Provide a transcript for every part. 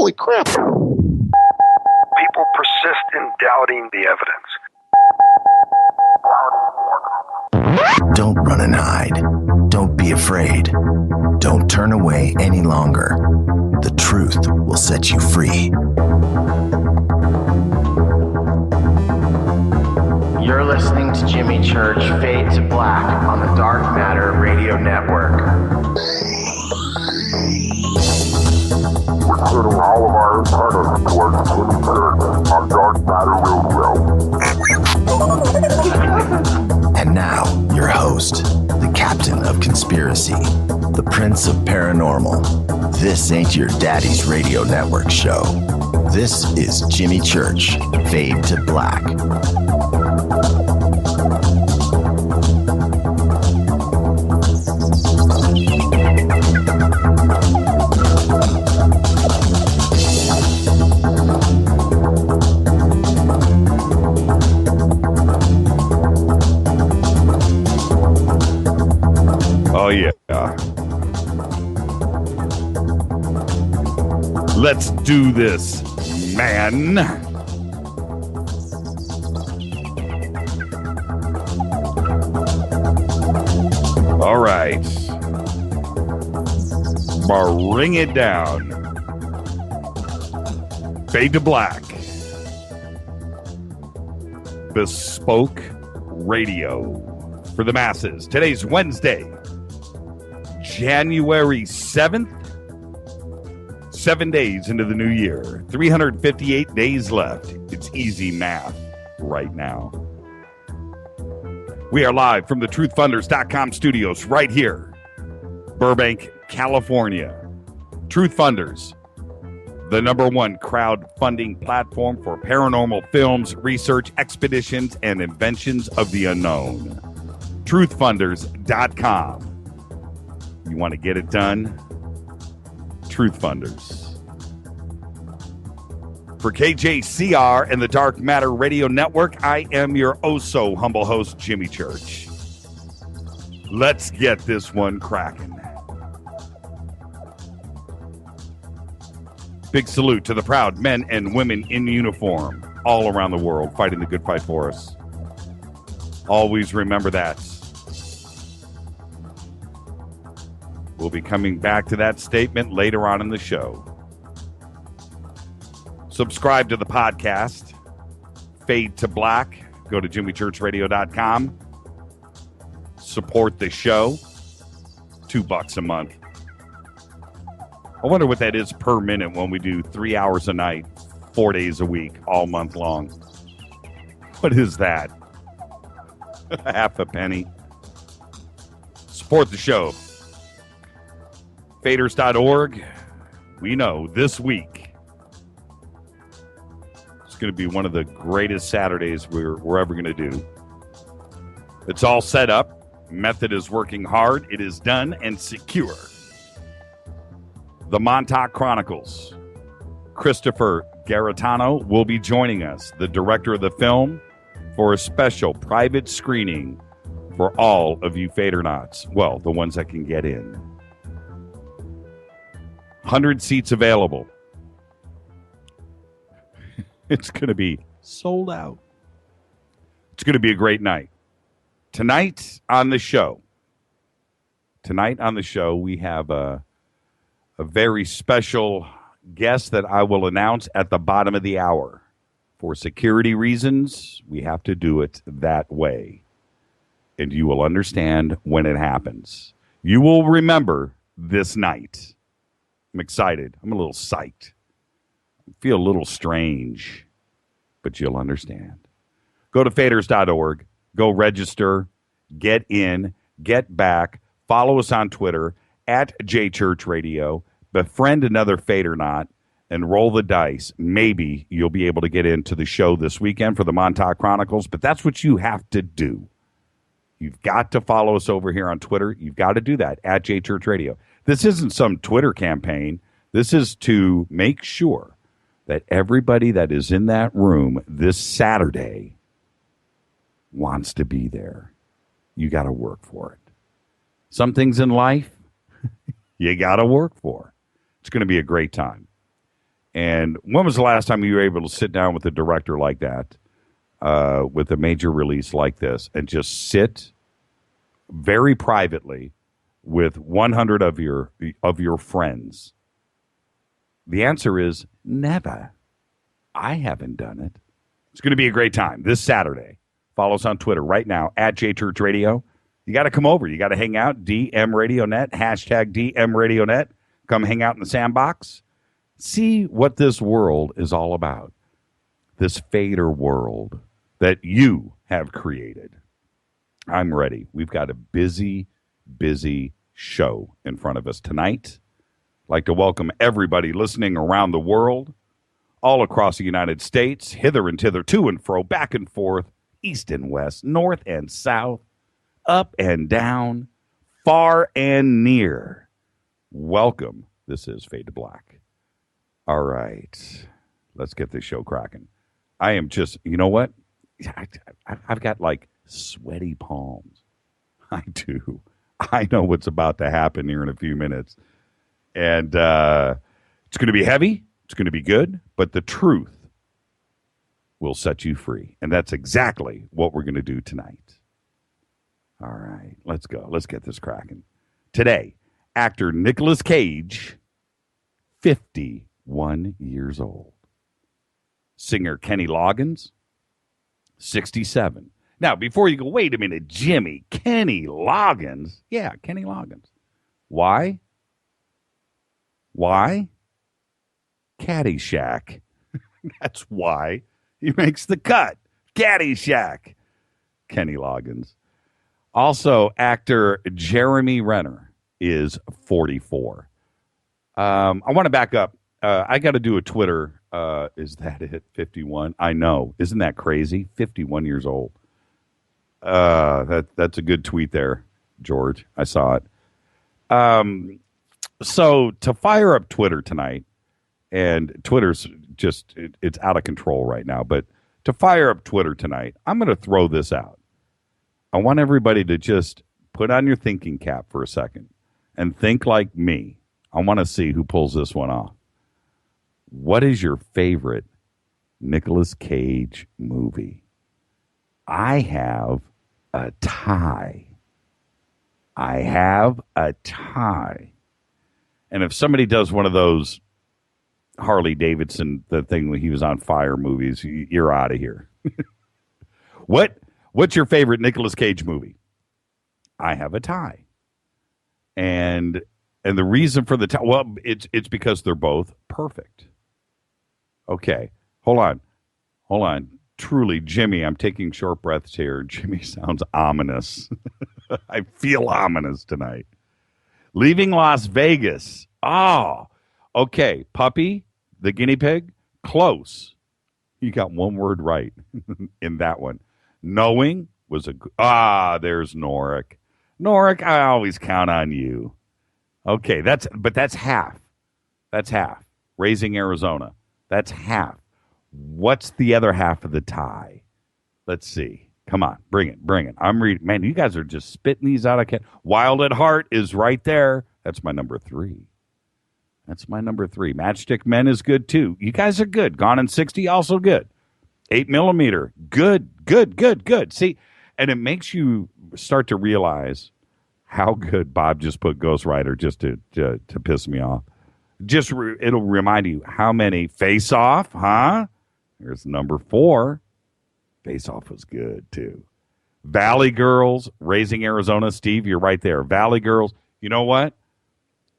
Holy crap. People persist in doubting the evidence. Don't run and hide. Don't be afraid. Don't turn away any longer. The truth will set you free. You're listening to Jimmy Church Fade to Black on the Dark Matter Radio Network. We're turning all of our antennas towards Jimmy Church on Dark Matter Radio. And now, your host, the captain of conspiracy, the prince of paranormal. This ain't your daddy's radio network show. This is Jimmy Church, Fade to Black. Oh, yeah. Let's do this, man. All right. Bring it down. Fade to Black. Bespoke radio for the masses. Today's Wednesday, January 7th, 7 days into the new year, 358 days left. It's easy math right now. We are live from the truthfunders.com studios right here, Burbank, California. Truth Funders, the #1 crowdfunding platform for paranormal films, research, expeditions, and inventions of the unknown. Truthfunders.com. You want to get it done? Truth Funders. For KJCR and the Dark Matter Radio Network, I am your oh-so-humble host, Jimmy Church. Let's get this one cracking. Big salute to the proud men and women in uniform all around the world fighting the good fight for us. Always remember that. We'll be coming back to that statement later on in the show. Subscribe to the podcast, Fade to Black. Go to jimmychurchradio.com. Support the show. $2 a month. I wonder what that is per minute when we do 3 hours a night, 4 days a week, all month long. What is that? Half a penny. Support the show. Faders.org. We know this week it's going to be one of the greatest Saturdays we're ever going to do. It's all set up. Method is working hard. It is done and secure. The Montauk Chronicles. Christopher Garitano will be joining us, the director of the film, for a special private screening for all of you Fadernauts. Well, the ones that can get in. 100 seats available. It's going to be sold out. It's going to be a great night. Tonight on the show, we have a very special guest that I will announce at the bottom of the hour. For security reasons, we have to do it that way. And you will understand when it happens. You will remember this night. I'm excited. I'm a little psyched. I feel a little strange, but you'll understand. Go to faders.org. Go register. Get in. Get back. Follow us on Twitter at JChurchRadio. Befriend another Fadernaut and roll the dice. Maybe you'll be able to get into the show this weekend for the Montauk Chronicles, but that's what you have to do. You've got to follow us over here on Twitter. You've got to do that at JChurchRadio. This isn't some Twitter campaign. This is to make sure that everybody that is in that room this Saturday wants to be there. You got to work for it. Some things in life you got to work for. It's going to be a great time. And when was the last time you were able to sit down with a director like that, with a major release like this, and just sit very privately with 100 of your friends? The answer is never. I haven't done it. It's going to be a great time this Saturday. Follow us on Twitter right now at JChurchRadio. You got to come over. You got to hang out. DM RadioNet, hashtag DM RadioNet. Come hang out in the sandbox. See what this world is all about. This fader world that you have created. I'm ready. We've got a busy, busy show in front of us tonight. I'd like to welcome everybody listening around the world, all across the United States, hither and thither, to and fro, back and forth, east and west, north and south, up and down, far and near. Welcome. This is Fade to Black. All right. Let's get this show cracking. I am just, you know what? I've got like sweaty palms. I do. I know what's about to happen here in a few minutes. And it's going to be heavy. It's going to be good. But the truth will set you free. And that's exactly what we're going to do tonight. All right. Let's go. Let's get this cracking. Today, actor Nicolas Cage, 51 years old. Singer Kenny Loggins, 67. Now, before you go, wait a minute, Jimmy, Kenny Loggins. Yeah, Kenny Loggins. Why? Why? Caddyshack. That's why he makes the cut. Caddyshack. Kenny Loggins. Also, actor Jeremy Renner is 44. I want to back up. I got to do a Twitter. Is that it? 51? I know. Isn't that crazy? 51 years old. That's a good tweet there, George. I saw it. So to fire up Twitter tonight, and Twitter's just, it's out of control right now, but to fire up Twitter tonight, I'm going to throw this out. I want everybody to just put on your thinking cap for a second and think like me. I want to see who pulls this one off. What is your favorite Nicolas Cage movie? I have a tie. I have a tie. And if somebody does one of those Harley Davidson, the thing when he was on fire movies, you're out of here. What's your favorite Nicolas Cage movie? I have a tie. And the reason for the tie, well, it's because they're both perfect. Okay, hold on. Truly, Jimmy, I'm taking short breaths here. Jimmy sounds ominous. I feel ominous tonight. Leaving Las Vegas. Oh, okay. Puppy, the guinea pig, close. You got one word right in that one. Knowing was there's Norick. Norick, I always count on you. Okay, that's half. That's half. Raising Arizona. That's half. What's the other half of the tie? Let's see. Come on, bring it. I'm reading. Man, you guys are just spitting these out. I can't. Wild at Heart is right there. That's my number 3. Matchstick Men is good too. You guys are good. Gone in 60, also good. 8mm, good. See, and it makes you start to realize how good Bob just put Ghost Rider just to piss me off. It'll remind you how many Face Off, huh? There's number 4. Face Off was good too. Valley Girls, Raising Arizona. Steve, you're right there. Valley Girls. You know what?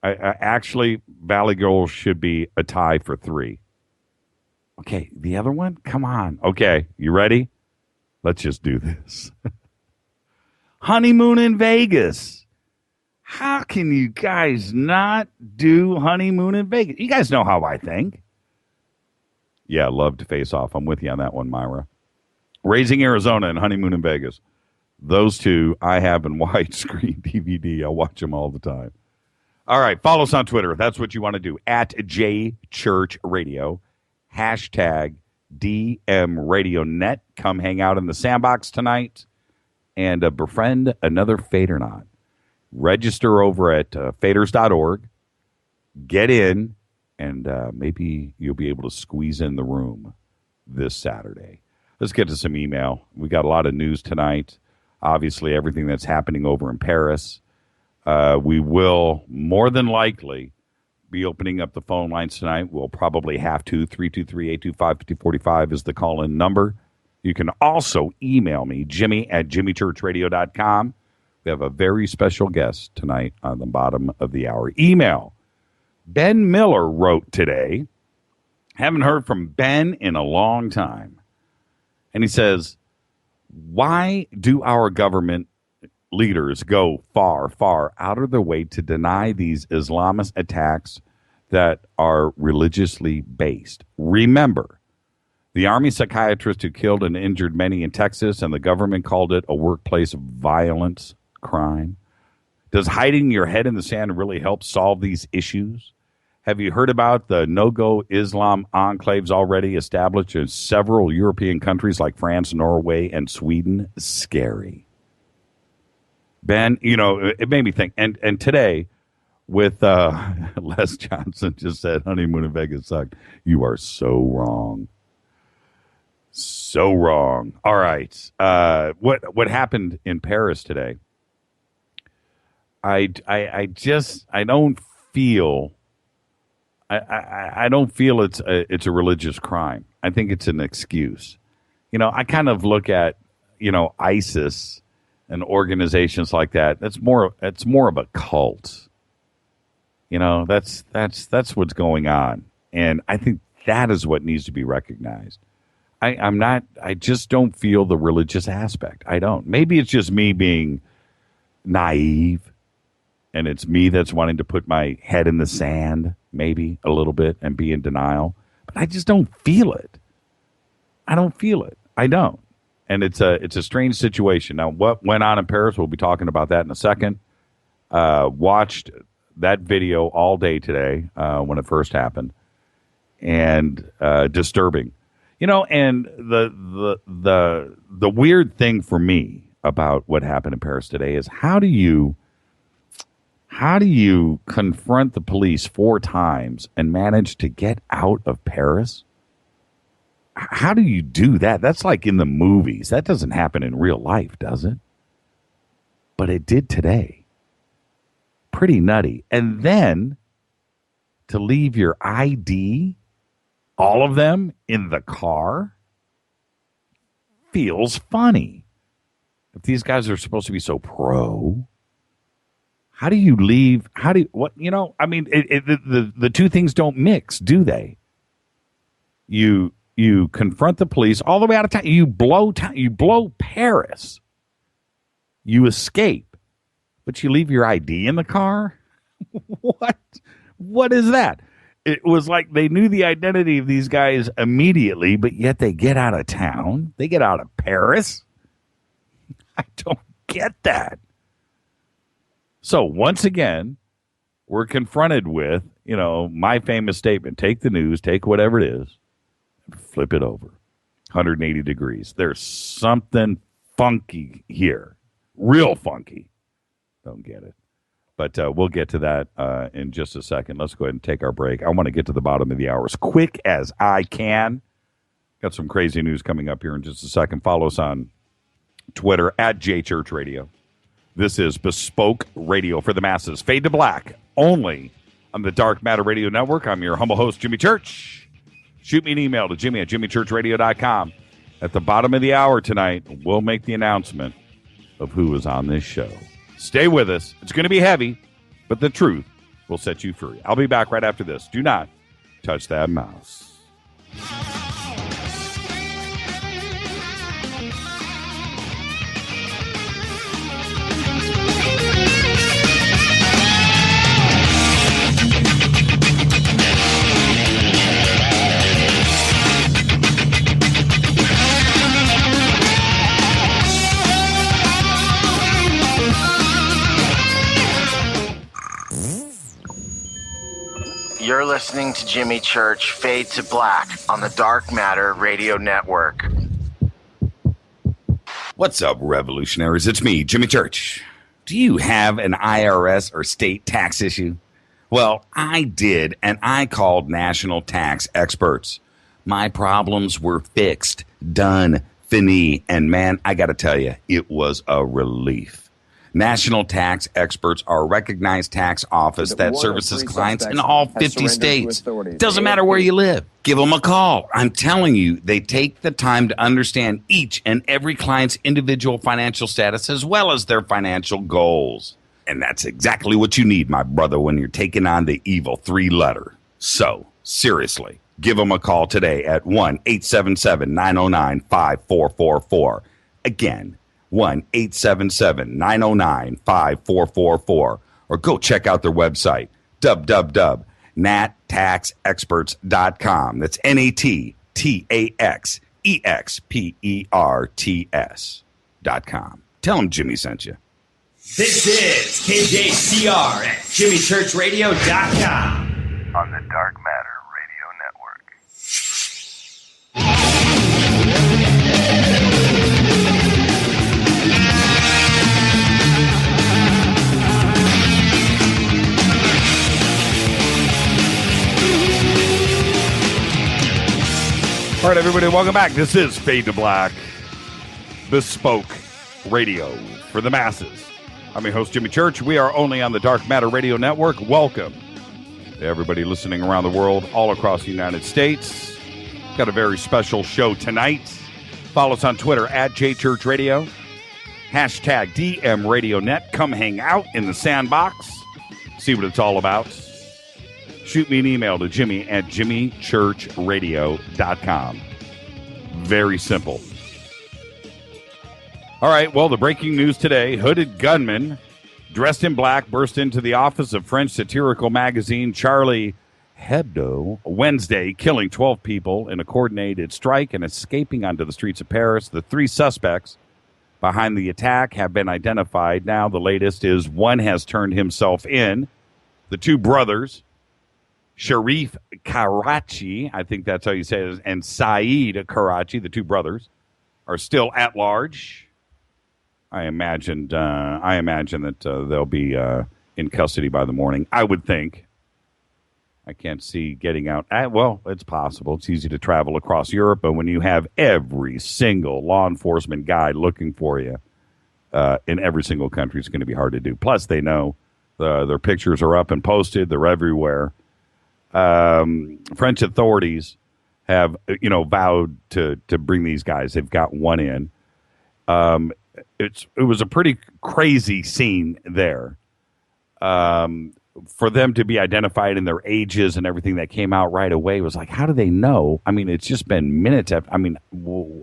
I actually, Valley Girls should be a tie for 3. Okay, the other one? Come on. Okay, you ready? Let's just do this. Honeymoon in Vegas. How can you guys not do Honeymoon in Vegas? You guys know how I think. Yeah, love to Face Off. I'm with you on that one, Myra. Raising Arizona and Honeymoon in Vegas. Those two I have in widescreen DVD. I watch them all the time. All right, follow us on Twitter. That's what you want to do. At JChurchRadio. Hashtag DMRadioNet. Come hang out in the sandbox tonight and befriend another Fadernaut. Register over at faders.org. Get in. and maybe you'll be able to squeeze in the room this Saturday. Let's get to some email. We got a lot of news tonight. Obviously, everything that's happening over in Paris. We will more than likely be opening up the phone lines tonight. We'll probably have to. 323-825-5045 is the call-in number. You can also email me, Jimmy@jimmychurchradio.com. We have a very special guest tonight on the bottom of the hour. Email. Ben Miller wrote today. Haven't heard from Ben in a long time. And he says, why do our government leaders go far, far out of their way to deny these Islamist attacks that are religiously based? Remember, the Army psychiatrist who killed and injured many in Texas, and the government called it a workplace violence crime. Does hiding your head in the sand really help solve these issues? Have you heard about the no-go Islam enclaves already established in several European countries like France, Norway, and Sweden? Scary. Ben, it made me think. And today, with Les Johnson just said, honeymoon in Vegas sucked. You are so wrong. So wrong. All right. What happened in Paris today? I don't feel it's a religious crime. I think it's an excuse. I kind of look at ISIS and organizations like that. It's more of a cult. That's what's going on, and I think that is what needs to be recognized. I just don't feel the religious aspect. I don't. Maybe it's just me being naive, and it's me that's wanting to put my head in the sand, maybe a little bit, and be in denial. But I just don't feel it. I don't feel it. I don't. And it's a strange situation. Now, what went on in Paris, we'll be talking about that in a second. Watched that video all day today when it first happened, and disturbing. And the weird thing for me about what happened in Paris today is how do you confront the police 4 times and manage to get out of Paris? How do you do that? That's like in the movies. That doesn't happen in real life, does it? But it did today. Pretty nutty. And then to leave your ID, all of them, in the car, feels funny. If these guys are supposed to be so pro, how do you leave? The two things don't mix, do they? You confront the police all the way out of town. You blow Paris. You escape, but you leave your ID in the car? What is that? It was like they knew the identity of these guys immediately, but yet they get out of town. They get out of Paris. I don't get that. So once again, we're confronted with, my famous statement, take the news, take whatever it is, flip it over 180 degrees. There's something funky here. Real funky. Don't get it. But we'll get to that in just a second. Let's go ahead and take our break. I want to get to the bottom of the hour as quick as I can. Got some crazy news coming up here in just a second. Follow us on Twitter @JChurchRadio. This is Bespoke Radio for the masses. Fade to black only on the Dark Matter Radio Network. I'm your humble host, Jimmy Church. Shoot me an email to Jimmy@JimmyChurchRadio.com. At the bottom of the hour tonight, we'll make the announcement of who is on this show. Stay with us. It's going to be heavy, but the truth will set you free. I'll be back right after this. Do not touch that mouse. You're listening to Jimmy Church Fade to Black on the Dark Matter Radio Network. What's up, revolutionaries? It's me, Jimmy Church. Do you have an IRS or state tax issue? Well, I did, and I called national tax experts. My problems were fixed, done, fini, and man, I got to tell you, it was a relief. National tax experts are a recognized tax office that services clients in all 50 states. Doesn't matter where you live. Give them a call. I'm telling you, they take the time to understand each and every client's individual financial status as well as their financial goals. And that's exactly what you need, my brother, when you're taking on the evil 3-letter. So, seriously, give them a call today at 1-877-909-5444. Again, 1-877-909-5444. Or go check out their website, www.nattaxexperts.com. That's NATTAXEXPERTS.com. Tell them Jimmy sent you. This is KJCR at JimmyChurchRadio.com. On the Dark Matter Radio Network. All right, everybody, welcome back. This is Fade to Black, bespoke radio for the masses. I'm your host, Jimmy Church. We are only on the Dark Matter Radio Network. Welcome to everybody listening around the world, all across the United States. Got a very special show tonight. Follow us on Twitter at JChurchRadio. Hashtag DMRadioNet. Come hang out in the sandbox. See what it's all about. Shoot me an email to Jimmy at JimmyChurchRadio.com. Very simple. All right, well, the breaking news today, hooded gunman dressed in black burst into the office of French satirical magazine Charlie Hebdo Wednesday, killing 12 people in a coordinated strike and escaping onto the streets of Paris. The 3 suspects behind the attack have been identified. Now the latest is one has turned himself in. The 2 brothers, Sharif Karachi, I think that's how you say it, and Saeed Karachi, the 2 brothers, are still at large. I imagine that they'll be in custody by the morning. I would think. I can't see getting out. Well, it's possible. It's easy to travel across Europe, but when you have every single law enforcement guy looking for you in every single country, it's going to be hard to do. Plus, they know their pictures are up and posted. They're everywhere. French authorities have, vowed to bring these guys. They've got one in. It was a pretty crazy scene there. For them to be identified in their ages and everything that came out right away was like, how do they know? I mean, it's just been minutes after. I mean,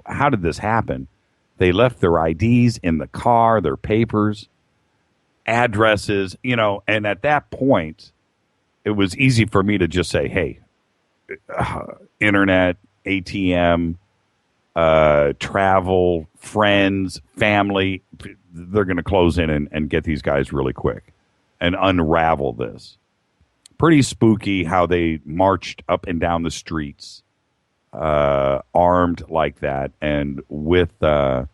how did this happen? They left their IDs in the car, their papers, addresses, and at that point, it was easy for me to just say, hey, internet, ATM, travel, friends, family, they're going to close in and get these guys really quick and unravel this. Pretty spooky how they marched up and down the streets, armed like that, and with that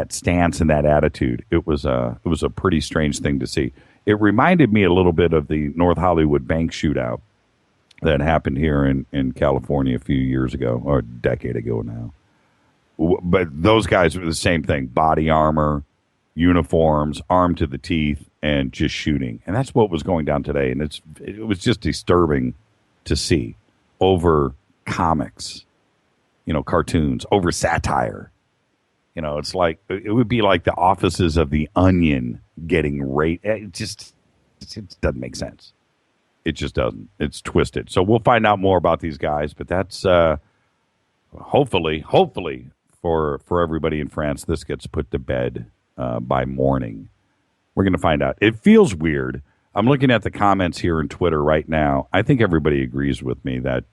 stance and that attitude. It was a pretty strange thing to see. It reminded me a little bit of the North Hollywood bank shootout that happened here in California a few years ago, or a decade ago now. But those guys were the same thing: body armor, uniforms, armed to the teeth, and just shooting. And that's what was going down today. And it was just disturbing to see over comics, cartoons, over satire. It's like it would be like the offices of the Onion getting raped. It doesn't make sense. It just doesn't. It's twisted. So we'll find out more about these guys. But that's hopefully for everybody in France, this gets put to bed by morning. We're going to find out. It feels weird. I'm looking at the comments here in Twitter right now. I think everybody agrees with me that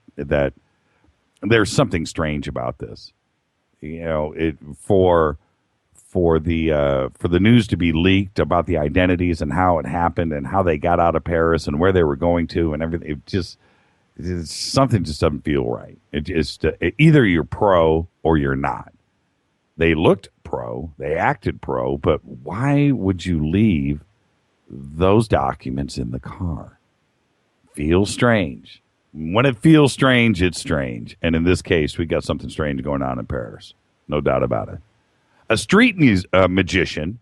there's something strange about this. For the news to be leaked about the identities and how it happened and how they got out of Paris and where they were going to and everything. Something just doesn't feel right. Either you're pro or you're not. They looked pro, they acted pro, but why would you leave those documents in the car? feels strange. When it feels strange, it's strange. And in this case, we got something strange going on in Paris. No doubt about it. A street magician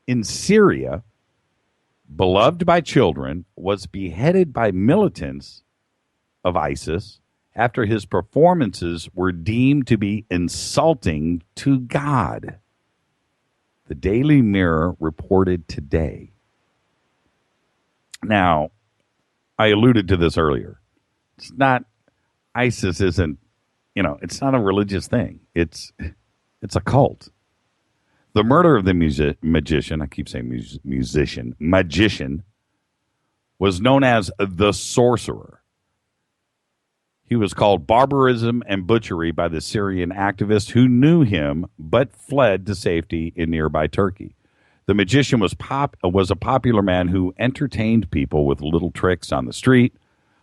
in Syria, beloved by children, was beheaded by militants of ISIS after his performances were deemed to be insulting to God. The Daily Mirror reported today. Now, I alluded to this earlier. It's not, ISIS isn't, it's not a religious thing. It's a cult. The murder of the magician, I keep saying magician, was known as the sorcerer. He was called barbarism and butchery by the Syrian activists who knew him but fled to safety in nearby Turkey. The magician was a popular man who entertained people with little tricks on the street,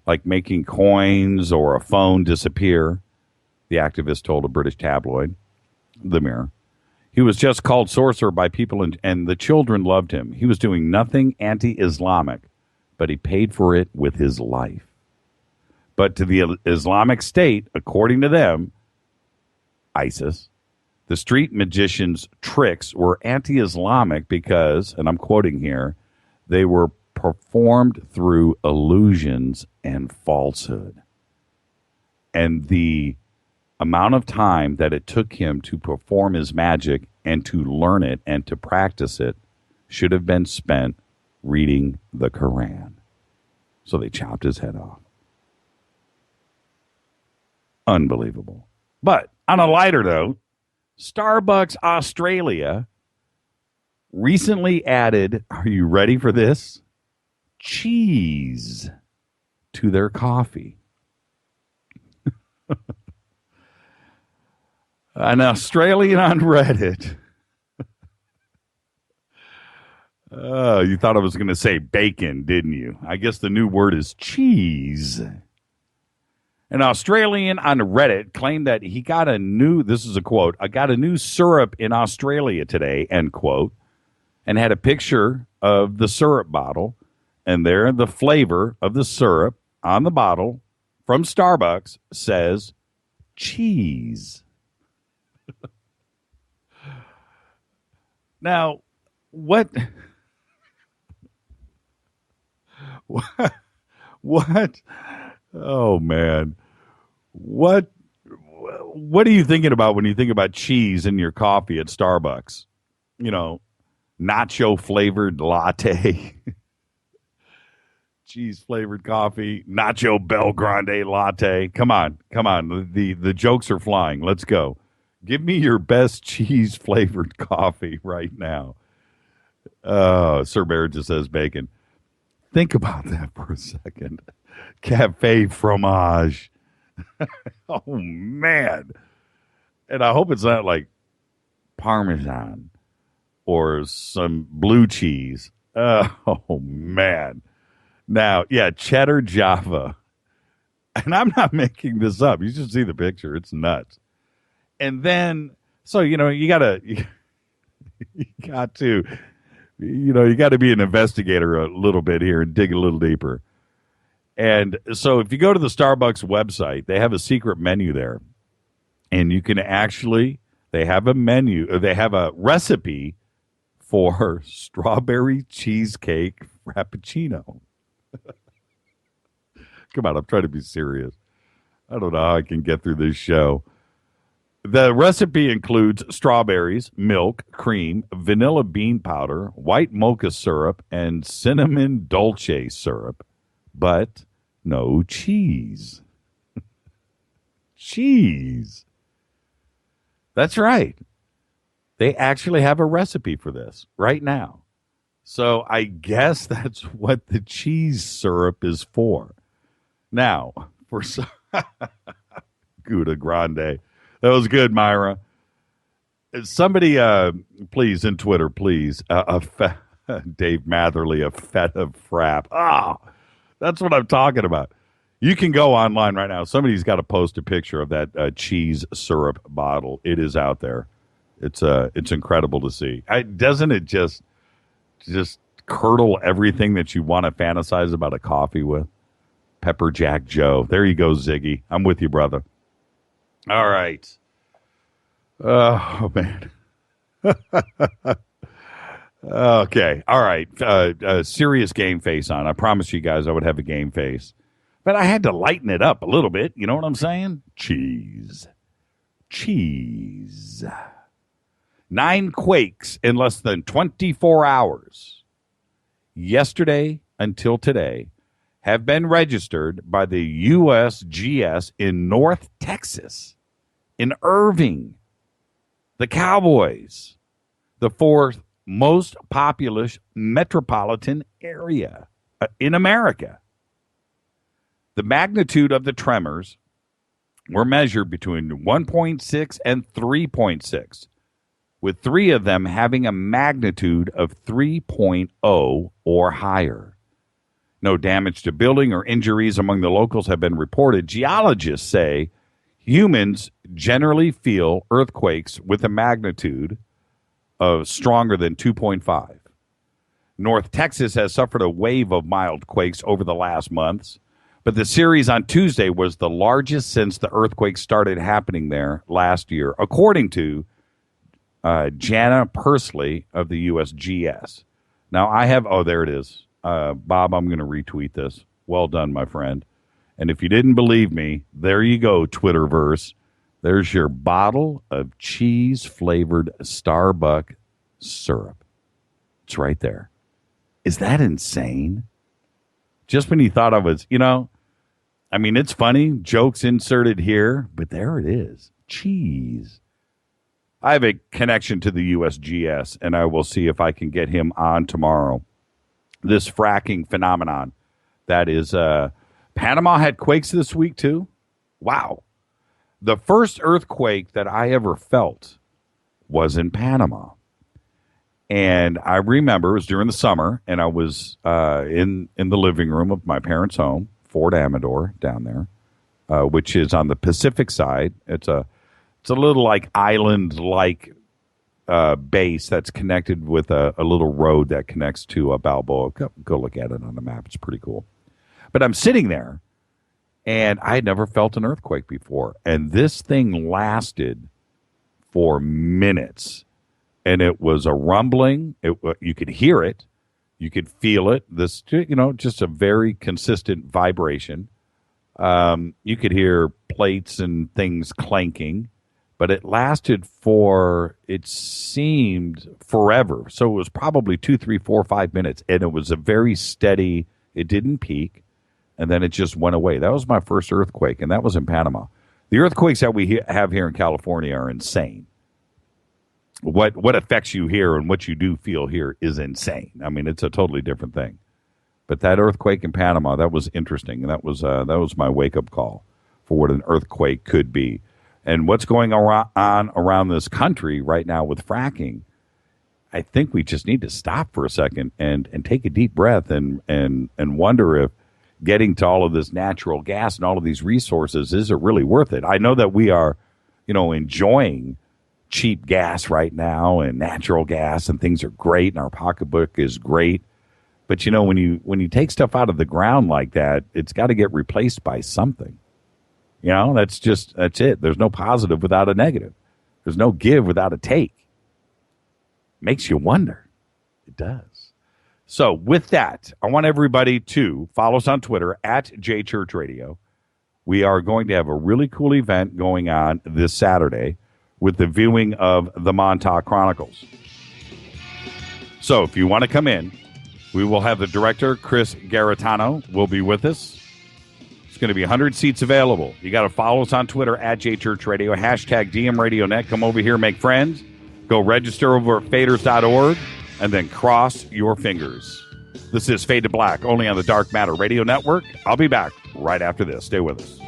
like making coins or a phone disappear, the activist told a British tabloid, The Mirror. He was just called sorcerer by people, and the children loved him. He was doing nothing anti-Islamic, but he paid for it with his life. But to the Islamic State, according to them, ISIS, the street magician's tricks were anti-Islamic because, and I'm quoting here, they were performed through illusions and falsehood. And the amount of time that it took him to perform his magic and to learn it and to practice it should have been spent reading the Quran. So they chopped his head off. Unbelievable. But on a lighter note, Starbucks Australia recently added, are you ready for this? Cheese to their coffee. An Australian on Reddit. You thought I was going to say bacon, didn't you? I guess the new word is cheese. An Australian on Reddit claimed that he got this is a quote, I got a new syrup in Australia today, end quote, and had a picture of the syrup bottle, and there the flavor of the syrup on the bottle from Starbucks says cheese. Now, what? Oh, man. What are you thinking about when you think about cheese in your coffee at Starbucks? Nacho-flavored latte. Cheese-flavored coffee. Nacho Bel Grande latte. Come on. The jokes are flying. Let's go. Give me your best cheese-flavored coffee right now. Sir Bear just says bacon. Think about that for a second. Cafe fromage. Oh, man. And I hope it's not like Parmesan or some blue cheese. Oh, man. Now, yeah, cheddar Java. And I'm not making this up. You should see the picture. It's nuts. And then, so, you got to be an investigator a little bit here and dig a little deeper. And so if you go to the Starbucks website, they have a secret menu there. And you can they have a recipe for strawberry cheesecake frappuccino. Come on, I'm trying to be serious. I don't know how I can get through this show. The recipe includes strawberries, milk, cream, vanilla bean powder, white mocha syrup, and cinnamon dolce syrup, but no cheese. Cheese. That's right. They actually have a recipe for this right now. So I guess that's what the cheese syrup is for. Now, for Gouda Grande. That was good, Myra. Somebody, please, in Twitter, please, Dave Matherly, a feta frap. That's what I'm talking about. You can go online right now. Somebody's got to post a picture of that cheese syrup bottle. It is out there. It's incredible to see. Doesn't it just curdle everything that you want to fantasize about a coffee with? Pepper Jack Joe. There you go, Ziggy. I'm with you, brother. All right. Oh, man. Okay. All right. Serious game face on. I promised you guys I would have a game face. But I had to lighten it up a little bit. You know what I'm saying? Cheese. 9 quakes in less than 24 hours. Yesterday until today have been registered by the USGS in North Texas, in Irving, the Cowboys, the 4th most populous metropolitan area in America. The magnitude of the tremors were measured between 1.6 and 3.6, with 3 of them having a magnitude of 3.0 or higher. No damage to building or injuries among the locals have been reported. Geologists say humans generally feel earthquakes with a magnitude of stronger than 2.5. North Texas has suffered a wave of mild quakes over the last months, but the series on Tuesday was the largest since the earthquake started happening there last year, according to Jana Pursley of the USGS. Now, I have, there it is. Bob, I'm going to retweet this. Well done, my friend. And if you didn't believe me, there you go, Twitterverse. There's your bottle of cheese-flavored Starbucks syrup. It's right there. Is that insane? Just when you thought I was, I mean, it's funny, jokes inserted here, but there it is. Cheese. I have a connection to the USGS, and I will see if I can get him on tomorrow. This fracking phenomenon. That is, Panama had quakes this week, too. Wow. The first earthquake that I ever felt was in Panama. And I remember it was during the summer, and I was in the living room of my parents' home, Fort Amador, down there, which is on the Pacific side. It's a little like island-like base that's connected with a little road that connects to Balboa. Go look at it on the map. It's pretty cool. But I'm sitting there, and I had never felt an earthquake before. And this thing lasted for minutes. And it was a rumbling. You could hear it. You could feel it. This, just a very consistent vibration. You could hear plates and things clanking. But it lasted it seemed forever. So it was probably 2, 3, 4, 5 minutes. And it was a very steady, it didn't peak. And then it just went away. That was my first earthquake, and that was in Panama. The earthquakes that we have here in California are insane. What affects you here and what you do feel here is insane. I mean, it's a totally different thing. But that earthquake in Panama, that was interesting. And that was my wake-up call for what an earthquake could be. And what's going on around this country right now with fracking, I think we just need to stop for a second and take a deep breath and wonder if getting to all of this natural gas and all of these resources, is it really worth it? I know that we are, enjoying cheap gas right now and natural gas, and things are great, and our pocketbook is great. But when you take stuff out of the ground like that, it's got to get replaced by something. That's it. There's no positive without a negative. There's no give without a take. Makes you wonder. It does. So with that, I want everybody to follow us on Twitter at JChurchRadio. We are going to have a really cool event going on this Saturday with the viewing of the Montauk Chronicles. So if you want to come in, we will have the director, Chris Garitano, will be with us. It's going to be 100 seats available. You got to follow us on Twitter at JChurchRadio, hashtag DMRadioNet. Come over here, make friends. Go register over at faders.org. And then cross your fingers. This is Fade to Black, only on the Dark Matter Radio Network. I'll be back right after this. Stay with us.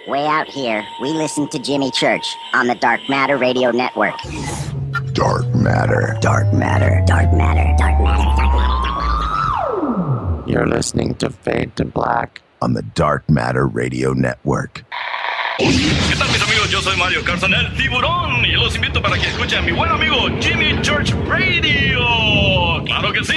Way out here, we listen to Jimmy Church on the Dark Matter Radio Network. Dark Matter. Dark Matter. Dark Matter. Dark Matter. Dark Matter. You're listening to Fade to Black on the Dark Matter Radio Network. ¿Qué tal, mis amigos? Yo soy Mario Carson, el tiburón, y los invito para que escuchen a mi buen amigo Jimmy Church Radio. ¡Claro que sí!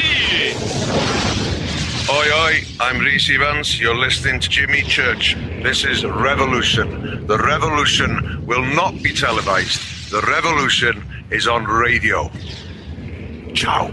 Oi, oi, I'm Reese Evans. You're listening to Jimmy Church. This is Revolution. The revolution will not be televised. The revolution is on radio. Ciao.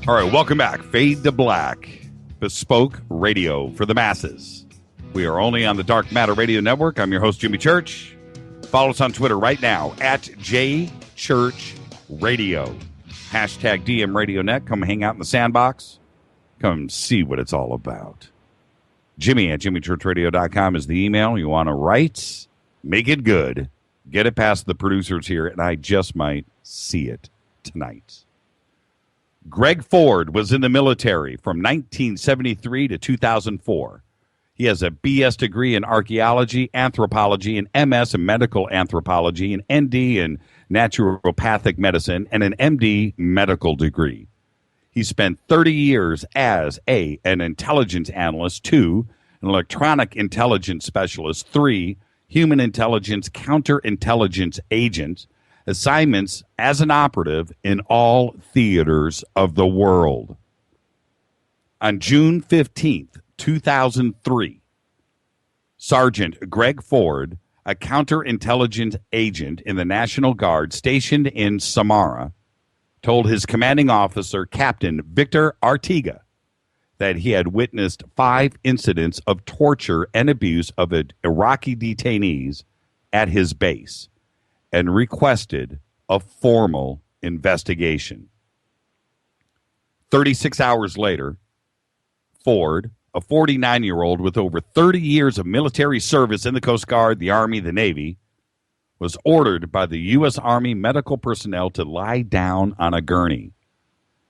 All right, welcome back. Fade to Black, bespoke radio for the masses. We are only on the Dark Matter Radio Network. I'm your host, Jimmy Church. Follow us on Twitter right now, at JChurchRadio. Hashtag DMRadioNet. Come hang out in the sandbox. Come see what it's all about. Jimmy at JimmyChurchRadio.com is the email. You want to write? Make it good. Get it past the producers here, and I just might see it tonight. Greg Ford was in the military from 1973 to 2004. He has a BS degree in archaeology, anthropology, an MS in medical anthropology, an ND in naturopathic medicine, and an MD medical degree. He spent 30 years as an intelligence analyst, 2, an electronic intelligence specialist, 3, human intelligence counterintelligence agent, assignments as an operative in all theaters of the world. On June 15th, 2003, Sergeant Greg Ford, a counterintelligence agent in the National Guard stationed in Samara, told his commanding officer, Captain Victor Artiga, that he had witnessed 5 incidents of torture and abuse of Iraqi detainees at his base, and requested a formal investigation. 36 hours later, Ford, a 49-year-old with over 30 years of military service in the Coast Guard, the Army, the Navy, was ordered by the U.S. Army medical personnel to lie down on a gurney.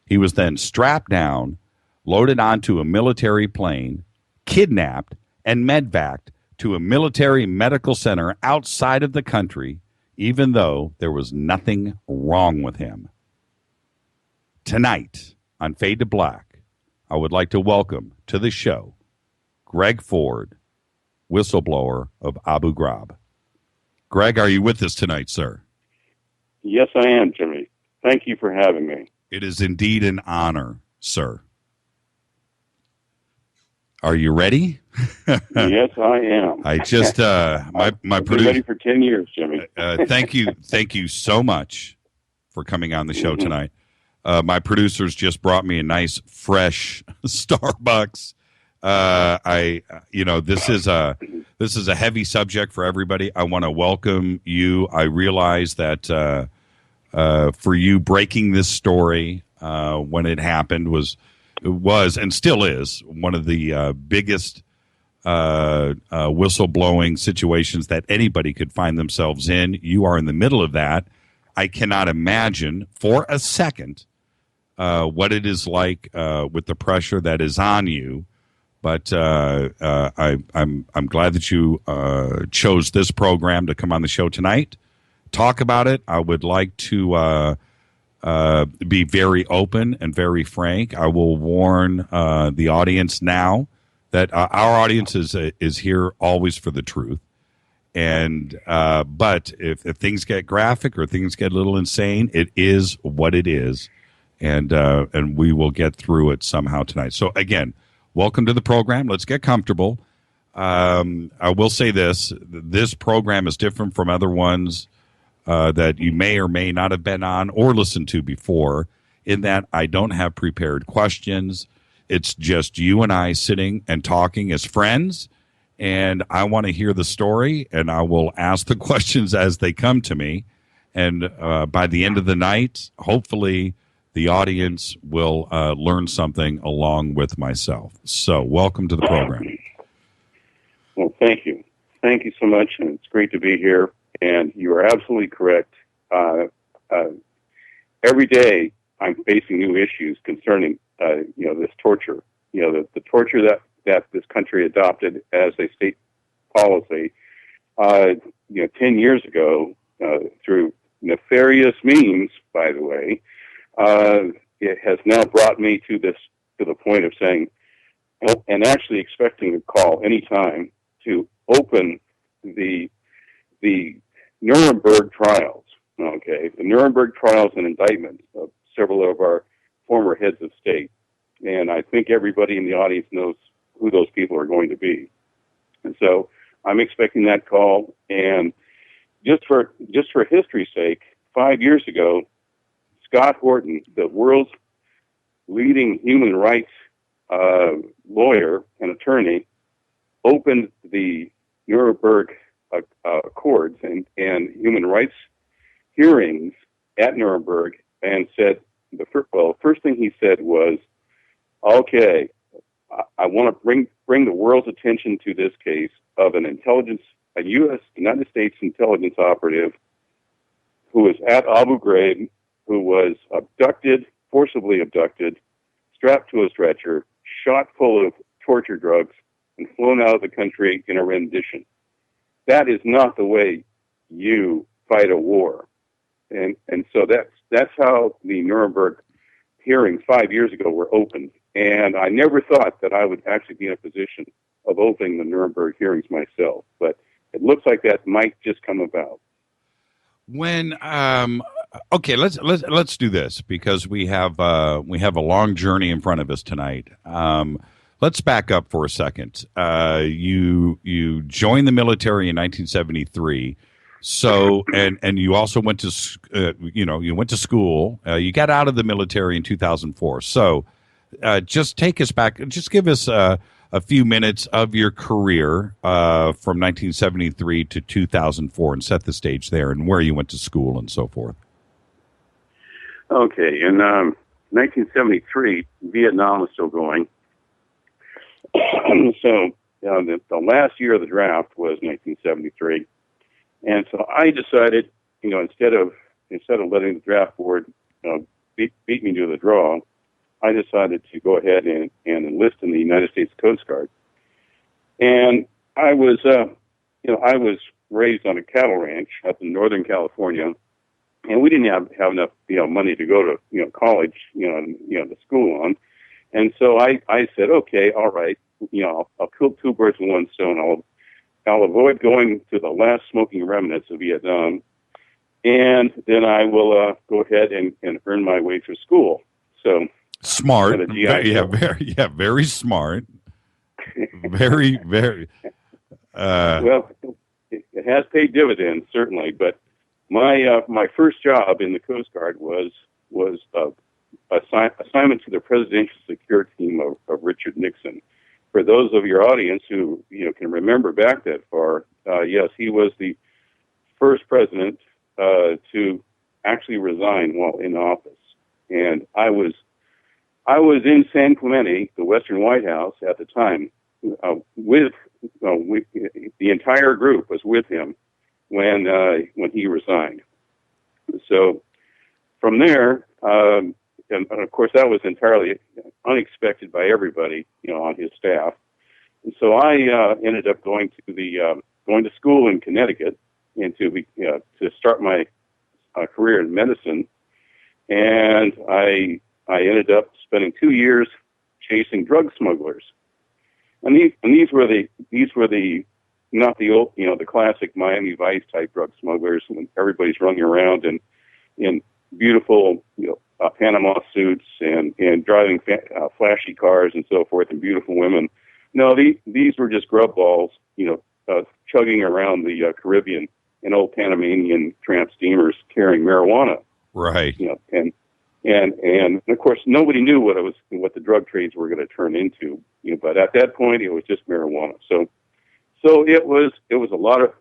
He was then strapped down, loaded onto a military plane, kidnapped, and medvaced to a military medical center outside of the country, even though there was nothing wrong with him. Tonight, on Fade to Black, I would like to welcome to the show Greg Ford, whistleblower of Abu Ghraib. Greg, are you with us tonight, sir? Yes, I am, Jimmy. Thank you for having me. It is indeed an honor, sir. Are you ready? Yes, I am. I just my I've producer. been ready for 10 years, Jimmy. Thank you so much for coming on the show tonight. My producers just brought me a nice, fresh Starbucks. This is a heavy subject for everybody. I want to welcome you. I realize that for you, breaking this story when it happened was and still is one of the biggest whistleblowing situations that anybody could find themselves in. You are in the middle of that. I cannot imagine for a second what it is like with the pressure that is on you. But I'm glad that you chose this program to come on the show tonight, talk about it. I would like to be very open and very frank. I will warn the audience now that our audience is here always for the truth. And but if things get graphic or things get a little insane, it is what it is, and we will get through it somehow tonight. So again, welcome to the program. Let's get comfortable. I will say this program is different from other ones that you may or may not have been on or listened to before, in that I don't have prepared questions. It's just you and I sitting and talking as friends, and I want to hear the story, and I will ask the questions as they come to me, and by the end of the night, hopefully the audience will learn something along with myself. So welcome to the program. Well, thank you. Thank you so much, and it's great to be here. And you are absolutely correct. Every day I'm facing new issues concerning, this torture. The torture that this country adopted as a state policy, 10 years ago, through nefarious means, by the way, it has now brought me to the point of saying, and actually expecting a call anytime to open the Nuremberg trials. Okay, the Nuremberg trials and indictments of several of our former heads of state, and I think everybody in the audience knows who those people are going to be. And so I'm expecting that call. And just for history's sake, 5 years ago, Scott Horton, the world's leading human rights lawyer and attorney, opened the Nuremberg Accords and human rights hearings at Nuremberg and said, the first thing he said was, okay, I want to bring the world's attention to this case of a United States intelligence operative who was at Abu Ghraib, who was forcibly abducted, strapped to a stretcher, shot full of torture drugs, and flown out of the country in a rendition. That is not the way you fight a war. And so that's how the Nuremberg hearings 5 years ago were opened. And I never thought that I would actually be in a position of opening the Nuremberg hearings myself, but it looks like that might just come about. When okay, let's do this because we have a long journey in front of us tonight. Let's back up for a second. You joined the military in 1973. So and you also went to you went to school. You got out of the military in 2004. So just take us back. Just give us a few minutes of your career from 1973 to 2004 and set the stage there and where you went to school and so forth. Okay, in 1973, Vietnam was still going. So the last year of the draft was 1973. And so I decided, instead of letting the draft board beat me to the draw, I decided to go ahead and enlist in the United States Coast Guard. And I was raised on a cattle ranch up in Northern California, and we didn't have enough money to go to college, to school on. And so I said, okay, all right, I'll kill two birds with one stone. I'll avoid going to the last smoking remnants of Vietnam, and then I will go ahead and earn my way through school. So smart, very smart, very, very. Well, it has paid dividends certainly, but my first job in the Coast Guard was assignment to the presidential security team of Richard Nixon. For those of your audience who can remember back that far, yes, he was the first president to actually resign while in office. And I was in San Clemente, the Western White House at the time, with the entire group was with him when he resigned. So from there, and of course that was entirely unexpected by everybody, on his staff. And so I ended up going to school in Connecticut and to start my career in medicine. And I ended up spending 2 years chasing drug smugglers. And these were the not the old, the classic Miami Vice type drug smugglers when everybody's running around in beautiful, Panama suits and driving flashy cars and so forth, and beautiful women. No, these were just grub balls, chugging around the Caribbean in old Panamanian tramp steamers carrying marijuana. Right. And of course nobody knew what the drug trades were going to turn into. But at that point it was just marijuana. So So it was a lot of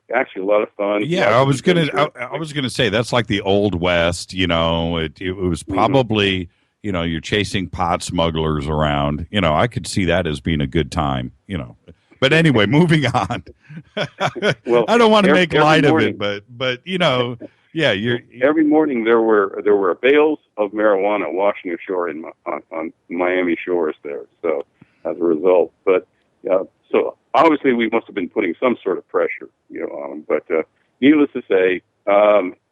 fun. Yeah, I was gonna say that's like the Old West. You know, it was probably you're chasing pot smugglers around. You know, I could see that as being a good time. You know, but anyway, moving on. Well, I don't want to make light morning, of it, but yeah, every morning there were bales of marijuana washing ashore on Miami shores there. So as a result, but so obviously we must have been putting some sort of pressure, on them. But needless to say,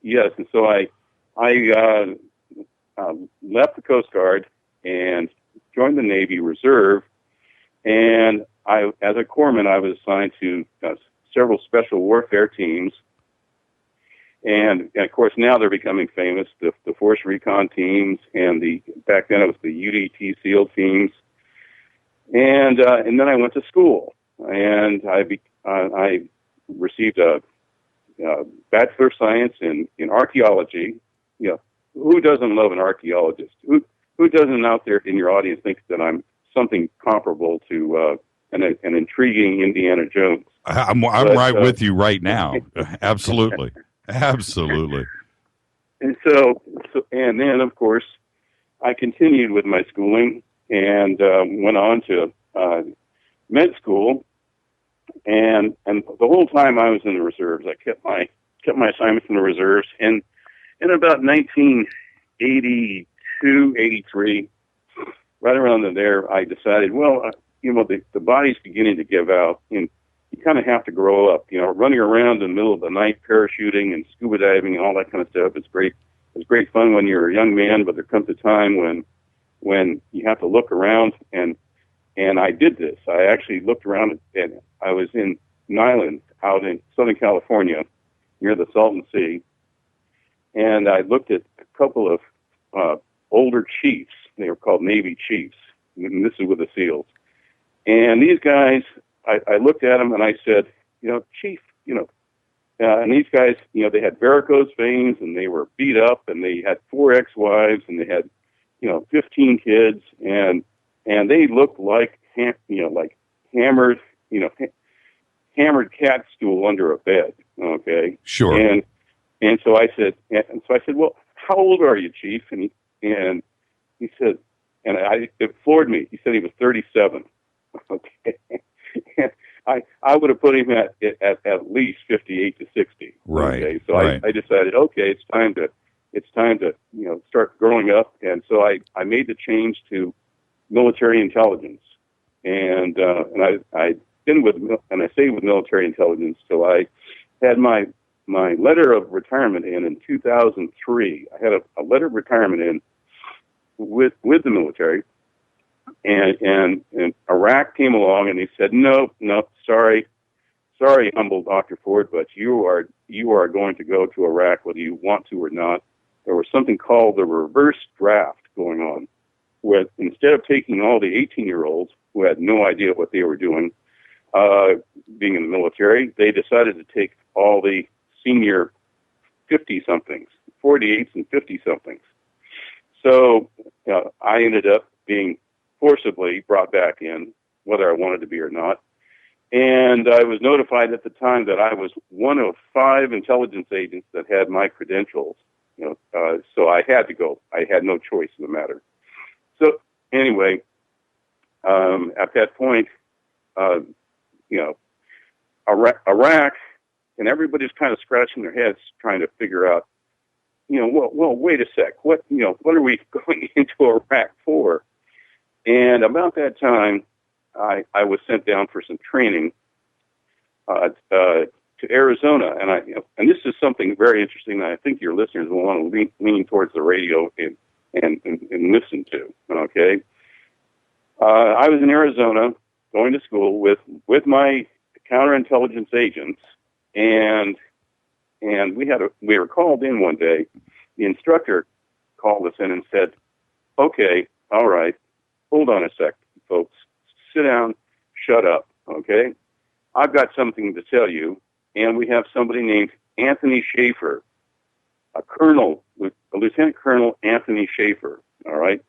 yes. And so I left the Coast Guard and joined the Navy Reserve, and as a corpsman, I was assigned to several special warfare teams. And of course, now they're becoming famous, the Force Recon teams, and back then it was the UDT SEAL teams. And then I went to school, and I received a Bachelor of Science in archaeology. Who doesn't love an archaeologist? Who doesn't out there in your audience think that I'm something comparable to an intriguing Indiana Jones? I'm right with you right now. Absolutely. Absolutely. And so and then of course I continued with my schooling and went on to med school, and the whole time I was in the reserves, I kept my assignments in the reserves, and in about 1982, 83, right around there, I decided, well, the body's beginning to give out, and you kind of have to grow up. Running around in the middle of the night, parachuting and scuba diving and all that kind of stuff. It's great. It's great fun when you're a young man, but there comes a time when you have to look around, and I did this. I actually looked around, and I was in an island out in Southern California near the Salton Sea, and I looked at a couple of older chiefs. They were called Navy chiefs, and this is with the SEALs. And these guys, I looked at them and I said, Chief, and these guys, they had varicose veins and they were beat up and they had 4 ex-wives and they had, 15 kids, and they looked like, like hammered, hammered cat stool under a bed. Okay. Sure. And so I said, well, how old are you, Chief? And he said, and it floored me. He said he was 37. Okay. I would have put him at least 58 to 60. Right. Okay. So right. I decided, okay, it's time to start growing up, and so I made the change to military intelligence, and I been with, and I stayed with military intelligence till I had my letter of retirement in 2003. I had a letter of retirement in with the military. And Iraq came along and he said, no, sorry, humble Dr. Ford, but you are going to go to Iraq whether you want to or not. There was something called the reverse draft going on, where instead of taking all the 18-year-olds who had no idea what they were doing, being in the military, they decided to take all the senior 50-somethings, 48s and 50-somethings. So I ended up being forcibly brought back in, whether I wanted to be or not. And I was notified at the time that I was one of 5 intelligence agents that had my credentials. So I had to go. I had no choice in the matter. So anyway, at that point, Iraq, and everybody's kind of scratching their heads trying to figure out, well, wait a sec. What are we going into Iraq for? And about that time, I was sent down for some training to Arizona, and this is something very interesting that I think your listeners will want to lean towards the radio and listen to. Okay, I was in Arizona going to school with my counterintelligence agents, and we were called in one day. The instructor called us in and said, "Okay, all right, hold on a sec, folks. Sit down, shut up, okay? I've got something to tell you." And we have somebody named Anthony Schaefer, a Lieutenant Colonel Anthony Schaefer, all right?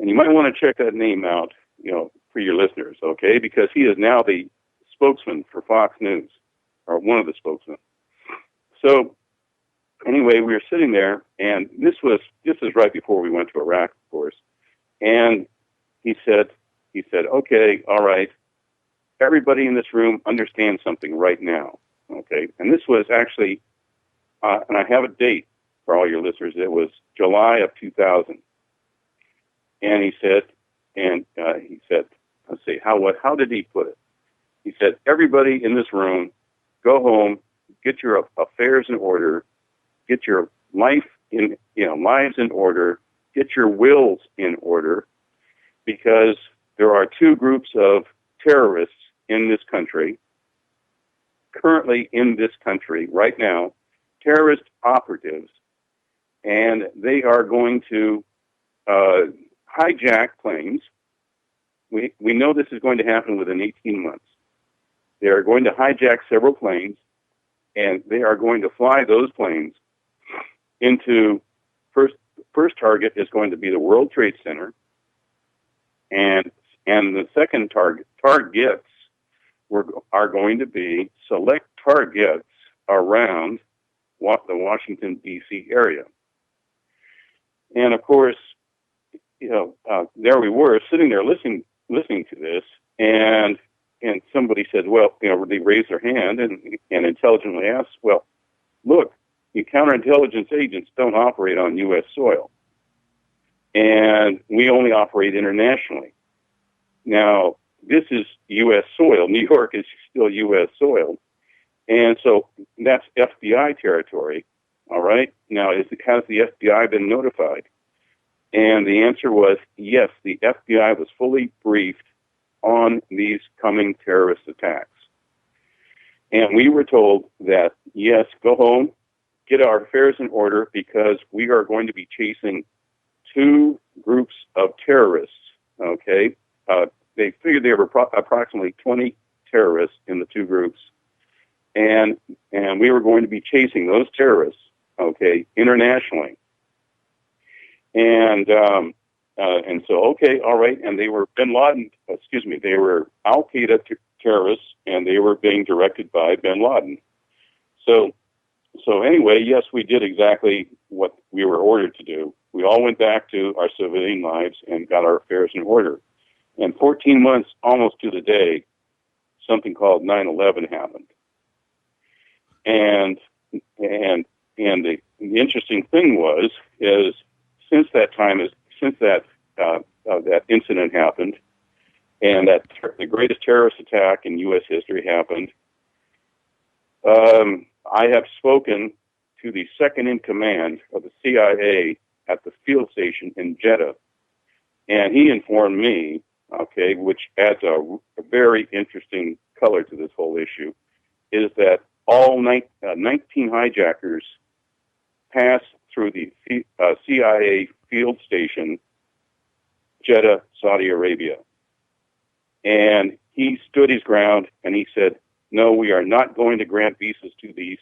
And you might want to check that name out, for your listeners, okay? Because he is now the spokesman for Fox News, or one of the spokesmen. So anyway, we were sitting there, and this is right before we went to Iraq, of course. And he said, okay, all right, everybody in this room understands something right now, okay? And this was actually, and I have a date for all your listeners. It was July of 2000. And he said, let's see, how did he put it? He said, everybody in this room, go home, get your affairs in order, get your lives in order, get your wills in order, because there are two groups of terrorists in this country, currently in this country right now, terrorist operatives, and they are going to hijack planes. We know this is going to happen within 18 months. They are going to hijack several planes, and they are going to fly those planes into first target is going to be the World Trade Center, and the second targets are going to be select targets around the Washington D.C. area. And of course, there we were sitting there listening to this, and somebody said, well, they raised their hand and intelligently asked, well, look, you counterintelligence agents don't operate on U.S. soil, and we only operate internationally. Now, this is U.S. soil. New York is still U.S. soil, and so that's FBI territory, all right? Now, has the FBI been notified? And the answer was yes, the FBI was fully briefed on these coming terrorist attacks. And we were told that, yes, go home, get our affairs in order, because we are going to be chasing two groups of terrorists, okay? They figured there were approximately 20 terrorists in the two groups, and we were going to be chasing those terrorists, okay, internationally. And so, okay, all right, and they were they were Al-Qaeda terrorists, and they were being directed by bin Laden. So anyway, yes, we did exactly what we were ordered to do. We all went back to our civilian lives and got our affairs in order. And 14 months, almost to the day, something called 9/11 happened. And the interesting thing is since that incident happened, and that the greatest terrorist attack in U.S. history happened, I have spoken to the second in command of the CIA at the field station in Jeddah, and he informed me, okay, which adds a very interesting color to this whole issue, is that all 19 hijackers passed through the CIA field station, Jeddah, Saudi Arabia. And he stood his ground, and he said, no, we are not going to grant visas to these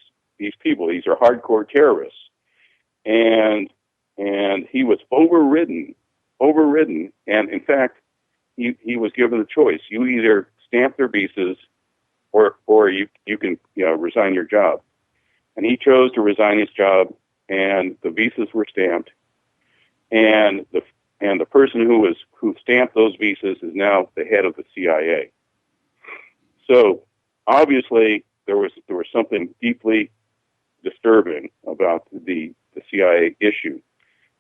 people. These are hardcore terrorists. And he was overridden. And in fact, he was given the choice. You either stamp their visas or you can resign your job. And he chose to resign his job, and the visas were stamped. And the person who stamped those visas is now the head of the CIA. So obviously there was something deeply disturbing about the CIA issue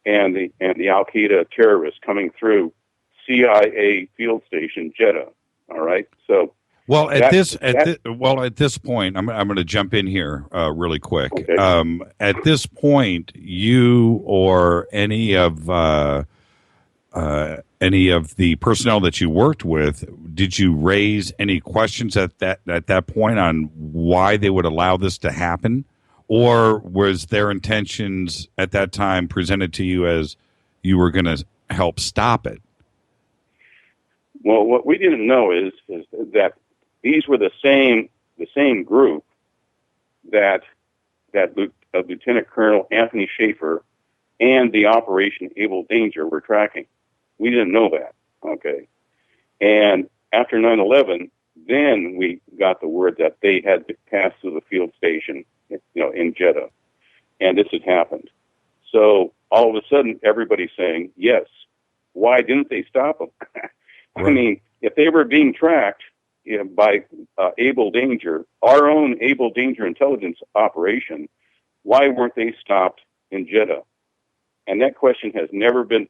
and the Al-Qaeda terrorists coming through CIA field station Jeddah. All right. So at this point, I'm going to jump in here really quick. Okay. At this point, you or any of the personnel that you worked with, did you raise any questions at that point on why they would allow this to happen, or was their intentions at that time presented to you as you were going to help stop it? Well, what we didn't know is that these were the same group that Lieutenant Colonel Anthony Schaefer and the Operation Able Danger were tracking. We didn't know that, okay? And after 9/11, then we got the word that they had passed through the field station, in Jeddah, and this had happened. So all of a sudden, everybody's saying, yes, why didn't they stop them? I mean, if they were being tracked by Able Danger, our own Able Danger intelligence operation, why weren't they stopped in Jeddah? And that question has never been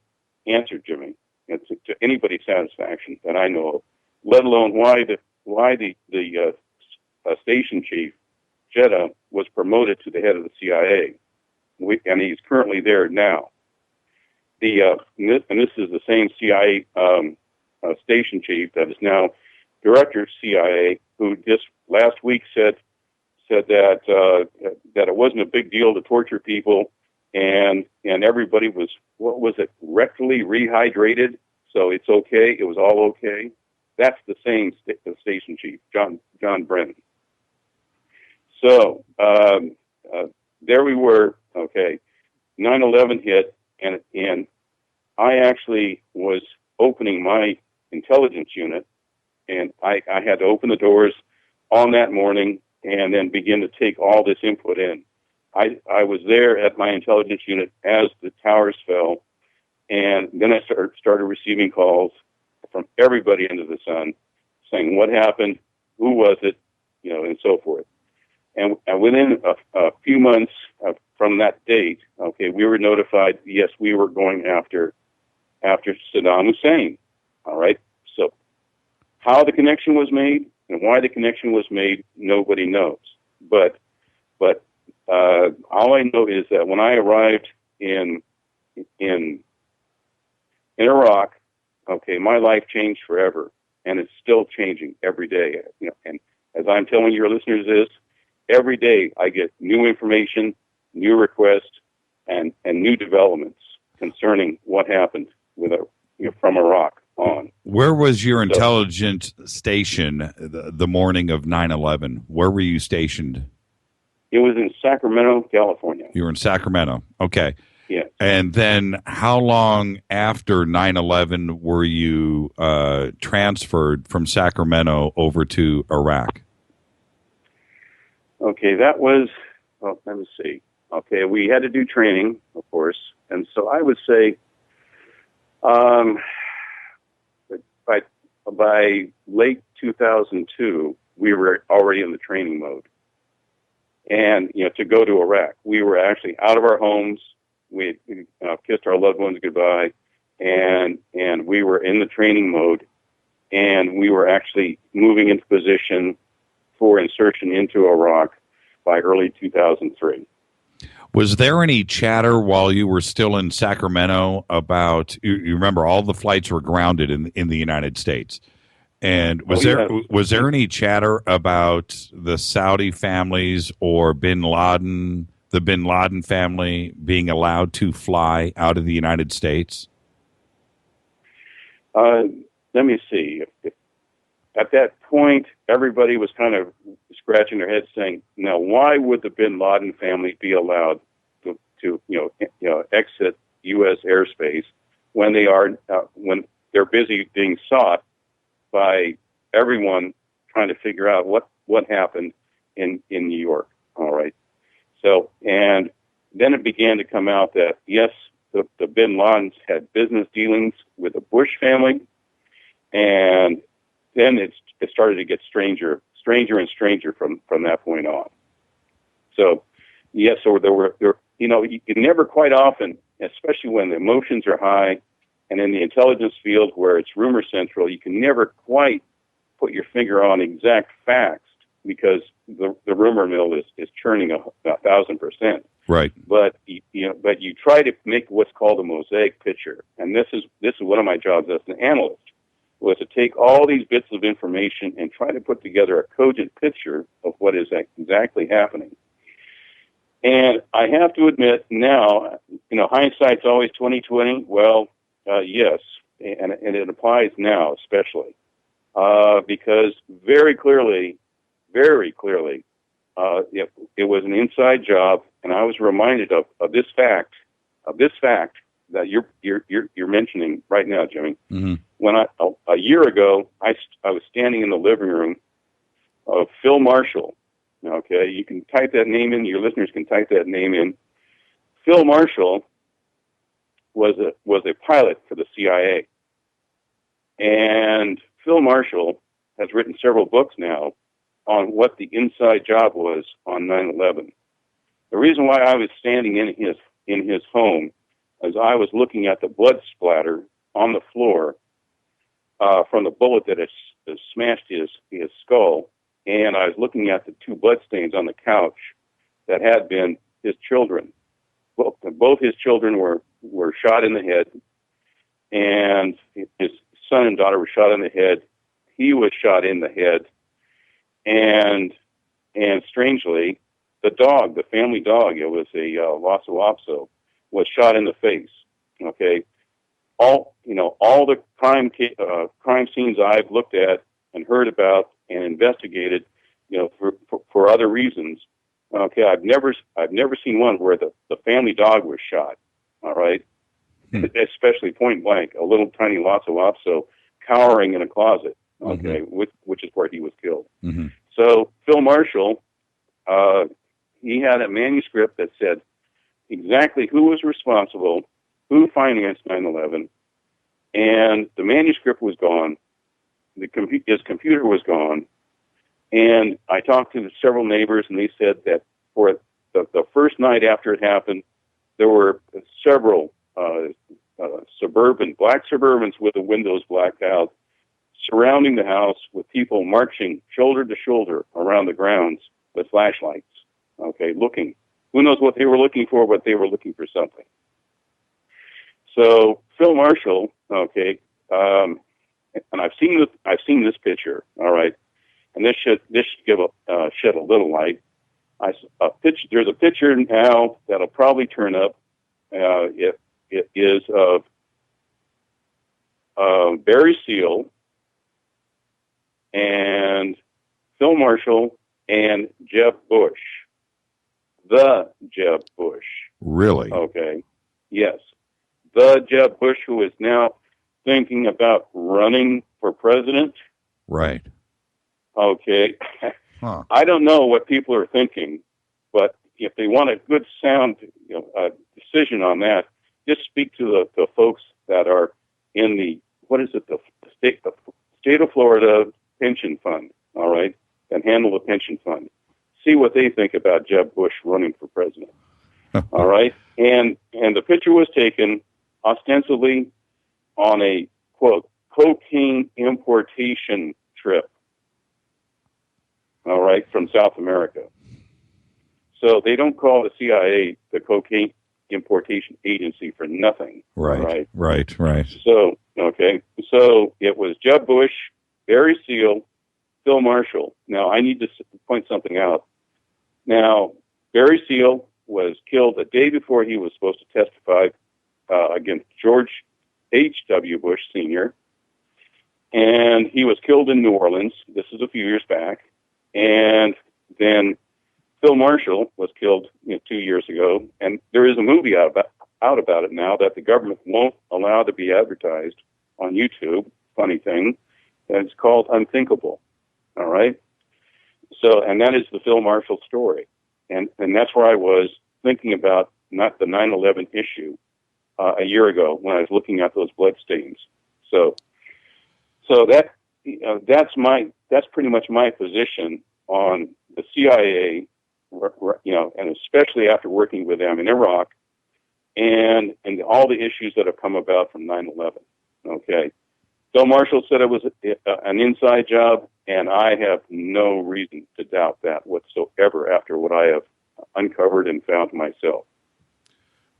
answered, Jimmy, to anybody's satisfaction that I know of, let alone why the station chief, Jeddah, was promoted to the head of the CIA. And he's currently there now. And this is the same CIA station chief that is now director of CIA, who just last week said that it wasn't a big deal to torture people, and everybody was, what was it, rectally rehydrated, so it's okay, it was all okay. That's the same station chief, John Brennan. So there we were. Okay, 9/11 hit, and I actually was opening my intelligence unit, and I had to open the doors on that morning and then begin to take all this input in. I was there at my intelligence unit as the towers fell, and then I started receiving calls from everybody under the sun saying what happened, who was it, and so forth. And within a few months from that date, okay, we were notified, yes, we were going after Saddam Hussein. All right. So how the connection was made and why the connection was made, nobody knows. But all I know is that when I arrived in Iraq, okay, my life changed forever, and it's still changing every day. And as I'm telling your listeners this, every day I get new information, new requests, and new developments concerning what happened from Iraq on. Where was your intelligence station the morning of 9/11? Where were you stationed? It was in Sacramento, California. You were in Sacramento. Okay. Yes. And then how long after 9/11 were you transferred from Sacramento over to Iraq? Okay, that was, well, let me see. Okay, we had to do training, of course. And so I would say by late 2002, we were already in the training mode. And, to go to Iraq, we were actually out of our homes. We kissed our loved ones goodbye, and we were in the training mode, and we were actually moving into position for insertion into Iraq by early 2003. Was there any chatter while you were still in Sacramento about, you remember all the flights were grounded in the United States, and was there any chatter about the Saudi families or the Bin Laden family being allowed to fly out of the United States? Let me see. At that point, everybody was kind of scratching their heads saying, now, why would the Bin Laden family be allowed to exit U.S. airspace when they're busy being sought by everyone trying to figure out what happened in New York? All right. So, and then it began to come out that, yes, the Bin Ladens had business dealings with the Bush family, and then it started to get stranger and stranger from that point on. So, yes, so you can never quite often, especially when the emotions are high, and in the intelligence field where it's rumor central, you can never quite put your finger on exact facts because the rumor mill is churning 1,000%. Right. But you try to make what's called a mosaic picture, and this is one of my jobs as an analyst, was to take all these bits of information and try to put together a cogent picture of what is exactly happening. And I have to admit now, hindsight's always 20/20. Well, yes, and it applies now especially because very clearly, it was an inside job, and I was reminded of this fact that you're mentioning right now, Jimmy. Mm-hmm. When a year ago, I was standing in the living room of Phil Marshall. Okay, you can type that name in. Your listeners can type that name in. Phil Marshall was a pilot for the CIA, and Phil Marshall has written several books now on what the inside job was on 9/11. The reason why I was standing in his home is I was looking at the blood splatter on the floor from the bullet that has smashed his skull, and I was looking at the two blood stains on the couch that had been his children. Both his children were shot in the head, and his son and daughter were shot in the head. He was shot in the head, and strangely, the dog, the family dog, it was a Lhasa Apso, was shot in the face. Okay, all the crime scenes I've looked at and heard about and investigated, for other reasons. Okay, I've never seen one where the family dog was shot. All right, especially point blank, a little tiny Lhasa Apso cowering in a closet. Okay, which is where he was killed. Mm-hmm. So Phil Marshall, he had a manuscript that said exactly who was responsible, who financed 9/11, and the manuscript was gone. His computer was gone. And I talked to several neighbors, and they said that for the first night after it happened, there were several black Suburbans with the windows blacked out, surrounding the house with people marching shoulder to shoulder around the grounds with flashlights. Okay, looking. Who knows what they were looking for, but they were looking for something. So Phil Marshall, okay, and I've seen this picture. All right. And this should give shed a little light. There's a picture now that'll probably turn up. It is of Barry Seal and Phil Marshall and Jeb Bush, the Jeb Bush. Really? Okay. Yes, the Jeb Bush who is now thinking about running for president. Right. Okay. Huh. I don't know what people are thinking, but if they want a good sound decision on that, just speak to the folks that are in the state of Florida pension fund, all right, and handle the pension fund. See what they think about Jeb Bush running for president. All right? And the picture was taken ostensibly on a, quote, cocaine importation trip. All right, from South America. So they don't call the CIA the cocaine importation agency for nothing. Right. So, okay. So it was Jeb Bush, Barry Seal, Phil Marshall. Now, I need to point something out. Now, Barry Seal was killed the day before he was supposed to testify against George H.W. Bush Sr., and he was killed in New Orleans. This is a few years back. And then Phil Marshall was killed 2 years ago, and there is a movie out about it now that the government won't allow to be advertised on YouTube. Funny thing, and it's called Unthinkable. All right. So, and that is the Phil Marshall story, and that's where I was thinking about not the 9/11 issue a year ago when I was looking at those blood stains. So that that's pretty much my position on the CIA, and especially after working with them in Iraq, and all the issues that have come about from 9/11. Okay, Phil Marshall said it was an inside job, and I have no reason to doubt that whatsoever after what I have uncovered and found myself.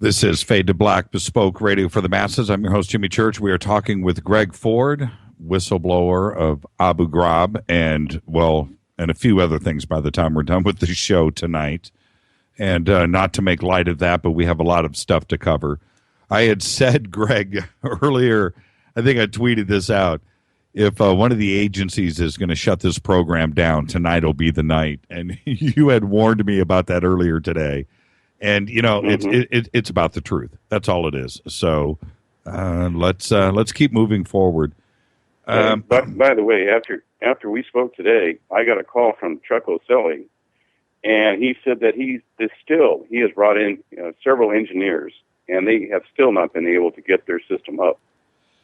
This is Fade to Black, Bespoke Radio for the Masses. I'm your host, Jimmy Church. We are talking with Greg Ford, whistleblower of Abu Ghraib, and a few other things by the time we're done with the show tonight. And not to make light of that, but we have a lot of stuff to cover. I had said, Greg, earlier, I think I tweeted this out, if one of the agencies is going to shut this program down, tonight will be the night. And you had warned me about that earlier today. And it's about the truth. That's all it is. So let's keep moving forward. But by the way, after we spoke today, I got a call from Chuck Oselli, and he said that he has brought in several engineers, and they have still not been able to get their system up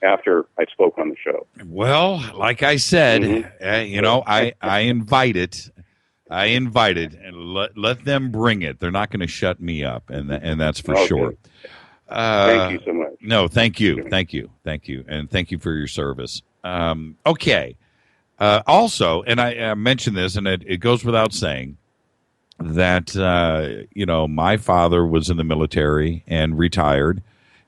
after I spoke on the show. Well, like I said, I invited, and let them bring it. They're not going to shut me up, and that's for sure. Thank you so much. No, thank you, and thank you for your service. Okay. Also, and I mentioned this, and it goes without saying that my father was in the military and retired.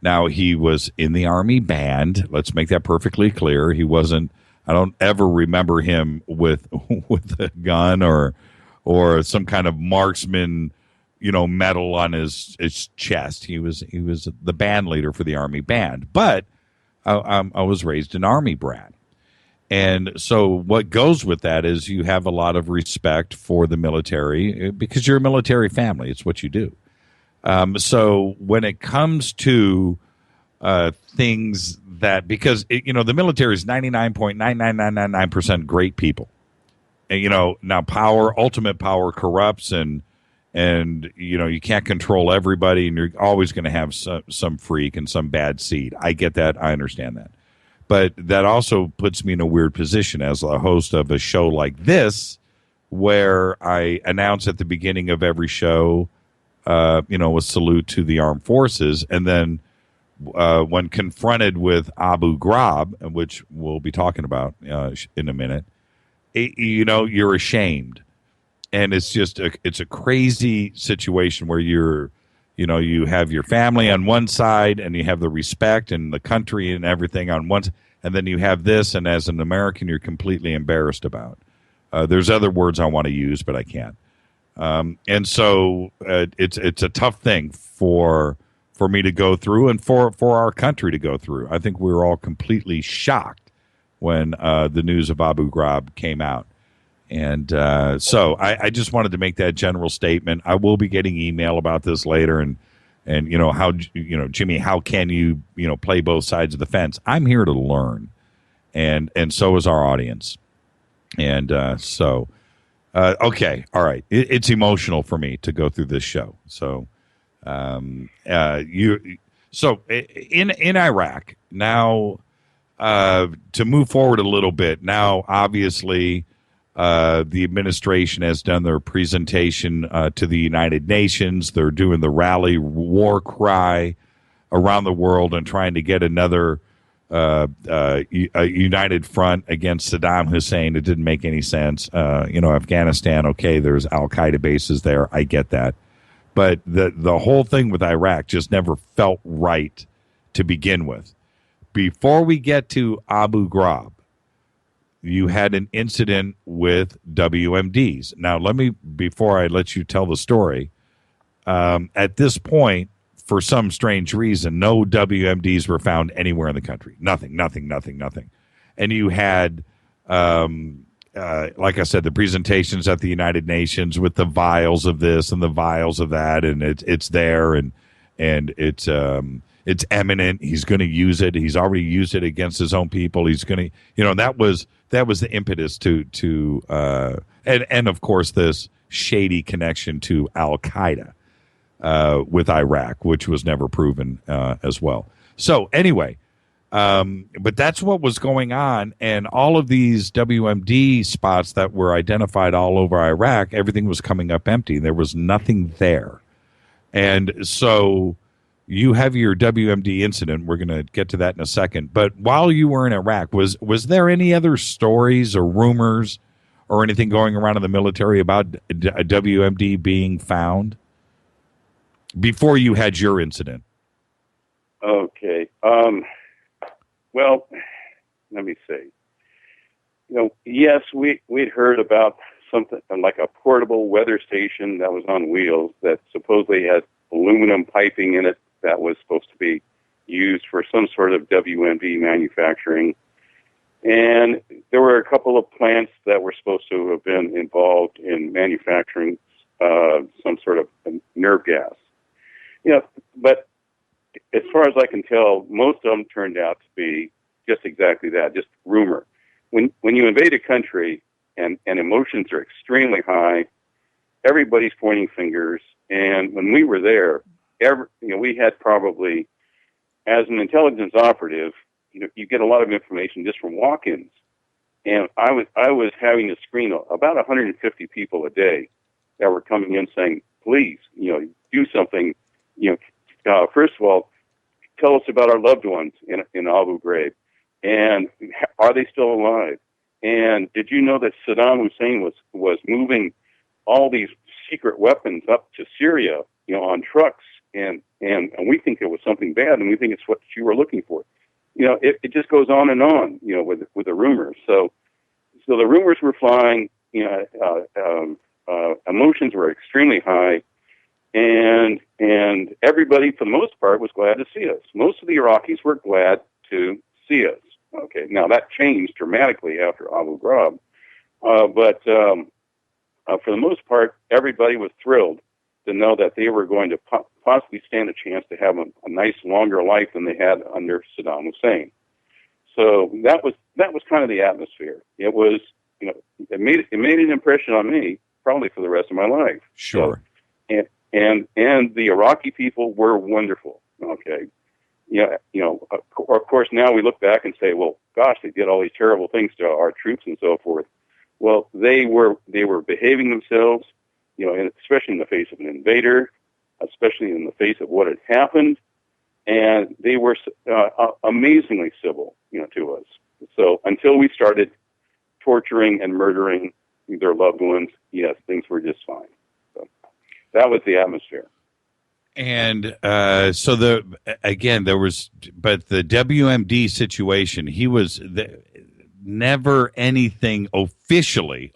Now, he was in the Army band. Let's make that perfectly clear. He wasn't. I don't ever remember him with a gun or some kind of marksman, medal on his chest. He was the band leader for the Army band. But I was raised an Army brat. And so what goes with that is you have a lot of respect for the military because you're a military family. It's what you do. So when it comes to things that, because the military is 99.99999% great people. And, now ultimate power corrupts, and you can't control everybody, and you're always going to have some freak and some bad seed. I get that. I understand that. But that also puts me in a weird position as a host of a show like this, where I announce at the beginning of every show, a salute to the armed forces. And then when confronted with Abu Ghraib, which we'll be talking about in a minute, you're ashamed. And it's just it's a crazy situation where you have your family on one side, and you have the respect and the country and everything on one, and then you have this, and as an American, you're completely embarrassed about. There's other words I want to use, but I can't. And so it's a tough thing for me to go through, and for our country to go through. I think we were all completely shocked when the news of Abu Ghraib came out. And so I just wanted to make that general statement. I will be getting email about this later, and how Jimmy, how can you play both sides of the fence? I'm here to learn, and so is our audience. And okay, all right. It's emotional for me to go through this show. So in Iraq now, to move forward a little bit now, obviously. The administration has done their presentation to the United Nations. They're doing the rally war cry around the world and trying to get another a united front against Saddam Hussein. It didn't make any sense. Afghanistan, okay, there's al-Qaeda bases there. I get that. But the whole thing with Iraq just never felt right to begin with. Before we get to Abu Ghraib, you had an incident with WMDs. Now, before I let you tell the story, at this point, for some strange reason, no WMDs were found anywhere in the country. Nothing. And you had, like I said, the presentations at the United Nations with the vials of this and the vials of that, and it's there, and it's eminent. He's going to use it. He's already used it against his own people. He's going to, that was the impetus to and of course this shady connection to al-Qaeda with Iraq, which was never proven as well. So anyway, but that's what was going on, and all of these WMD spots that were identified all over Iraq, everything was coming up empty. There was nothing there. And so you have your WMD incident. We're going to get to that in a second. But while you were in Iraq, was there any other stories or rumors or anything going around in the military about a WMD being found before you had your incident? Okay. Well, let me see. Yes, we'd heard about something like a portable weather station that was on wheels that supposedly had aluminum piping in it that was supposed to be used for some sort of WMD manufacturing. And there were a couple of plants that were supposed to have been involved in manufacturing some sort of nerve gas. But as far as I can tell, most of them turned out to be just exactly that, just rumor. When you invade a country and emotions are extremely high, everybody's pointing fingers. And when we were there, we had probably, as an intelligence operative, you get a lot of information just from walk-ins. And I was having to screen about 150 people a day that were coming in saying, please, do something. First of all, tell us about our loved ones in Abu Ghraib, and are they still alive? And did you know that Saddam Hussein was moving all these secret weapons up to Syria, on trucks, and we think it was something bad, and we think it's what you were looking for. It just goes on and on, with the rumors. So the rumors were flying. Emotions were extremely high, and everybody, for the most part, was glad to see us. Most of the Iraqis were glad to see us. Okay, now that changed dramatically after Abu Ghraib, but for the most part, everybody was thrilled to know that they were going to possibly stand a chance to have a nice, longer life than they had under Saddam Hussein. So that was kind of the atmosphere. It was, it made an impression on me, probably for the rest of my life. Sure. So, and the Iraqi people were wonderful. Okay. Of course, now we look back and say, well, gosh, they did all these terrible things to our troops and so forth. Well, they were behaving themselves, especially in the face of an invader, especially in the face of what had happened, and they were amazingly civil, to us. So until we started torturing and murdering their loved ones, yes, things were just fine. So that was the atmosphere. And so there was, but the WMD situation, he was never anything officially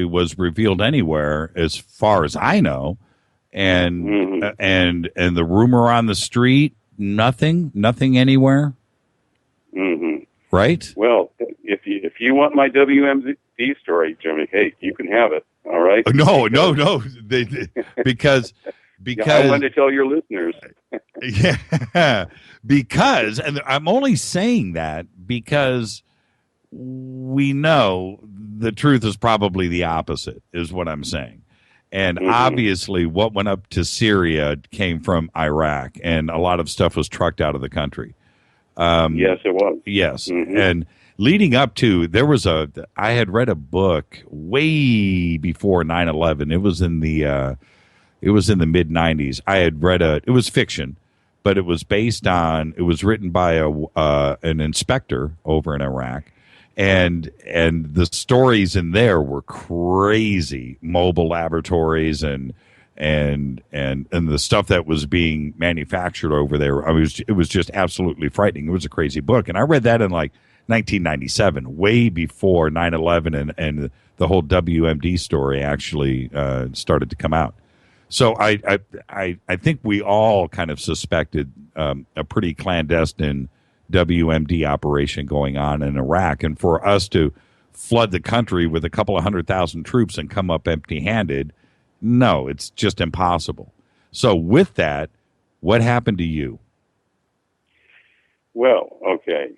was revealed anywhere, as far as I know, and and the rumor on the street, nothing anywhere. Mm-hmm. Right. Well, if you want my WMD story, Jimmy, hey, you can have it. All right. No. Because I wanted to tell your listeners. Yeah, because, and I'm only saying that because we know the truth is probably the opposite, is what I'm saying. And obviously what went up to Syria came from Iraq, and a lot of stuff was trucked out of the country. Yes, it was. Yes. And leading up to, I had read a book way before 9/11. It was in the mid-90s. I had read it was fiction, but it was written by an inspector over in Iraq. And the stories in there were crazy. Mobile laboratories and the stuff that was being manufactured over there. It was just absolutely frightening. It was a crazy book. And I read that in like 1997, way before 9/11 and the whole WMD story actually started to come out. So I think we all kind of suspected a pretty clandestine WMD operation going on in Iraq, and for us to flood the country with a couple of 100,000 troops and come up empty-handed, no, it's just impossible. So with that, what happened to you? Well, okay.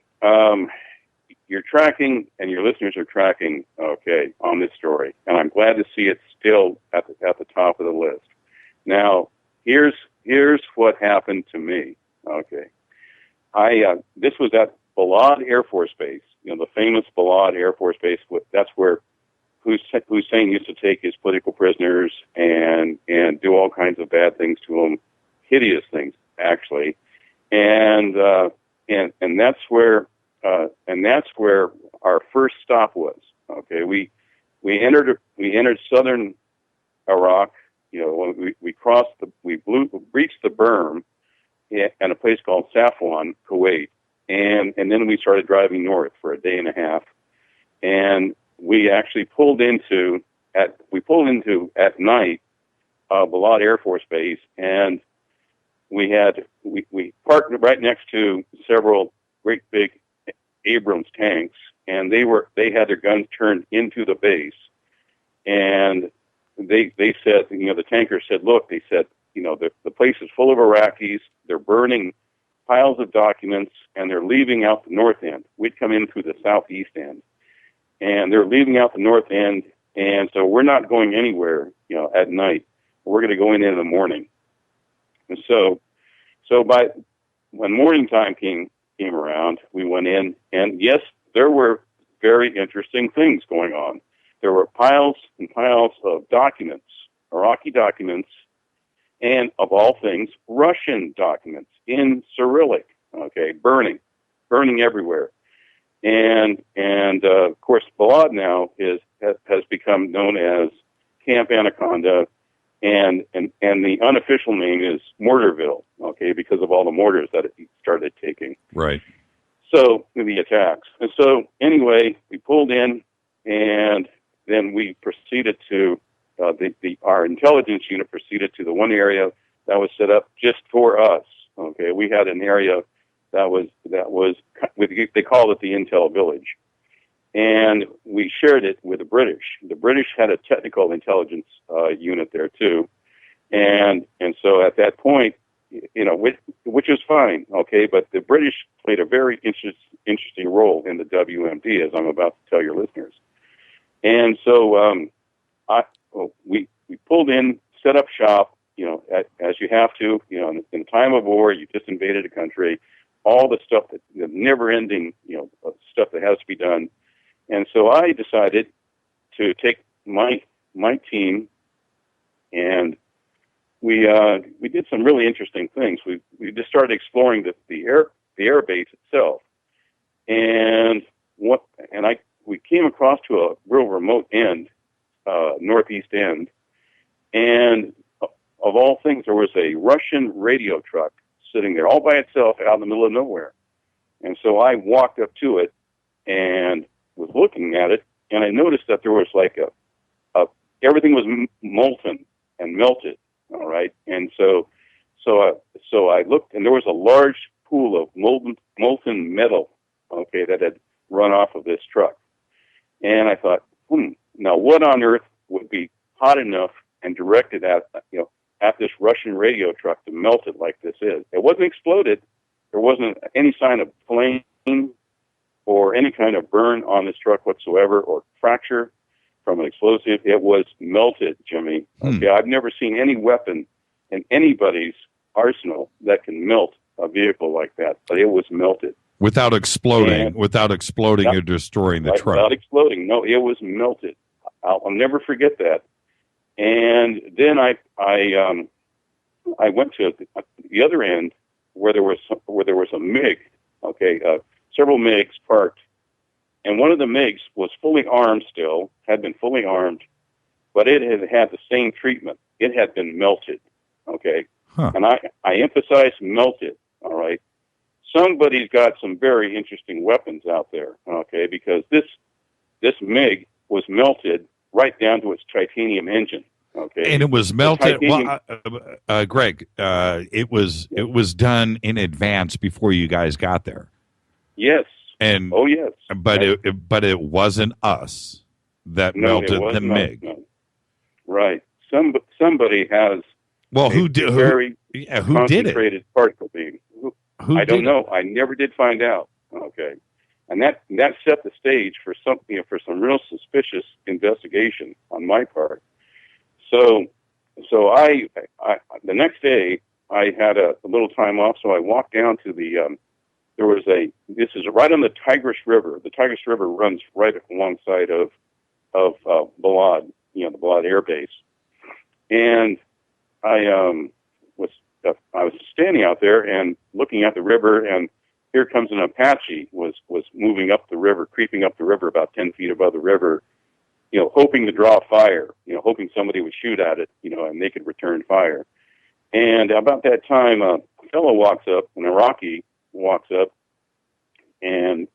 You're tracking, and your listeners are tracking, okay, on this story, and I'm glad to see it still at the top of the list. Now, here's what happened to me. Okay, this was at Balad Air Force Base, the famous Balad Air Force Base. That's where Hussein used to take his political prisoners and do all kinds of bad things to them, hideous things actually, and that's where our first stop was. Okay, we entered southern Iraq. We breached the berm at a place called Safwan, Kuwait, and then we started driving north for a day and a half, and we actually pulled into at night Balad Air Force Base, and we parked right next to several great big Abrams tanks, and they had their guns turned into the base, and they said, the tanker said, look, they said, the place is full of Iraqis. They're burning piles of documents, and they're leaving out the north end. We'd come in through the southeast end, and they're leaving out the north end, and so we're not going anywhere, at night. We're going to go in the morning. And so when morning time came around, we went in, and yes, there were very interesting things going on. There were piles and piles of documents, Iraqi documents, and of all things, Russian documents in Cyrillic, burning everywhere. And of course, Balad now has become known as Camp Anaconda, and the unofficial name is Mortarville, because of all the mortars that it started taking. Right. So, the attacks. And so, anyway, we pulled in, and then we proceeded to, our intelligence unit proceeded to the one area that was set up just for us. We had an area that was they called it the Intel Village. And we shared it with the British. The British had a technical intelligence unit there too. And so at that point, which is fine, but the British played a very interesting role in the WMD, as I'm about to tell your listeners. And so we pulled in, set up shop, as you have to, in time of war, you just invaded a country, all the stuff the never-ending, stuff that has to be done. And so I decided to take my team, and we did some really interesting things. We just started exploring the air base itself, and we came across to a real remote end, northeast end, and of all things, there was a Russian radio truck sitting there all by itself out in the middle of nowhere. And so I walked up to it and was looking at it, and I noticed that there was like everything was molten and melted. All right, and so I looked, and there was a large pool of molten metal, that had run off of this truck. And I thought, now what on earth would be hot enough and directed at this Russian radio truck to melt it like this is? It wasn't exploded. There wasn't any sign of flame or any kind of burn on this truck whatsoever, or fracture from an explosive. It was melted, Jimmy. I've never seen any weapon in anybody's arsenal that can melt a vehicle like that, but it was melted. Without exploding or destroying the truck. Without exploding. No, it was melted. I'll never forget that. And then I went to the other end where there was a MiG, several MiGs parked, and one of the MiGs was fully armed still, had been fully armed, but it had the same treatment. It had been melted, And I emphasize melted, all right? Somebody's got some very interesting weapons out there, because this MiG was melted right down to its titanium engine, And it was melted. Greg, it was done in advance before you guys got there. Yes. And yes. But it wasn't us that melted the MiG. No. Right. Somebody has. Well, who did? Who did it? Concentrated particle beam. I don't know. I never did find out. And that set the stage for some real suspicious investigation on my part. So I the next day I had a little time off, so I walked down to the this is right on the Tigris River. The Tigris River runs right alongside of Balad, the Balad Air Base. And I was standing out there and looking at the river, and here comes an Apache was moving up the river, creeping up the river about 10 feet above the river, hoping to draw fire, hoping somebody would shoot at it, and they could return fire. And about that time, a fellow walks up, an Iraqi walks up, and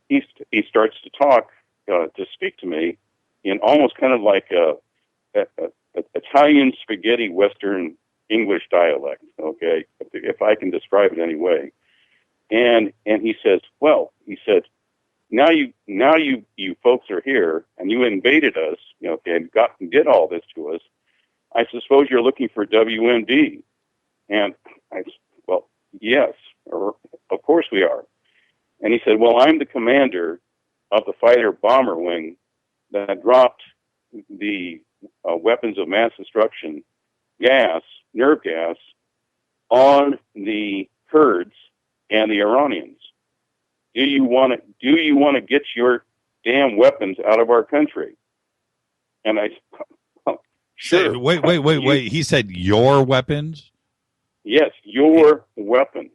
he starts to talk, to speak to me in almost kind of like a Italian spaghetti Western English dialect, if I can describe it any way. And he says, now you folks are here and you invaded us, and did all this to us. I suppose you're looking for WMD. And I said, well, yes, of course we are. And he said, well, I'm the commander of the fighter bomber wing that dropped the weapons of mass destruction gas, nerve gas, on the Kurds and the Iranians. Do you want to get your damn weapons out of our country? And I said, oh, sure. Wait. He said your weapons? Yes, your weapons.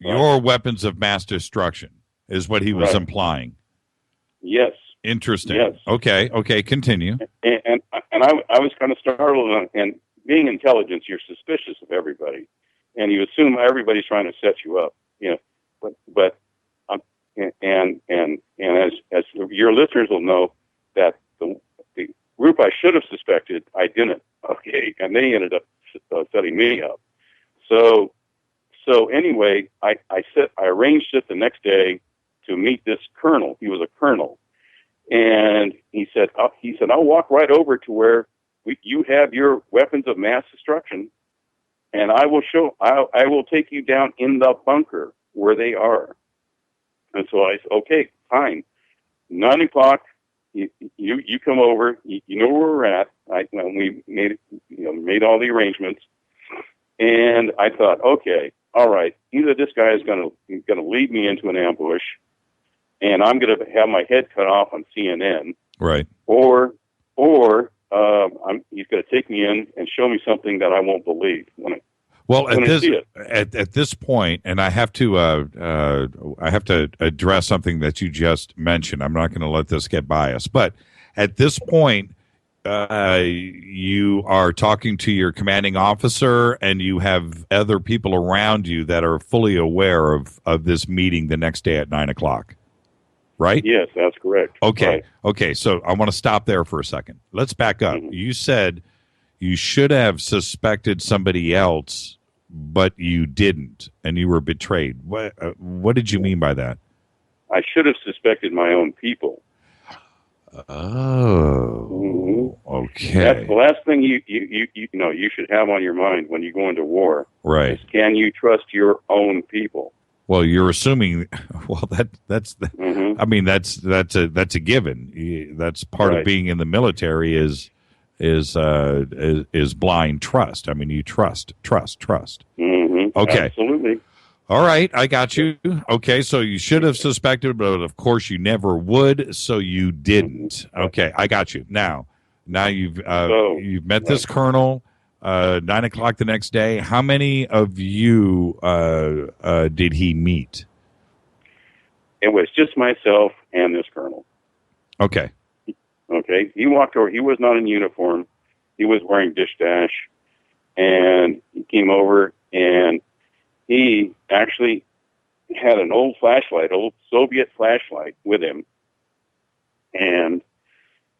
Right? Your weapons of mass destruction is what he was implying. Yes. Interesting. Yes. Okay, continue. And I was kind of startled, and being intelligence, you're suspicious of everybody, and you assume everybody's trying to set you up, But as your listeners will know, that the group I should have suspected, I didn't. Okay, and they ended up setting me up. So anyway, I arranged it the next day to meet this colonel. He was a colonel, and he said, I'll walk right over to where you have your weapons of mass destruction, and I will take you down in the bunker where they are. And so I said, okay, fine. 9 o'clock, you come over. You know where we're at. We made all the arrangements, and I thought, okay, all right. Either this guy is going to lead me into an ambush, and I'm going to have my head cut off on CNN, right? Or he's going to take me in and show me something that I won't believe when I see it. At this point, and I have to address something that you just mentioned. I'm not going to let this get biased, but at this point, you are talking to your commanding officer, and you have other people around you that are fully aware of this meeting the next day at 9 o'clock. Right? Yes, that's correct. Okay. Right. Okay. So I want to stop there for a second. Let's back up. Mm-hmm. You said you should have suspected somebody else, but you didn't, and you were betrayed. What did you mean by that? I should have suspected my own people. Oh, okay. That's the last thing you should have on your mind when you go into war. Right. Is, can you trust your own people? Well, you're assuming. Well, that's. Mm-hmm. I mean, that's a given. That's part of being in the military is blind trust. I mean, you trust. Mm-hmm. Okay. Absolutely. All right, I got you. Okay, so you should have suspected, but of course you never would, so you didn't. Okay, I got you. Now you've met this colonel. 9 o'clock the next day. How many of you did he meet? It was just myself and this colonel. Okay. Okay. He walked over. He was not in uniform. He was wearing dish dash, and he came over, and he actually had an old Soviet flashlight with him, and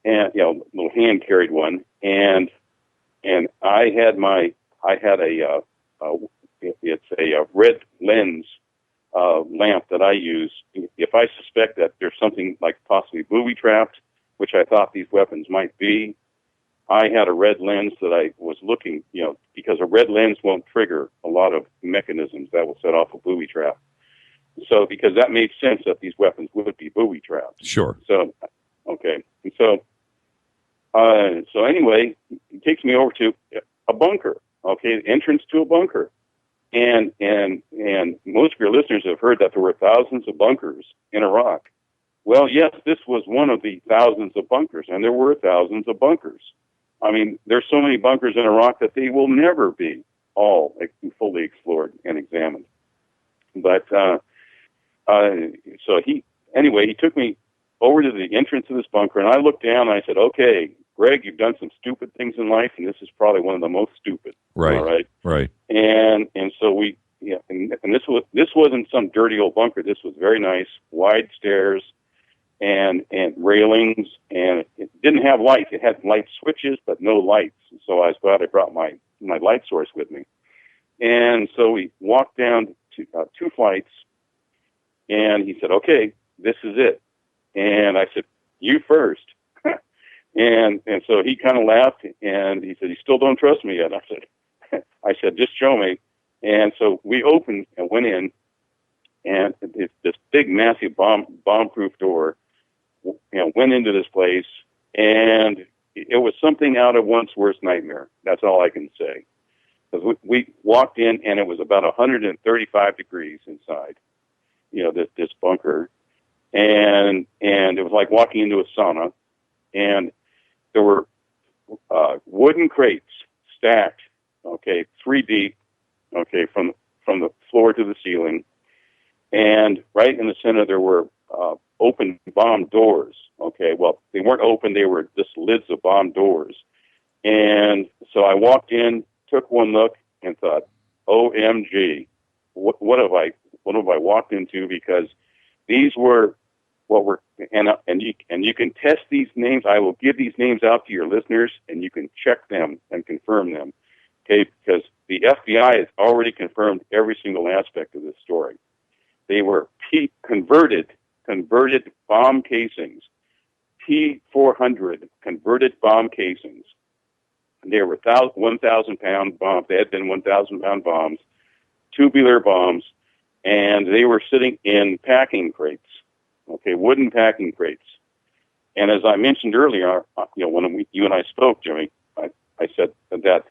little hand carried one, and I had a red lens lamp that I use if I suspect that there's something like possibly booby trapped, which I thought these weapons might be. I had a red lens that I was looking, because a red lens won't trigger a lot of mechanisms that will set off a booby trap. So, because that made sense that these weapons would be booby traps. Sure. So, okay. And so anyway, he takes me over to a bunker. Okay, entrance to a bunker. And most of your listeners have heard that there were thousands of bunkers in Iraq. Well, yes, this was one of the thousands of bunkers, and there were thousands of bunkers. I mean, there's so many bunkers in Iraq that they will never be all fully explored and examined. But so he took me over to the entrance of this bunker, and I looked down and I said, okay, Greg, you've done some stupid things in life, and this is probably one of the most stupid. Right. All right. Right. And so and this wasn't some dirty old bunker. This was very nice, wide stairs and railings, and it didn't have lights. It had light switches, but no lights. So I was glad I brought my light source with me. And so we walked down to 2 flights, and he said, okay, this is it. And I said, you first. and so he kind of laughed, and he said, you still don't trust me yet? I said, just show me. And so we opened and went in, and this big, massive bomb-proof door, went into this place, and it was something out of one's worst nightmare. That's all I can say. Because we walked in, and it was about 135 degrees inside, this bunker. And it was like walking into a sauna. And there were wooden crates stacked, 3 deep, from the floor to the ceiling. And right in the center, there were open bomb doors. Well, they weren't open; they were just lids of bomb doors. And so I walked in, took one look, and thought, "OMG, what have I walked into?" Because these were what were, and you can test these names. I will give these names out to your listeners, and you can check them and confirm them. Because the FBI has already confirmed every single aspect of this story. They were converted bomb casings, P400 converted bomb casings. They were 1,000-pound bombs. They had been 1,000-pound bombs, tubular bombs, and they were sitting in packing crates, wooden packing crates. And as I mentioned earlier, when you and I spoke, Jimmy, I said that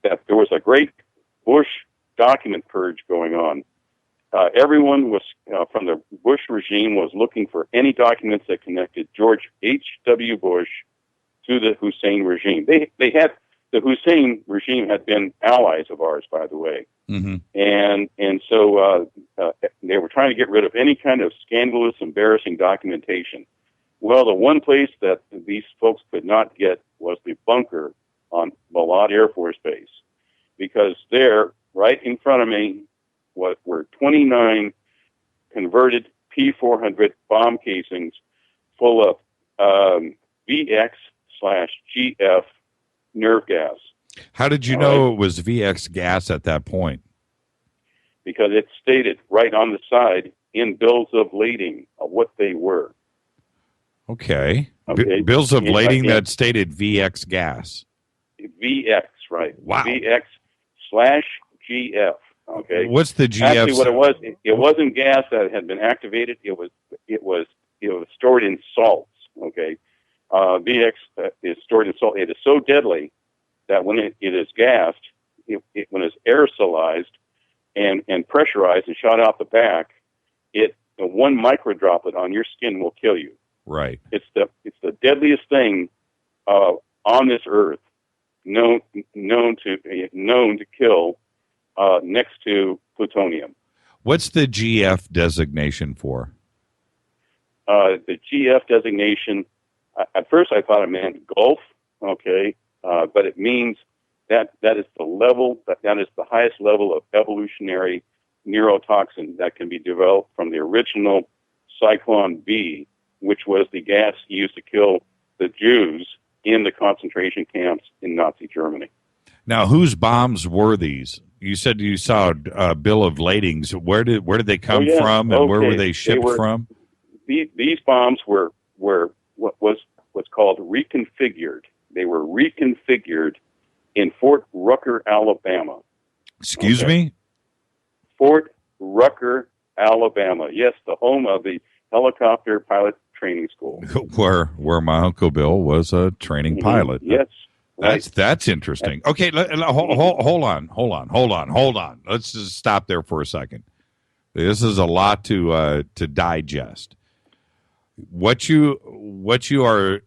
there was a great Bush document purge going on. Everyone was from the Bush regime was looking for any documents that connected George H.W. Bush to the Hussein regime. They had the Hussein regime had been allies of ours, by the way, and so they were trying to get rid of any kind of scandalous, embarrassing documentation. Well, the one place that these folks could not get was the bunker on Balad Air Force Base, because there, right in front of me, were 29 converted P400 bomb casings full of VX/GF nerve gas. How did you know it was VX gas at that point? Because it stated right on the side in bills of lading of what they were. Okay. Bills of lading that stated VX gas. VX, right. Wow. VX/GF. Okay. What's the GF? Actually, what it was, it wasn't gas that had been activated. It was stored in salts. Okay. VX is stored in salt. It is so deadly that when it is gassed, when it's aerosolized and pressurized and shot out the back, one microdroplet on your skin will kill you. Right. It's the deadliest thing on this earth, known to kill. Next to plutonium. What's the GF designation for? The GF designation, at first I thought it meant Gulf, but it means that is the level, that is the highest level of evolutionary neurotoxin that can be developed from the original Cyclone B, which was the gas used to kill the Jews in the concentration camps in Nazi Germany. Now, whose bombs were these? You said you saw a bill of ladings. Where did they come from, and where were they shipped from? These bombs were what's called reconfigured. They were reconfigured in Fort Rucker, Alabama. Excuse me? Fort Rucker, Alabama. Yes, the home of the helicopter pilot training school. Where my Uncle Bill was a training pilot. Yes. That's interesting. Okay, hold on. Let's just stop there for a second. This is a lot to digest. What you are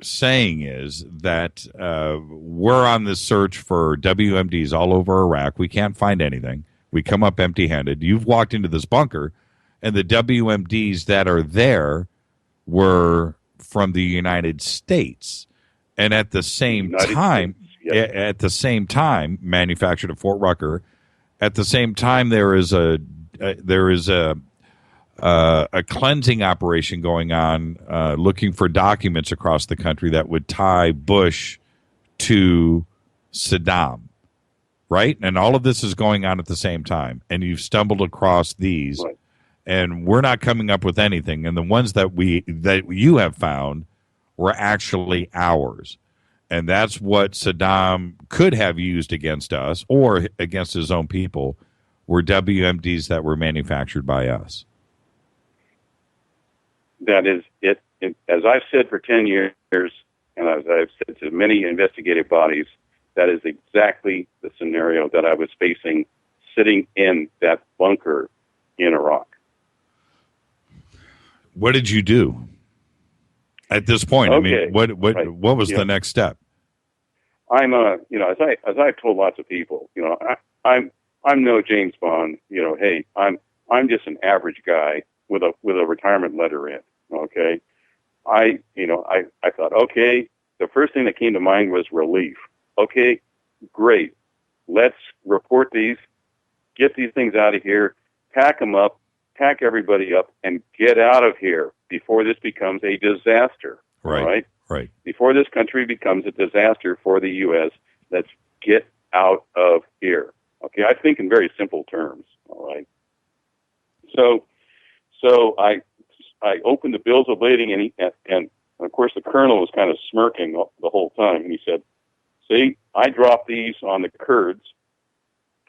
saying is that we're on this search for WMDs all over Iraq. We can't find anything. We come up empty-handed. You've walked into this bunker, and the WMDs that are there were from the United States. And at the same time, manufactured at Fort Rucker. At the same time, there is a cleansing operation going on, looking for documents across the country that would tie Bush to Saddam, right? And all of this is going on at the same time. And you've stumbled across these, and we're not coming up with anything. And the ones that you have found were actually ours. And that's what Saddam could have used against us or against his own people, were WMDs that were manufactured by us. That is it. As I've said for 10 years, and as I've said to many investigative bodies, that is exactly the scenario that I was facing sitting in that bunker in Iraq. What did you do at this point? Okay. I mean, what was the next step? I'm as I've told lots of people, I'm no James Bond. Hey, I'm just an average guy with a retirement letter in. Okay, I thought, okay, the first thing that came to mind was relief. Okay, great, let's report these, get these things out of here, pack them up, pack everybody up, and get out of here before this becomes a disaster. Right. Before this country becomes a disaster for the U.S., let's get out of here. Okay, I think in very simple terms. All right. So I opened the bills of lading, and of course the colonel was kind of smirking the whole time, and he said, "See, I dropped these on the Kurds.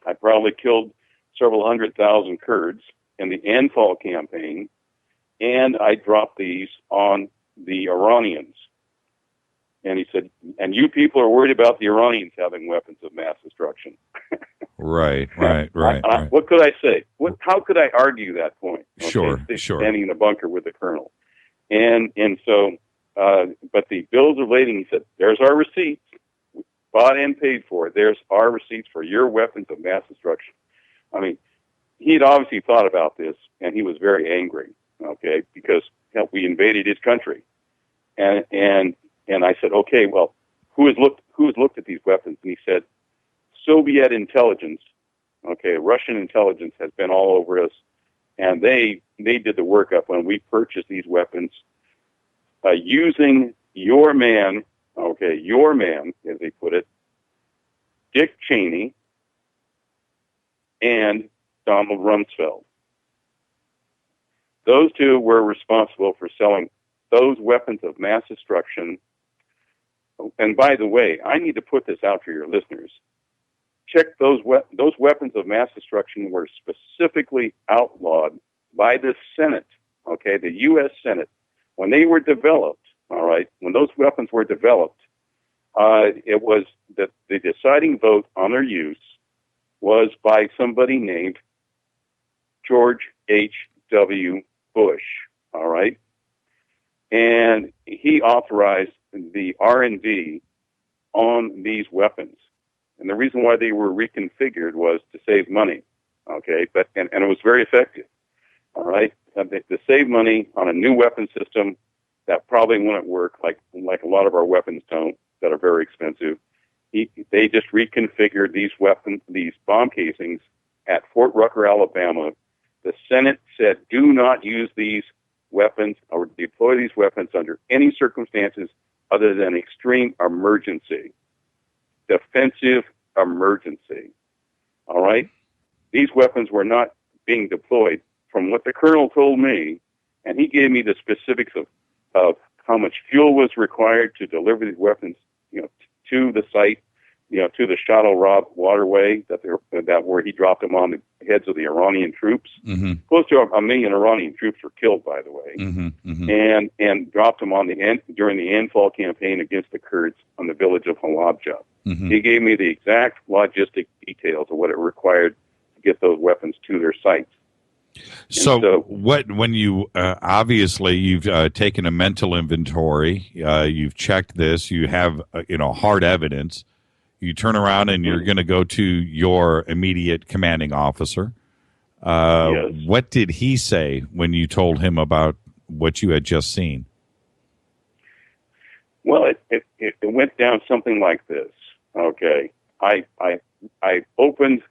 I probably killed several 100,000 Kurds in the Anfal campaign, and I dropped these on the Iranians." And he said, "And you people are worried about the Iranians having weapons of mass destruction." Right. What could I say? How could I argue that point? Okay? Sure. Standing in the bunker with the colonel. And so, but the bills of lading, he said, "There's our receipts. We bought and paid for it. There's our receipts for your weapons of mass destruction." I mean, he'd obviously thought about this, and he was very angry, okay, because we invaded his country. And I said, "Okay, well, who has looked at these weapons?" And he said, "Soviet intelligence, okay, Russian intelligence has been all over us, and they did the workup when we purchased these weapons using your man, as they put it, Dick Cheney and Donald Rumsfeld. Those two were responsible for selling those weapons of mass destruction." And by the way, I need to put this out for your listeners. Check those weapons of mass destruction were specifically outlawed by the Senate, okay, the U.S. Senate. When they were developed, all right, when those weapons were developed, it was that the deciding vote on their use was by somebody named George H.W. Bush, all right? And he authorized the R&D on these weapons. And the reason why they were reconfigured was to save money, okay? And it was very effective, all right? To save money on a new weapon system that probably wouldn't work like a lot of our weapons don't, that are very expensive. They just reconfigured these bomb casings at Fort Rucker, Alabama. The Senate said, "Do not use these weapons or deploy these weapons under any circumstances other than extreme emergency, defensive emergency." All right? These weapons were not being deployed. From what the colonel told me, and he gave me the specifics of how much fuel was required to deliver these weapons, to the site, to the Shadowrab waterway that where he dropped them on the heads of the Iranian troops. Mm-hmm. Close to 1 million Iranian troops were killed, by the way, and dropped them during the Anfal campaign against the Kurds on the village of Halabja. Mm-hmm. He gave me the exact logistic details of what it required to get those weapons to their sites. So when you obviously you've taken a mental inventory, you've checked this, you have hard evidence. You turn around and you're going to go to your immediate commanding officer. Yes. What did he say when you told him about what you had just seen? Well, it went down something like this. Okay, I opened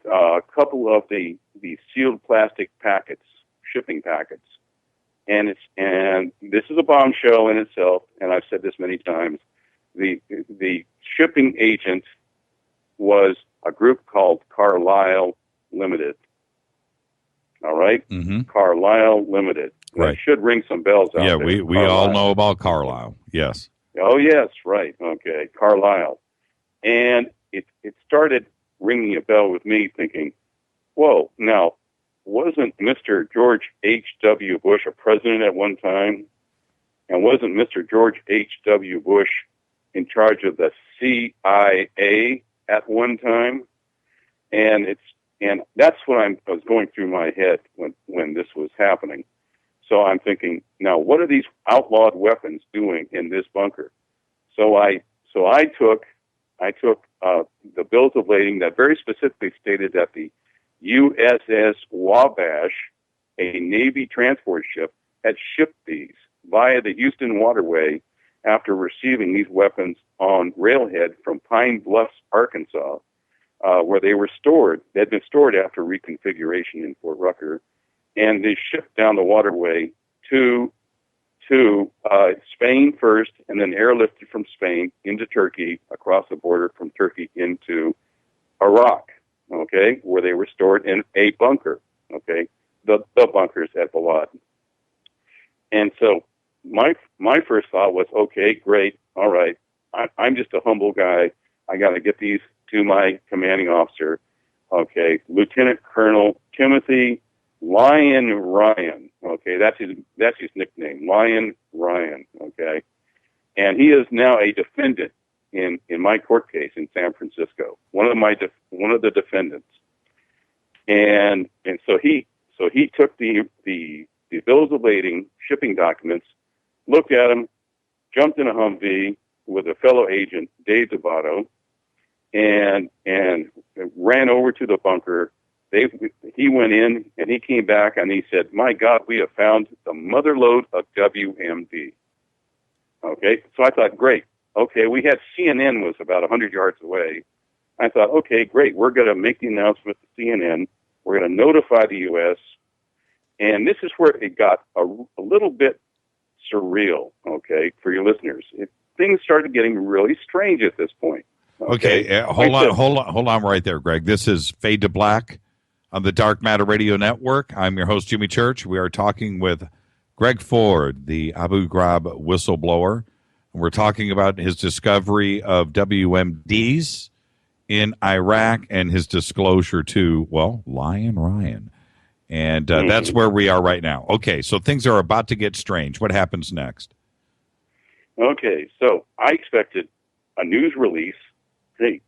a couple of the sealed plastic packets, shipping packets, and this is a bombshell in itself. And I've said this many times. The shipping agent was a group called Carlisle Limited. All right? Mm-hmm. Carlisle Limited. Right. That should ring some bells out Yeah, there. we all know about Carlisle. Yes. Oh, yes, right. Okay, Carlisle. And it started ringing a bell with me thinking, whoa, now, wasn't Mr. George H.W. Bush a president at one time? And wasn't Mr. George H.W. Bush in charge of the CIA at one time? And that's what I was going through my head when this was happening. So I'm thinking, now what are these outlawed weapons doing in this bunker? So I took the bills of lading that very specifically stated that the USS Wabash, a Navy transport ship, had shipped these via the Houston waterway after receiving these weapons on railhead from Pine Bluffs, Arkansas, where they were stored. They had been stored after reconfiguration in Fort Rucker, and they shipped down the waterway to Spain first, and then airlifted from Spain into Turkey, across the border from Turkey into Iraq, okay, where they were stored in a bunker, okay, the bunkers at Balad. And so my first thought was, okay, great, all right, I'm just a humble guy. I got to get these to my commanding officer, okay, Lieutenant Colonel Timothy Lion Ryan, okay, that's his nickname, Lion Ryan, okay, and he is now a defendant in my court case in San Francisco, one of the defendants, and so he took the bills of lading, shipping documents, looked at them, jumped in a Humvee with a fellow agent, Dave Debato, and ran over to the bunker. He went in, and he came back, and he said, my God, we have found the motherlode of WMD. Okay, so I thought, great. Okay, we had CNN was about 100 yards away. I thought, okay, great. We're going to make the announcement to CNN. We're going to notify the U.S., and this is where it got a little bit surreal, okay, for your listeners. Things started getting really strange at this point. Okay, hold on right there, Greg. This is Fade to Black on the Dark Matter Radio Network. I'm your host, Jimmy Church. We are talking with Greg Ford, the Abu Ghraib whistleblower. And we're talking about his discovery of WMDs in Iraq and his disclosure to, well, Lion Ryan. And that's where we are right now. Okay, so things are about to get strange. What happens next? Okay, so I expected a news release. Hey,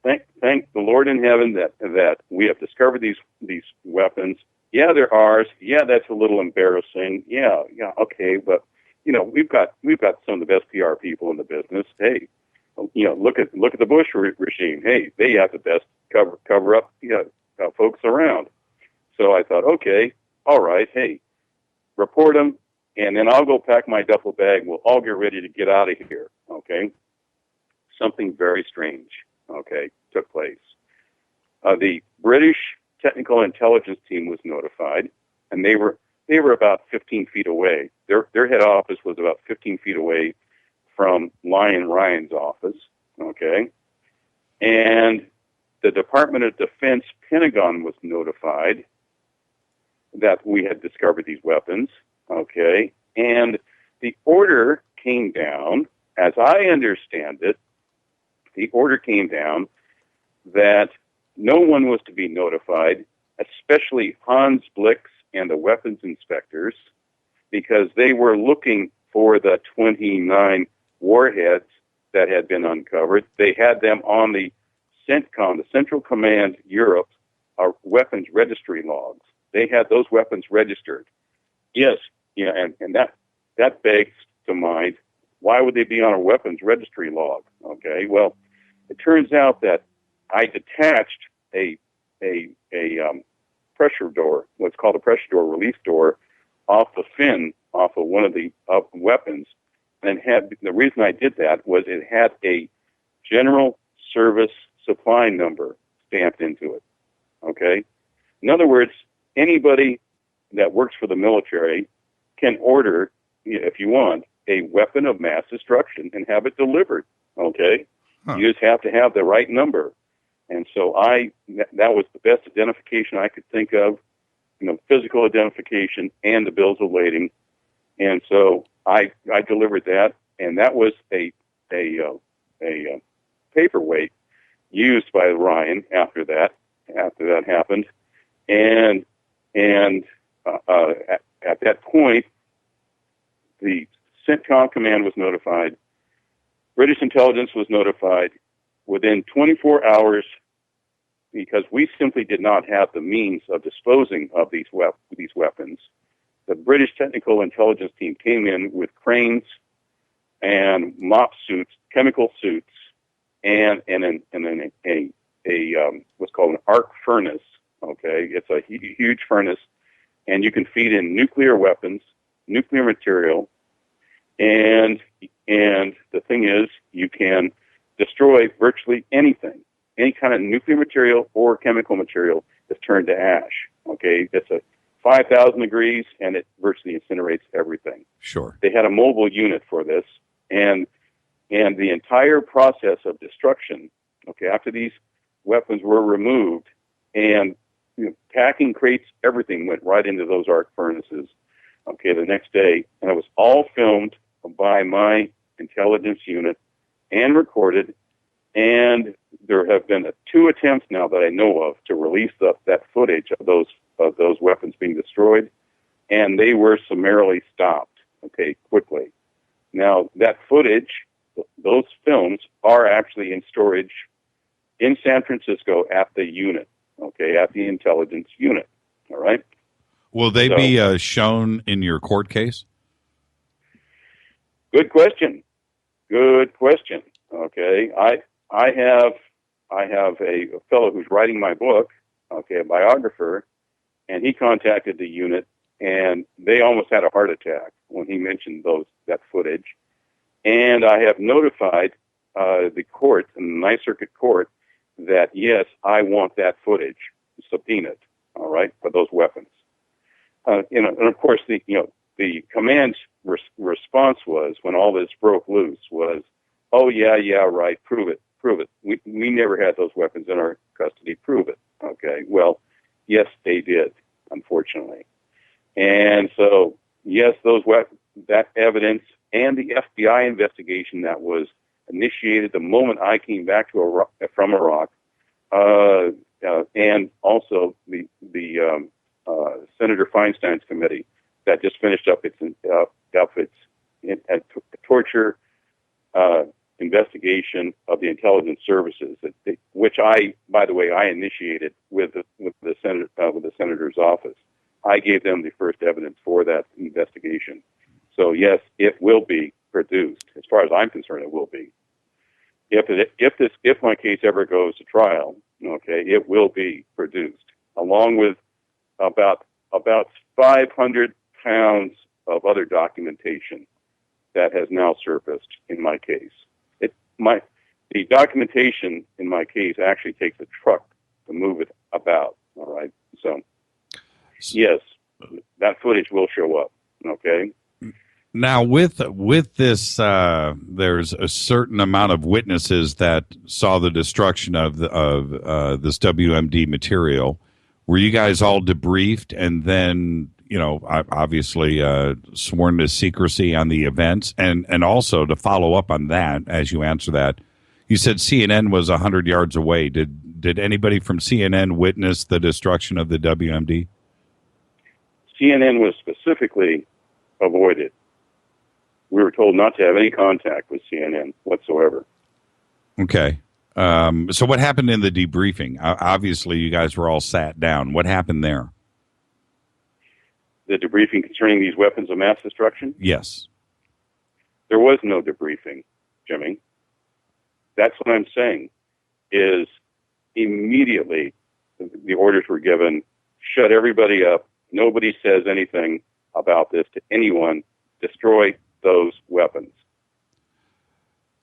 thank the Lord in heaven that we have discovered these weapons. Yeah, they're ours. Yeah, that's a little embarrassing. Yeah, okay, but you know, we've got some of the best PR people in the business. Hey, you know, look at the Bush regime. Hey, they have the best cover up folks around. So I thought, okay, all right, hey, report them, and then I'll go pack my duffel bag. We'll all get ready to get out of here. Okay. Something very strange, okay, took place. The British technical intelligence team was notified, and they were about 15 feet away. Their head office was about 15 feet away from Lion Ryan's office, okay? And the Department of Defense Pentagon was notified that we had discovered these weapons, okay? And the order came down, as I understand it, the order came down that no one was to be notified, especially Hans Blix and the weapons inspectors, because they were looking for the 29 warheads that had been uncovered. They had them on the CENTCOM, the Central Command Europe, weapons registry logs. They had those weapons registered. Yes, yeah, and that begs to mind, why would they be on a weapons registry log? Okay, well, it turns out that I detached a pressure door, what's called a pressure door release door, off the fin, off of one of the weapons, and the reason I did that was it had a general service supply number stamped into it. Okay, in other words, anybody that works for the military can order, if you want, a weapon of mass destruction and have it delivered. Okay, you just have to have the right number. And so that was the best identification I could think of. physical identification and the bills of lading. And so I delivered that, and that was a paperweight used by Ryan after that happened. And at that point, the CENTCOM command was notified. British intelligence was notified within 24 hours, because we simply did not have the means of disposing of these weapons. The British technical intelligence team came in with cranes and mop suits, chemical suits, and then a what's called an arc furnace. Okay, it's a huge furnace, and you can feed in nuclear weapons, nuclear material, and the thing is, you can destroy virtually anything. Any kind of nuclear material or chemical material is turned to ash. Okay, it's a 5,000 degrees, and it virtually incinerates everything. Sure. They had a mobile unit for this, and the entire process of destruction. Okay, after these weapons were removed, and packing crates, everything went right into those arc furnaces. Okay, the next day, and it was all filmed by my intelligence unit and recorded. And there have been 2 attempts now that I know of to release that footage of those weapons being destroyed, and they were summarily stopped. Okay, quickly. Now that footage, those films are actually in storage in San Francisco at the unit. Okay, at the intelligence unit. All right. Will they be shown in your court case? Good question. Okay, I have a fellow who's writing my book, okay, a biographer, and he contacted the unit, and they almost had a heart attack when he mentioned that footage. And I have notified the court, in the Ninth Circuit Court, that yes, I want that footage subpoenaed. All right, for those weapons. And of course, the command's response was, when all this broke loose, was, "Oh yeah, right, prove it. We never had those weapons in our custody. Prove it." Okay. Well, yes, they did, unfortunately. And so, yes, that evidence and the FBI investigation that was initiated the moment I came back from Iraq, and also the Senator Feinstein's committee that just finished up its torture investigation of the intelligence services, which by the way, I initiated with the senator's office. I gave them the first evidence for that investigation. So yes, it will be produced. As far as I'm concerned, it will be. If my case ever goes to trial, okay, it will be produced, along with about 500 pounds of other documentation that has now surfaced in my case. The documentation in my case actually takes a truck to move it about. All right, so yes, that footage will show up. Okay. Now, with this, there's a certain amount of witnesses that saw the destruction of this WMD material. Were you guys all debriefed and then, obviously sworn to secrecy on the events? And also, to follow up on that, as you answer that, you said CNN was 100 yards away. Did anybody from CNN witness the destruction of the WMD? CNN was specifically avoided. We were told not to have any contact with CNN whatsoever. Okay. So what happened in the debriefing? Obviously, you guys were all sat down. What happened there? The debriefing concerning these weapons of mass destruction? Yes. There was no debriefing, Jimmy. That's what I'm saying, is immediately the orders were given, shut everybody up, nobody says anything about this to anyone, destroy those weapons.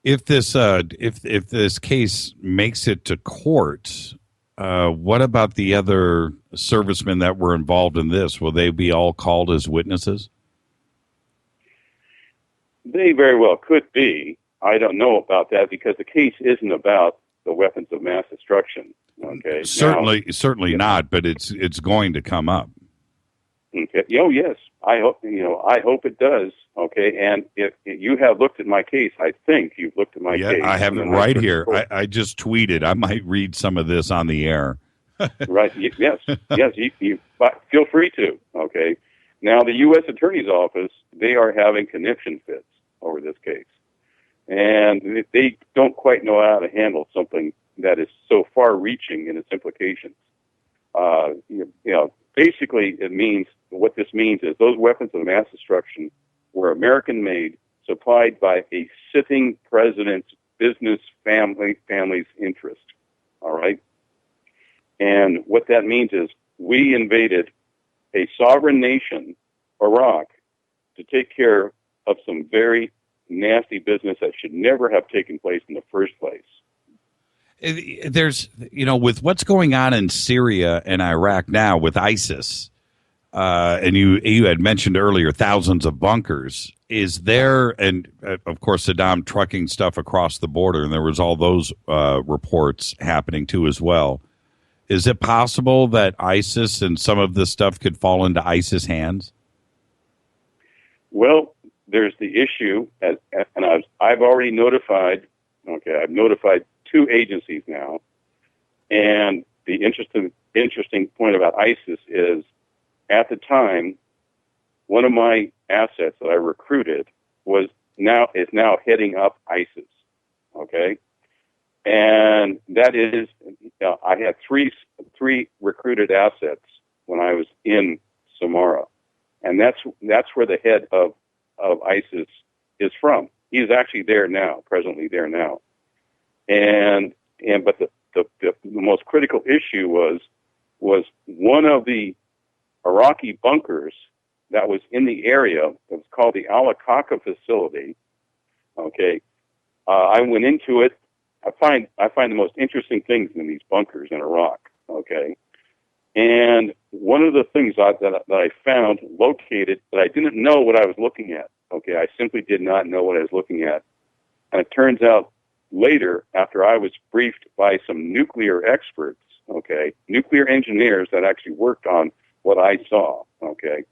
If this case makes it to court, what about the other servicemen that were involved in this? Will they be all called as witnesses? They very well could be. I don't know about that because the case isn't about the weapons of mass destruction. Okay. Certainly not. But it's going to come up. Okay. Oh, yes. I hope it does. Okay. And if you have looked at my case, I think you've looked at my case. Yeah, I have it and right here. I just tweeted. I might read some of this on the air. Right. Yes. Yes. But feel free to. Okay. Now, the U.S. Attorney's Office, they are having conniption fits over this case. And they don't quite know how to handle something that is so far-reaching in its implications. Basically, what this means is those weapons of mass destruction were American-made, supplied by a sitting president's business family's interest. All right? And what that means is we invaded a sovereign nation, Iraq, to take care of some very nasty business that should never have taken place in the first place. There's, with what's going on in Syria and Iraq now with ISIS, and you had mentioned earlier thousands of bunkers. Is there, and of course Saddam trucking stuff across the border, and there was all those reports happening too as well. Is it possible that ISIS and some of this stuff could fall into ISIS hands? Well, there's the issue, and I've already notified. Okay, I've notified 2 agencies now, and the interesting point about ISIS is, at the time, one of my assets that I recruited is now heading up ISIS. Okay, and that is, I had three recruited assets when I was in Samara, and that's where the head of ISIS is from. He's actually presently there now. But the most critical issue was one of the Iraqi bunkers that was in the area. It was called the Al-Akaka facility. Okay, I went into it. I find the most interesting things in these bunkers in Iraq. Okay, and one of the things that I found located that I didn't know what I was looking at. Okay, I simply did not know what I was looking at, and it turns out later, after I was briefed by some nuclear experts, okay, nuclear engineers that actually worked on what I saw, okay,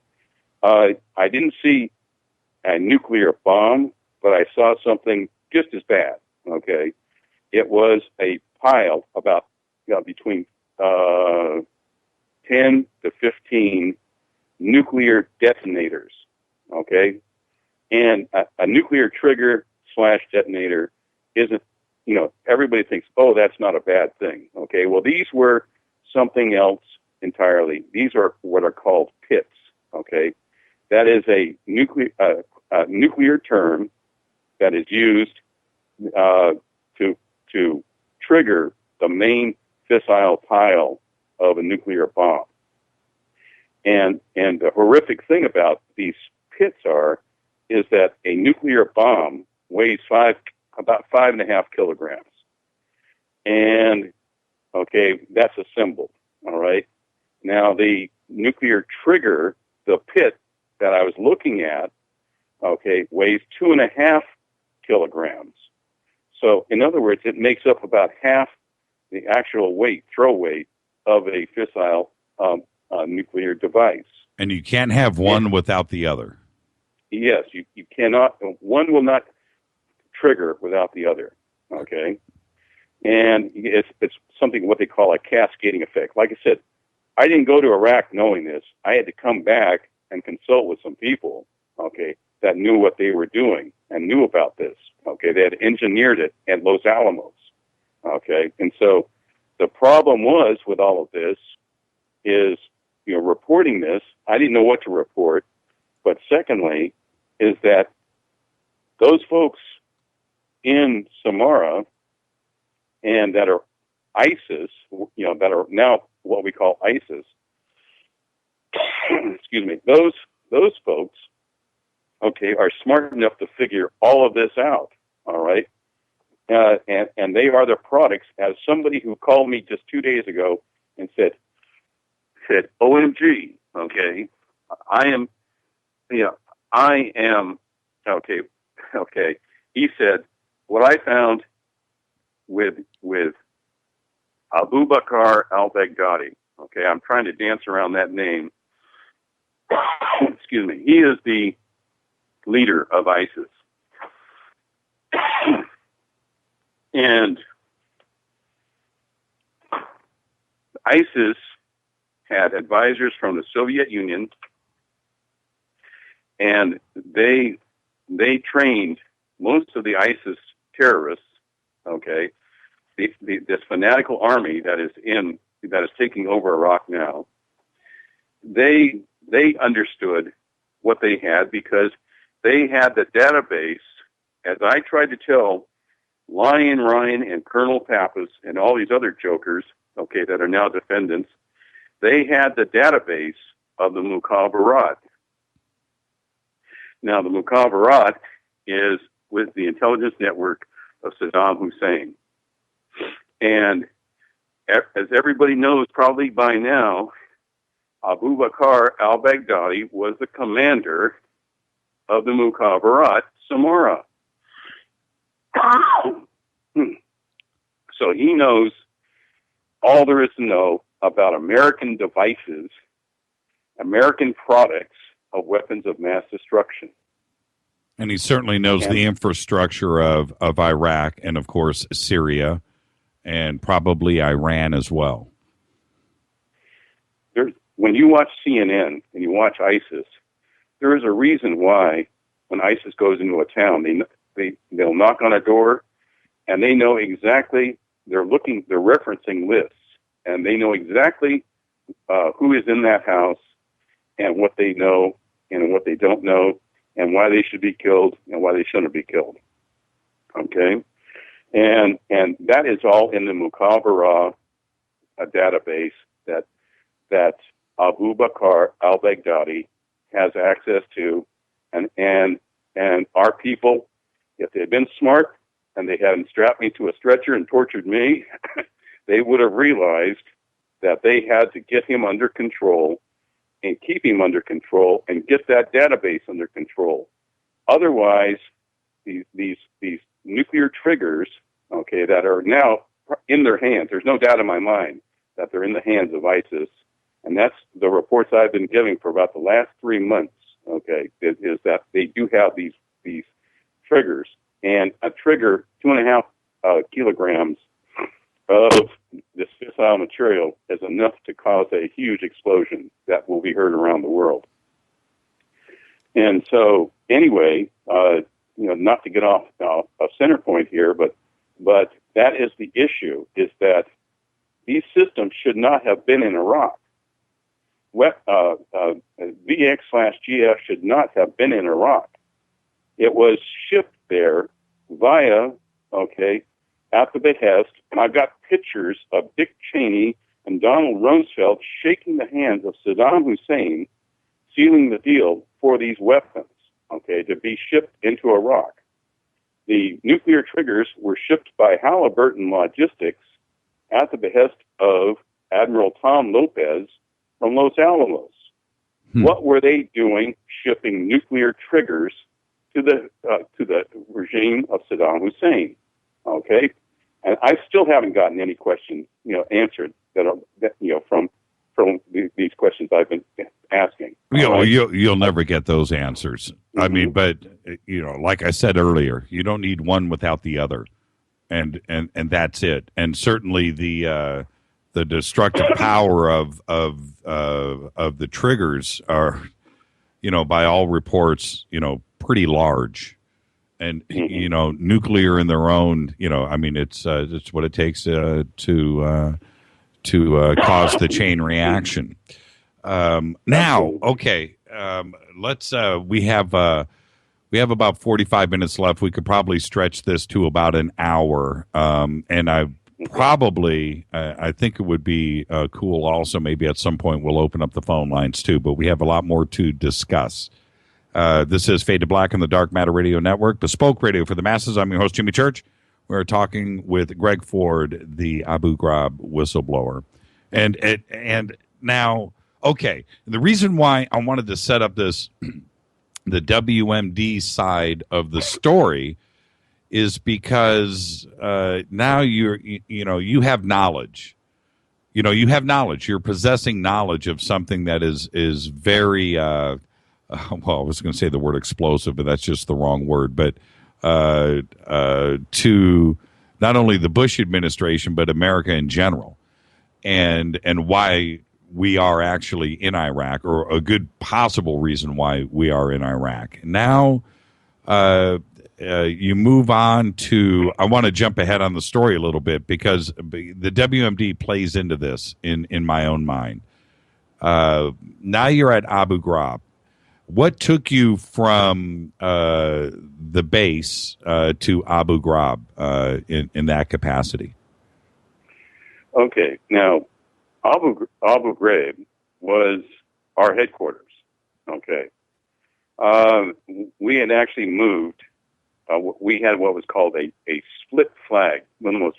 I didn't see a nuclear bomb, but I saw something just as bad, okay. It was a pile about between 10 to 15 nuclear detonators, okay, and a nuclear trigger / detonator isn't, everybody thinks, oh, that's not a bad thing. Okay, well, these were something else entirely. These are what are called pits. Okay, that is a nuclear term that is used to trigger the main fissile pile of a nuclear bomb. And the horrific thing about these pits is that a nuclear bomb weighs about 5.5 kilograms. And, okay, that's a symbol, all right? Now, the nuclear trigger, the pit that I was looking at, okay, weighs 2.5 kilograms. So, in other words, it makes up about half the actual throw weight of a fissile nuclear device. And you can't have one without the other. Yes, you cannot. One will not trigger without the other. Okay, and it's something what they call a cascading effect. Like I said, I didn't go to Iraq knowing this. I had to come back and consult with some people, okay, that knew what they were doing and knew about this. Okay, they had engineered it at Los Alamos. Okay, and so the problem was with all of this is, reporting this, I didn't know what to report. But secondly, is that those folks in Samara and that are ISIS, that are now what we call ISIS, excuse me, those folks, okay, are smart enough to figure all of this out, all right? And they are the products, as somebody who called me just 2 days ago and said, OMG, okay, I am, okay. He said, what I found with Abu Bakr al-Baghdadi, okay, I'm trying to dance around that name. excuse me, he is the leader of ISIS. And ISIS had advisors from the Soviet Union, and they trained most of the ISIS terrorists, okay, this fanatical army that is taking over Iraq now. They understood what they had because they had the database, as I tried to tell Lion Ryan and Colonel Pappas and all these other jokers, okay, that are now defendants. They had the database of the Mukhabarat. Now, the Mukhabarat is with the intelligence network of Saddam Hussein. And as everybody knows probably by now, Abu Bakr al-Baghdadi was the commander of the Mukhabarat, Samara. So he knows all there is to know about American devices, American products of weapons of mass destruction. And he certainly knows the infrastructure of Iraq and, of course, Syria and probably Iran as well. When you watch CNN and you watch ISIS, there is a reason why when ISIS goes into a town, they'll knock on a door and they know exactly, they're referencing lists, and they know exactly who is in that house and what they know and what they don't know and why they should be killed and why they shouldn't be killed. Okay? And that is all in the Mukhabarat database that Abu Bakr al-Baghdadi has access to, and our people, if they had been smart and they hadn't strapped me to a stretcher and tortured me, they would have realized that they had to get him under control and keep him under control and get that database under control. Otherwise, these nuclear triggers, okay, that are now in their hands, there's no doubt in my mind that they're in the hands of ISIS. And that's the reports I've been giving for about the last 3 months, okay, is that they do have these triggers. And a trigger, 2.5 kilograms of this fissile material is enough to cause a huge explosion that will be heard around the world. And so, anyway, not to get off a center point here, but that is the issue, is that these systems should not have been in Iraq. VX/GF should not have been in Iraq. It was shipped there via, at the behest, and I've got pictures of Dick Cheney and Donald Rumsfeld shaking the hands of Saddam Hussein, sealing the deal for these weapons, to be shipped into Iraq. The nuclear triggers were shipped by Halliburton Logistics at the behest of Admiral Tom Lopez from Los Alamos. What were they doing shipping nuclear triggers to the regime of Saddam Hussein? Okay, and I still haven't gotten any questions, answered from these questions I've been asking. You'll never get those answers. Mm-hmm. I mean, but like I said earlier, you don't need one without the other, and that's it. And certainly the destructive power of the triggers are, by all reports, pretty large. And nuclear in their own, it's what it takes to cause the chain reaction. Now, let's. We have about 45 minutes left. We could probably stretch this to about an hour. And I think it would be cool. Also, maybe at some point we'll open up the phone lines too. But we have a lot more to discuss. This is Fade to Black on the Dark Matter Radio Network, bespoke radio for the masses. I'm your host, Jimmy Church. We're talking with Greg Ford, the Abu Ghraib whistleblower. And now, the reason why I wanted to set up this, the WMD side of the story, is because now you have knowledge. you have knowledge. You're possessing knowledge of something that is very well, I was going to say the word explosive, but that's just the wrong word. But to not only the Bush administration but America in general, and why we are actually in Iraq, or a good possible reason why we are in Iraq. Now, you move on to, I want to jump ahead on the story a little bit because the WMD plays into this in my own mind. Now you're at Abu Ghraib. What took you from the base to Abu Ghraib in that capacity? Okay, now Abu Ghraib was our headquarters. Okay, we had actually moved. We had what was called a split flag, one of the most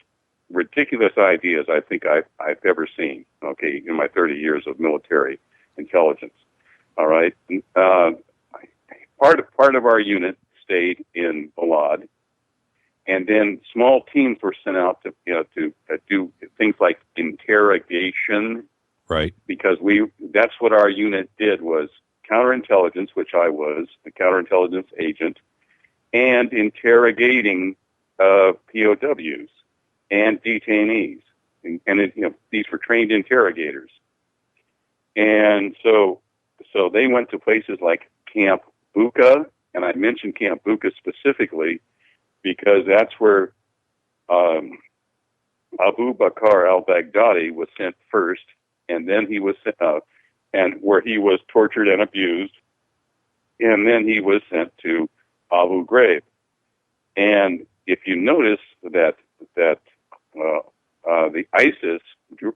ridiculous ideas I think I've ever seen. Okay, in my 30 years of military intelligence. All right, part of our unit stayed in Balad, and then small teams were sent out to do things like interrogation. Right. Because that's what our unit did, was counterintelligence, which I was a counterintelligence agent, and interrogating POWs and detainees, and these were trained interrogators, and so they went to places like Camp Buka, and I mentioned Camp Buka specifically because that's where Abu Bakr al-Baghdadi was sent first, and then he was sent, and where he was tortured and abused, and then he was sent to Abu Ghraib. And if you notice that the ISIS,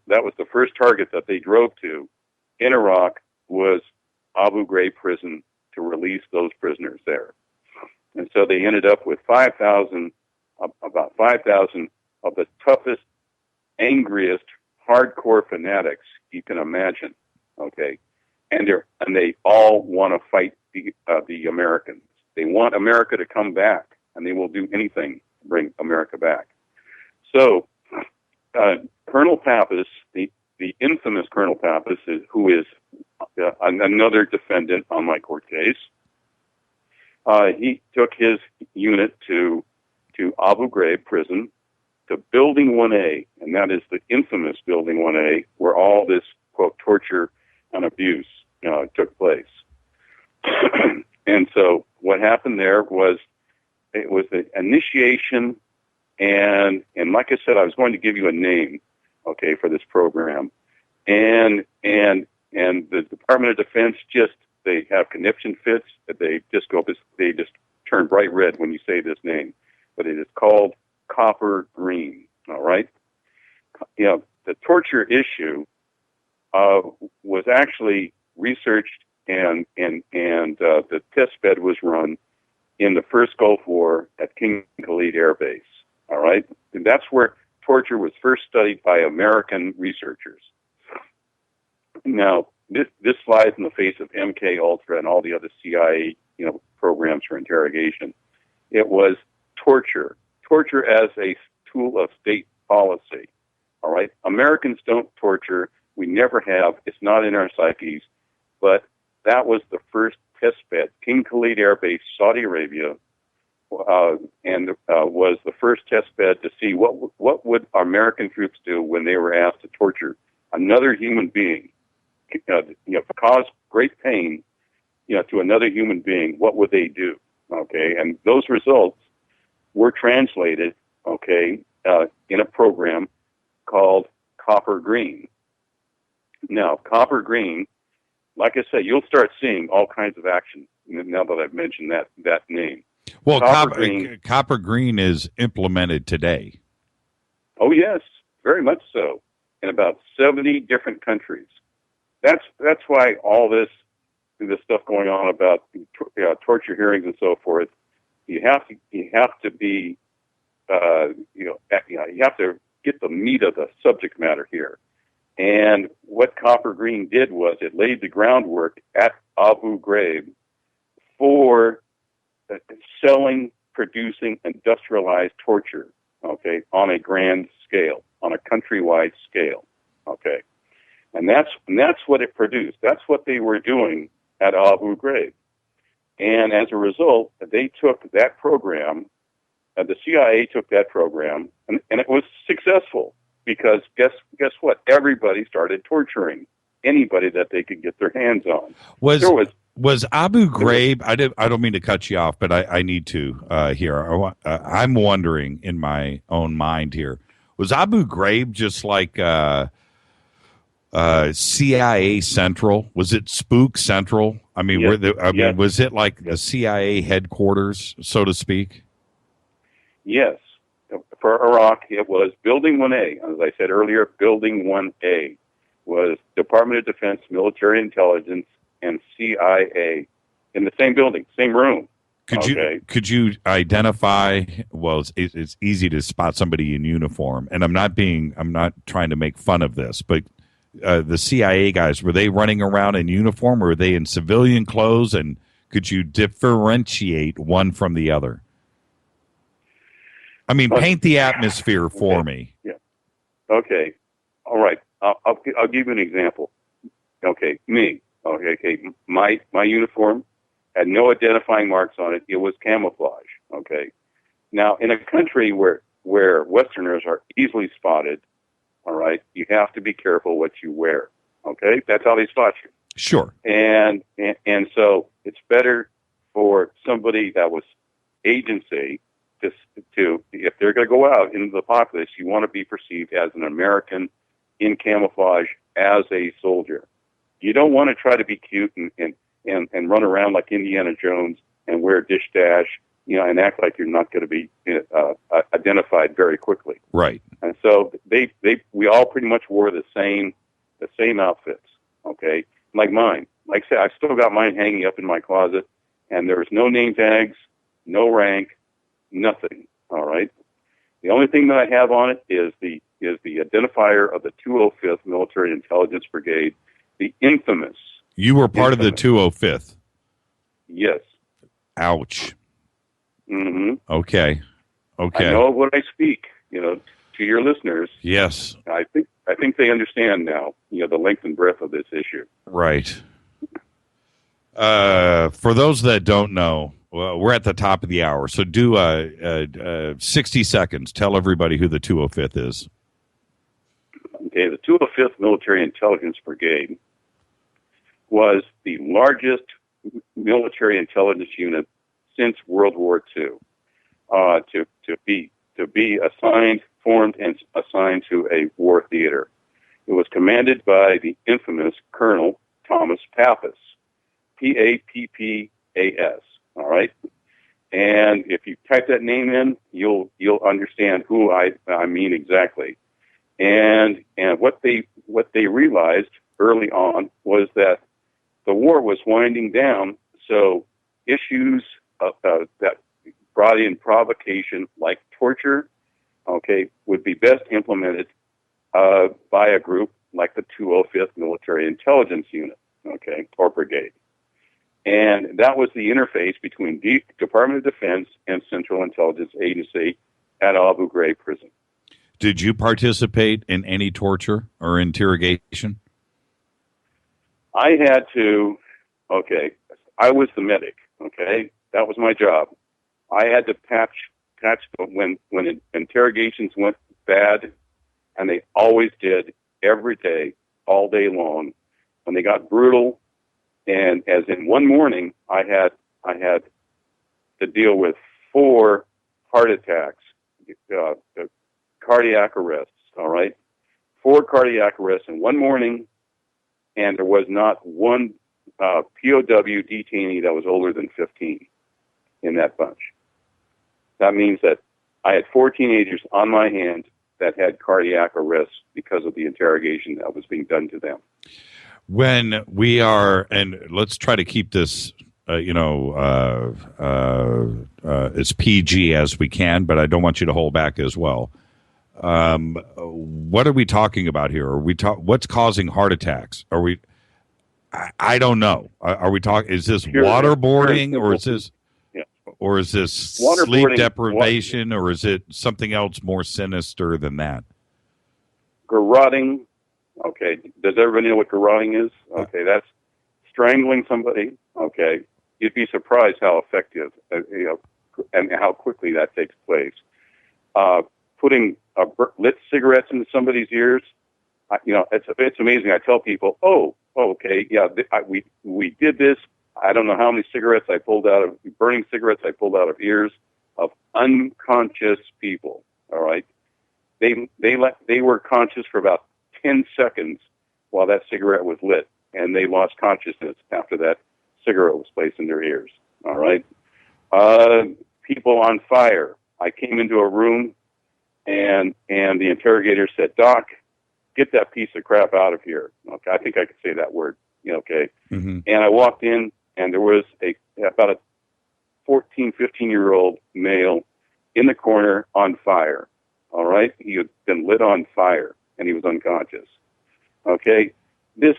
that was the first target that they drove to in Iraq, was Abu Ghraib prison, to release those prisoners there. And so they ended up with about 5,000 of the toughest, angriest, hardcore fanatics you can imagine. Okay, and they all want to fight the Americans. They want America to come back, and they will do anything to bring America back. So, Colonel Pappas, the infamous Colonel Pappas, who is another defendant on my court case, he took his unit to Abu Ghraib prison, to Building 1A, and that is the infamous Building 1A, where all this, quote, torture and abuse took place. And so what happened there was, it was the initiation, and like I said, I was going to give you a name, okay, for this program, and the Department of Defense they have conniption fits, that they just turn bright red when you say this name, but it is called Copper Green. All right, the torture issue was actually researched, and the test bed was run in the first Gulf War at King Khalid Air Base. All right, and that's where torture was first studied by American researchers. Now, this flies in the face of MK Ultra and all the other CIA, programs for interrogation. It was torture as a tool of state policy. All right, Americans don't torture. We never have. It's not in our psyches. But that was the first test bed. King Khalid Air Base, Saudi Arabia, was the first test bed to see what would American troops do when they were asked to torture another human being, cause great pain, to another human being. What would they do? Okay, and those results were translated, in a program called Copper Green. Now, Copper Green, like I said, you'll start seeing all kinds of action now that I've mentioned that name. Well, Copper Green is implemented today. Oh, yes, very much so, in about 70 different countries. That's why all this stuff going on about torture hearings and so forth. You have to be you have to get the meat of the subject matter here. And what Copper Green did was it laid the groundwork at Abu Ghraib for selling, producing, industrialized torture, on a grand scale, on a countrywide scale, And that's what it produced. That's what they were doing at Abu Ghraib. And as a result, they took that program, the CIA took that program, and it was successful because guess what? Everybody started torturing anybody that they could get their hands on. Was Abu Ghraib? I don't mean to cut you off, but I need to here. I'm wondering in my own mind here. Was Abu Ghraib just like CIA Central? Was it Spook Central? I mean, yes. Was it like the CIA headquarters, so to speak? Yes. For Iraq, it was Building 1A. As I said earlier, Building 1A was Department of Defense, Military Intelligence, and CIA in the same building, same room. Could you identify? Well, it's easy to spot somebody in uniform, and I'm not trying to make fun of this, but the CIA guys, were they running around in uniform, or were they in civilian clothes? And could you differentiate one from the other? I mean, paint the atmosphere for me. Yeah. Okay. All right. I'll give you an example. Okay. Me. Okay. My uniform had no identifying marks on it. It was camouflage. Okay. Now, in a country where Westerners are easily spotted, all right, you have to be careful what you wear. Okay. That's how they spot you. Sure. And so it's better for somebody that was agency to if they're going to go out into the populace, you want to be perceived as an American in camouflage as a soldier. You don't want to try to be cute and run around like Indiana Jones and wear a dish dash, and act like you're not going to be identified very quickly. Right. And so we all pretty much wore the same outfits. Okay. Like mine. Like I said, I've still got mine hanging up in my closet, and there's no name tags, no rank, nothing. All right. The only thing that I have on it is the identifier of the 205th Military Intelligence Brigade, the infamous. You were part of the 205th. Yes. Ouch. Mm-hmm. Okay. I know what I speak, to your listeners. Yes. I think they understand now, the length and breadth of this issue. Right. For those that don't know, we're at the top of the hour, so do 60 seconds. Tell everybody who the 205th is. Okay, the 205th Military Intelligence Brigade was the largest military intelligence unit since World War II. To be formed and assigned to a war theater. It was commanded by the infamous Colonel Thomas Pappas, Pappas. All right, and if you type that name in, you'll understand who I mean exactly. And what they realized early on was that the war was winding down, so issues that brought in provocation, like torture, okay, would be best implemented by a group like the 205th Military Intelligence Unit, okay, or Brigade. And that was the interface between the Department of Defense and Central Intelligence Agency at Abu Ghraib prison. Did you participate in any torture or interrogation? I had to, I was the medic, okay? That was my job. I had to patch when interrogations went bad, and they always did every day, all day long. When they got brutal, and as in one morning, I had to deal with 4 heart attacks, cardiac arrests, all right? 4 cardiac arrests in one morning, and there was not one POW detainee that was older than 15 in that bunch. That means that I had 4 teenagers on my hands that had cardiac arrests because of the interrogation that was being done to them. When we are, and let's try to keep this, as PG as we can, but I don't want you to hold back as well. What are we talking about here? What's causing heart attacks? Are we? I don't know. Are we talking? Is this waterboarding, or is this? Or is this sleep deprivation, or is it something else more sinister than that? Garroting, Okay, does everybody know what garroting is? Okay, that's strangling somebody. Okay, you'd be surprised how effective, and how quickly that takes place. Putting lit cigarettes into somebody's ears, it's amazing. I tell people, okay, yeah, we did this. I don't know how many burning cigarettes I pulled out of ears of unconscious people. All right, they were conscious for about 10 seconds while that cigarette was lit, and they lost consciousness after that cigarette was placed in their ears. All right, people on fire. I came into a room, and the interrogator said, "Doc, get that piece of crap out of here." Okay, I think I could say that word. Okay. Mm-hmm. And I walked in, and there was about a 14, 15-year-old male in the corner on fire. All right? He had been lit on fire, and he was unconscious. Okay? This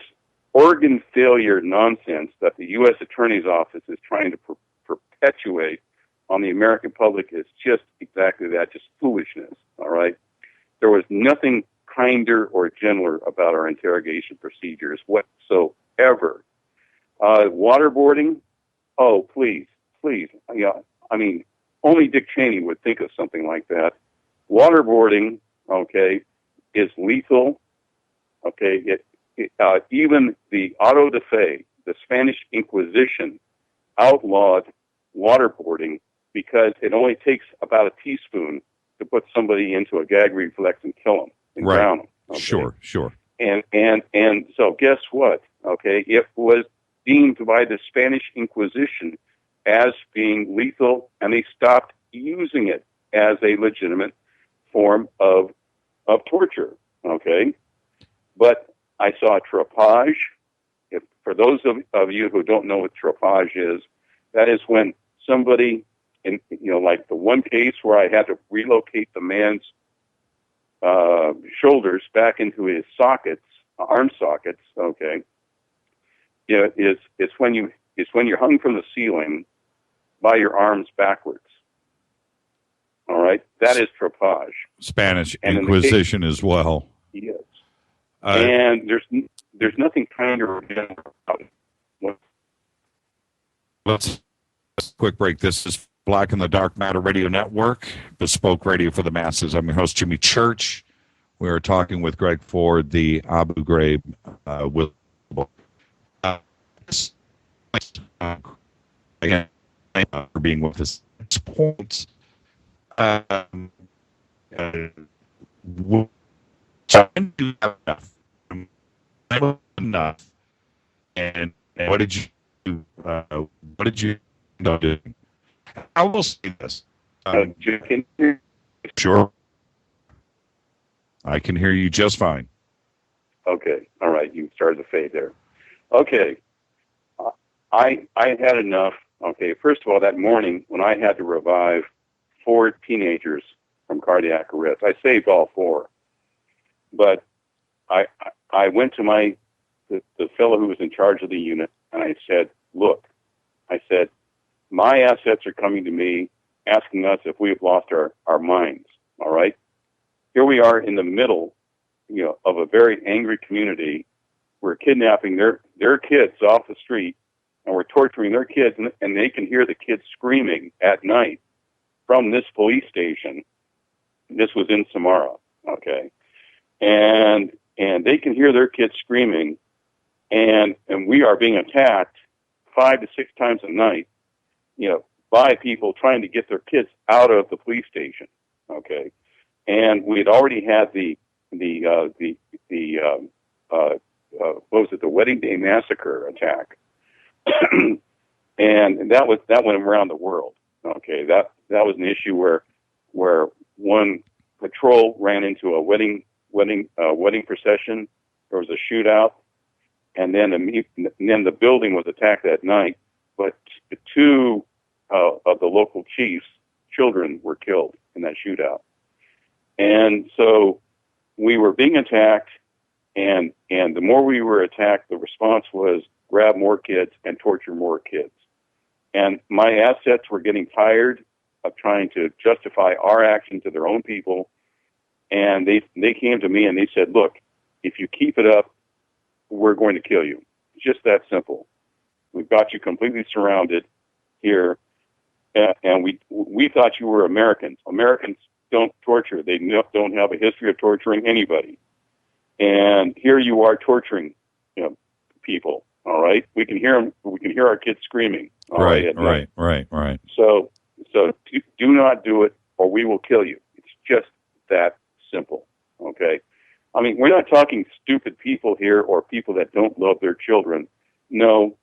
organ failure nonsense that the U.S. Attorney's Office is trying to perpetuate on the American public is just exactly that, just foolishness. All right? There was nothing kinder or gentler about our interrogation procedures whatsoever. Waterboarding? Oh, please. Yeah, I mean, only Dick Cheney would think of something like that. Waterboarding, okay, is lethal. Okay, even the auto de fe, the Spanish Inquisition, outlawed waterboarding because it only takes about a teaspoon to put somebody into a gag reflex and kill them and drown them. Okay? Sure. And so guess what? Okay, it was deemed by the Spanish Inquisition as being lethal, and they stopped using it as a legitimate form of torture. Okay, but I saw trepage. For those of you who don't know what trepage is, that is when somebody, like the one case where I had to relocate the man's shoulders back into his arm sockets. Okay, it's when you're hung from the ceiling by your arms backwards. All right, that is trepage. Spanish Inquisition as well. Yes, and there's nothing kinder about it. Let's quick break. This is Black in the Dark Matter Radio Network, bespoke radio for the masses. I'm your host, Jimmy Church. We are talking with Greg Ford, the Abu Ghraib whistleblower. Again, for being with us at this point. So I do have enough. And what did you do? What did you end up doing? I will say this. Sure. I can hear you just fine. Okay. All right. You started to fade there. Okay. I had enough. Okay. First of all, that morning when I had to revive 4 teenagers from cardiac arrest, I saved all 4. But I went to the fellow who was in charge of the unit, and I said, look, my assets are coming to me asking us if we've lost our minds. All right. Here we are in the middle, of a very angry community. We're kidnapping their kids off the street, and we're torturing their kids, and they can hear the kids screaming at night from this police station. This was in Samara, okay? And they can hear their kids screaming, and we are being attacked 5 to 6 times a night, by people trying to get their kids out of the police station, okay? And we had already had the Wedding Day Massacre attack, and that went around the world. Okay, that was an issue where one patrol ran into a wedding procession. There was a shootout, and then the building was attacked that night. But 2 of the local chiefs' children were killed in that shootout. And so we were being attacked, and the more we were attacked, the response was grab more kids and torture more kids. And my assets were getting tired of trying to justify our action to their own people. And they came to me and they said, look, if you keep it up, we're going to kill you. It's just that simple. We've got you completely surrounded here, and we thought you were Americans. Americans don't torture. They don't have a history of torturing anybody. And here you are torturing, people. All right, we can hear them. We can hear our kids screaming. Right. So do not do it, or we will kill you. It's just that simple. Okay. I mean, we're not talking stupid people here or people that don't love their children. No,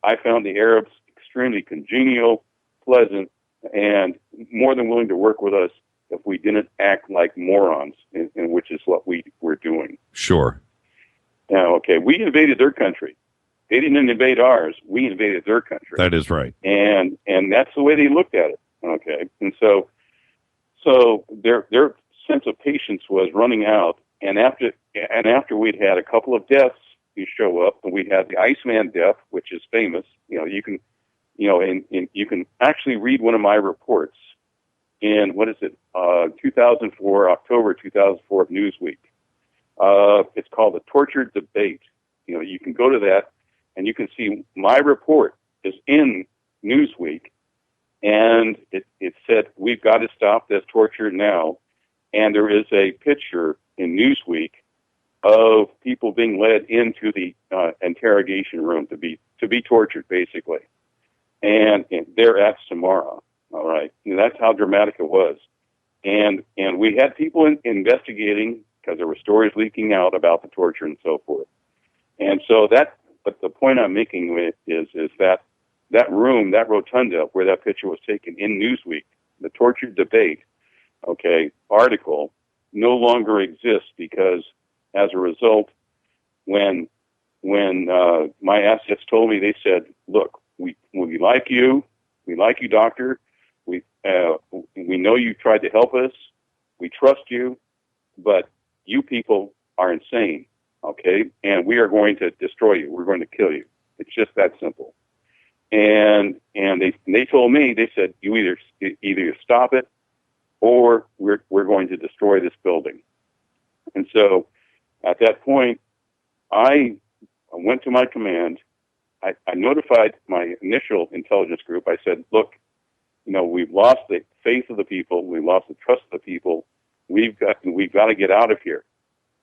I found the Arabs extremely congenial, pleasant, and more than willing to work with us if we didn't act like morons, in which is what we were doing. Sure. Now, okay, we invaded their country. They didn't invade ours. We invaded their country. That is right. And that's the way they looked at it. Okay, and so their sense of patience was running out. And after we'd had a couple of deaths, you show up, and we had the Iceman death, which is famous. You can, and you can actually read one of my reports in 2004, October 2004 Newsweek. It's called The Tortured Debate. You can go to that, and you can see my report is in Newsweek, and it said, we've got to stop this torture now. And there is a picture in Newsweek of people being led into the interrogation room to be tortured, basically. And they're at Samara, all right? And that's how dramatic it was. And we had people investigating because there were stories leaking out about the torture and so forth. And so but the point I'm making is that room, that rotunda where that picture was taken in Newsweek, the Tortured Debate, article no longer exists because as a result, when my assets told me, they said, look, we like you, doctor. We know you tried to help us. We trust you, but you people are insane. Okay. And we are going to destroy you. We're going to kill you. It's just that simple. And they told me, they said, you either stop it or we're going to destroy this building. And so at that point, I went to my command. I notified my initial intelligence group. I said, look, we've lost the faith of the people. We've lost the trust of the people. We've got to get out of here.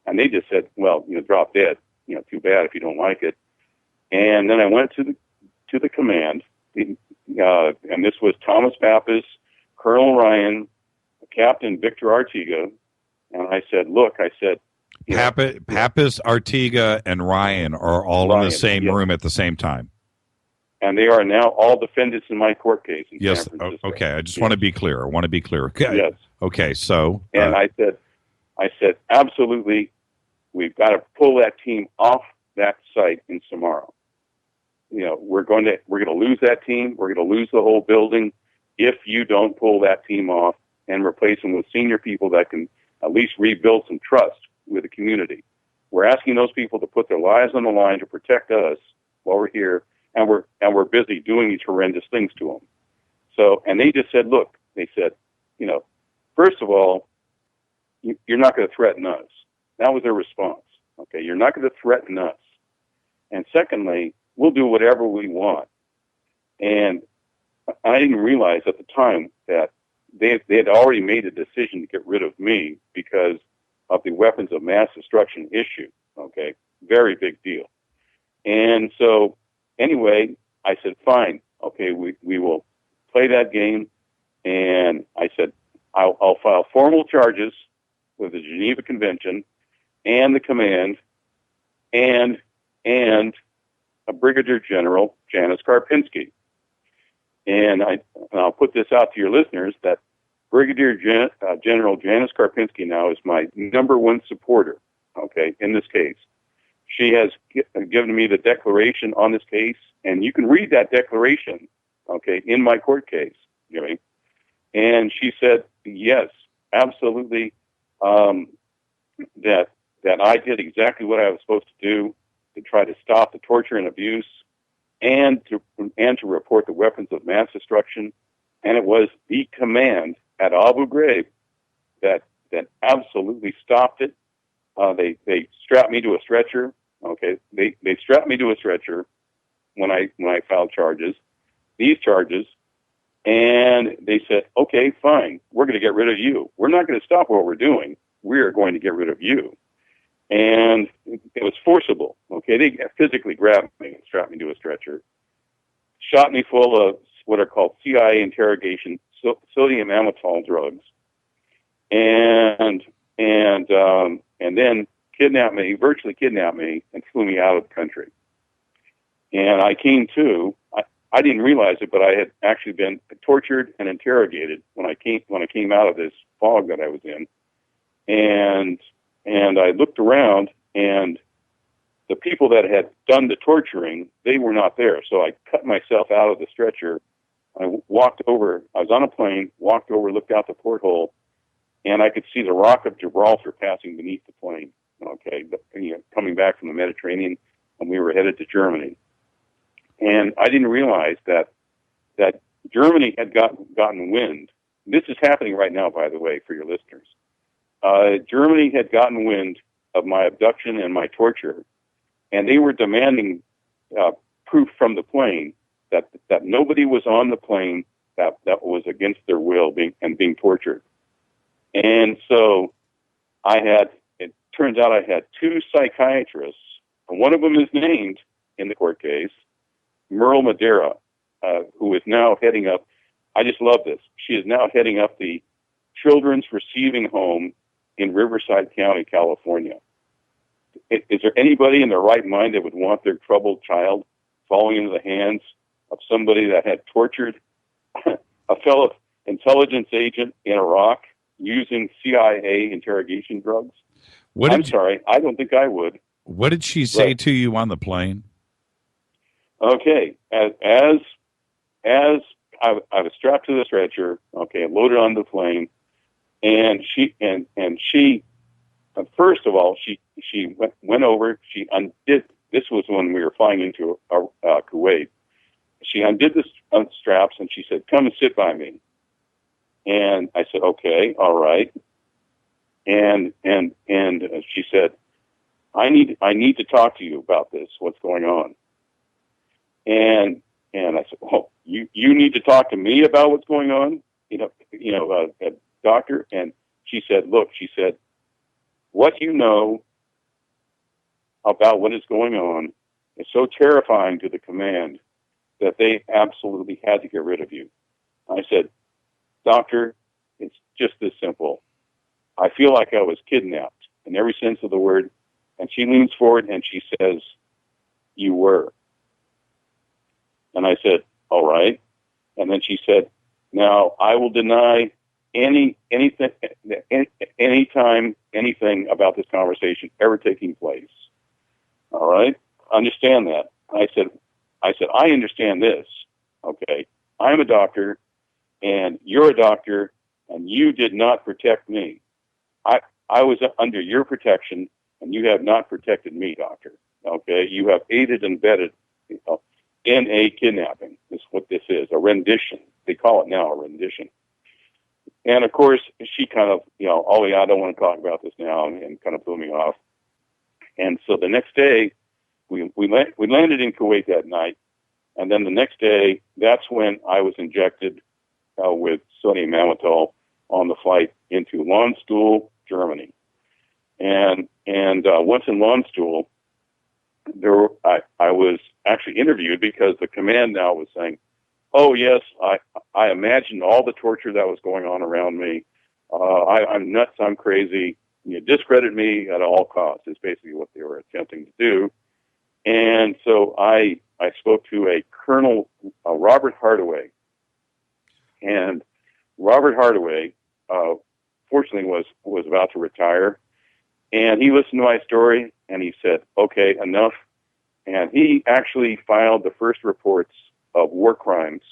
And they just said, well, drop dead. Too bad if you don't like it. And then I went to the command, and this was Thomas Pappas, Colonel Ryan, Captain Victor Artiga, and I said, look, Pappas, Artiga, and Ryan are all in the same room at the same time. And they are now all defendants in my court case in Yes. San Francisco. Okay. I just want to be clear. Okay. Yes. Okay. So. And I said, absolutely, we've got to pull that team off that site in Samara. We're going to lose that team. We're going to lose the whole building if you don't pull that team off and replace them with senior people that can at least rebuild some trust with the community. We're asking those people to put their lives on the line to protect us while we're here, and we're busy doing these horrendous things to them. So, and they just said, look, they said, first of all, you're not going to threaten us. That was their response. Okay, you're not going to threaten us. And secondly, we'll do whatever we want. And I didn't realize at the time that they had already made a decision to get rid of me because of the weapons of mass destruction issue. Okay, very big deal. And so, anyway, I said, fine. Okay, we will play that game. And I said, I'll file formal charges with the Geneva Convention and the command and a Brigadier General, Janis Karpinski. And I'll put this out to your listeners that Brigadier General Janis Karpinski now is my number one supporter, okay, in this case. She has given me the declaration on this case, and you can read that declaration, okay, in my court case, Jimmy. And she said, yes, absolutely, that I did exactly what I was supposed to do to try to stop the torture and abuse and to report the weapons of mass destruction. And it was the command at Abu Ghraib that absolutely stopped it. They strapped me to a stretcher. Okay, they strapped me to a stretcher when I filed these charges, and they said, okay, fine, we're going to get rid of you. We're not going to stop what we're doing. We are going to get rid of you. And it was forcible. Okay, they physically grabbed me and strapped me to a stretcher, shot me full of what are called CIA interrogation sodium amytal drugs, and then virtually kidnapped me, and flew me out of the country. And I came to. I didn't realize it, but I had actually been tortured and interrogated when I came out of this fog that I was in, and I looked around, and the people that had done the torturing, they were not there. So I cut myself out of the stretcher. I walked over. I was on a plane, walked over, looked out the porthole, and I could see the Rock of Gibraltar passing beneath the plane. Okay, coming back from the Mediterranean, and we were headed to Germany. And I didn't realize that Germany had gotten wind. This is happening right now, by the way, for your listeners. Germany had gotten wind of my abduction and my torture, and they were demanding proof from the plane that nobody was on the plane that was against their will being tortured. And so it turns out I had two psychiatrists, and one of them is named in the court case, Merle Madera, who is now heading up, I just love this, she is now heading up the Children's Receiving Home in Riverside County, California. Is there anybody in their right mind that would want their troubled child falling into the hands of somebody that had tortured a fellow intelligence agent in Iraq using CIA interrogation drugs? Sorry, I don't think I would. What did she say to you on the plane? Okay, as I was strapped to the stretcher, okay, loaded on the plane, and she first of all, she went over, she undid, this was when we were flying into Kuwait, she undid the straps, and she said, come and sit by me. And I said, okay, all right. And she said, I need to talk to you about this, what's going on. And I said, oh, you need to talk to me about what's going on, doctor. And she said, look, what you know about what is going on is so terrifying to the command that they absolutely had to get rid of you. I said, doctor, it's just this simple. I feel like I was kidnapped in every sense of the word. And she leans forward and she says, you were. And I said, all right. And then she said, now I will deny anything about this conversation ever taking place. All right. Understand that. I said, I understand this. Okay. I'm a doctor and you're a doctor and you did not protect me. I was under your protection and you have not protected me, doctor. Okay. You have aided and abetted in a kidnapping. This is what this is, a rendition. They call it now a rendition. And of course, she kind of, oh yeah, I don't want to talk about this now, and kind of blew me off. And so the next day, we landed in Kuwait that night, and then the next day, that's when I was injected with sodium amytal on the flight into Landstuhl, Germany. And once in Landstuhl, I was actually interviewed because the command now was saying, oh yes, I imagined all the torture that was going on around me. I'm nuts, I'm crazy. You discredit me at all costs is basically what they were attempting to do. And so I spoke to a Colonel Robert Hardaway. And Robert Hardaway, fortunately, was about to retire. And he listened to my story, and he said, okay, enough. And he actually filed the first reports of war crimes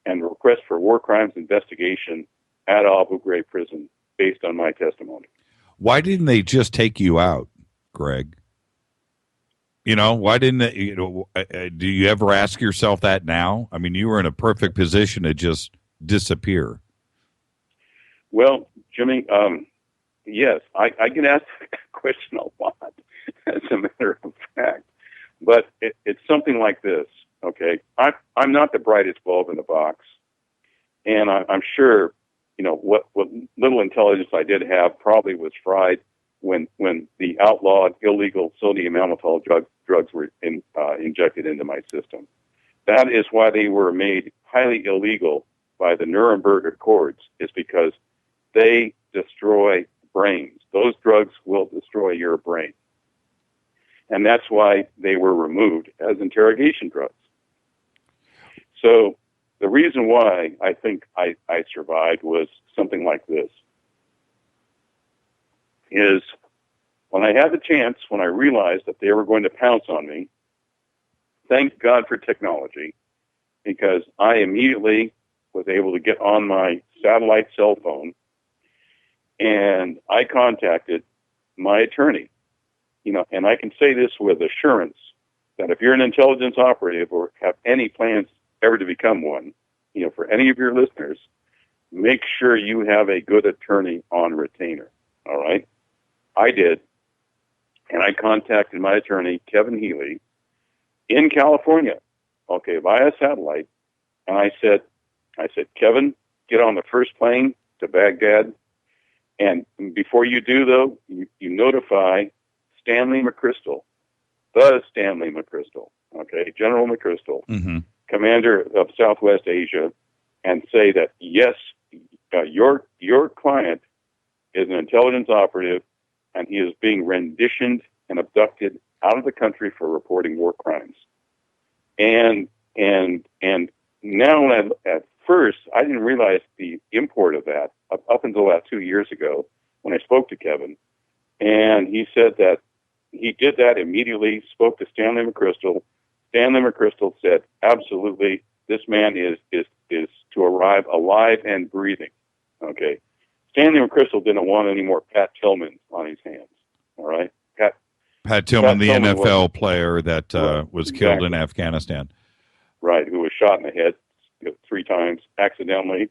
and requests for war crimes investigation at Abu Ghraib prison based on my testimony. Why didn't they just take you out, Greg? Why didn't they, do you ever ask yourself that now? I mean, you were in a perfect position to just disappear. Well, Jimmy, Yes, I get asked that question a lot, as a matter of fact. But it's something like this, okay? I'm not the brightest bulb in the box, and I'm sure, what little intelligence I did have probably was fried when the outlawed illegal sodium amytal drugs were injected into my system. That is why they were made highly illegal by the Nuremberg Accords, is because they destroy brains. Those drugs will destroy your brain. And that's why they were removed as interrogation drugs. So the reason why I think I survived was something like this. Is when I had the chance, when I realized that they were going to pounce on me, thank God for technology, because I immediately was able to get on my satellite cell phone, and I contacted my attorney. And I can say this with assurance that if you're an intelligence operative or have any plans ever to become one, for any of your listeners, make sure you have a good attorney on retainer. All right? I did. And I contacted my attorney, Kevin Healy, in California, okay, via satellite. And I said, Kevin, get on the first plane to Baghdad. And before you do, though, you notify Stanley McChrystal, the Stanley McChrystal, okay, General McChrystal, commander of Southwest Asia, and say that, yes, your client is an intelligence operative, and he is being renditioned and abducted out of the country for reporting war crimes. And now at first, I didn't realize the import of that up until about 2 years ago when I spoke to Kevin. And he said that he did that immediately, spoke to Stanley McChrystal. Stanley McChrystal said, absolutely, this man is to arrive alive and breathing. Okay. Stanley McChrystal didn't want any more Pat Tillman on his hands. All right. Pat Tillman, the NFL player that was killed in Afghanistan. Right, who was shot in the head 3 times accidentally.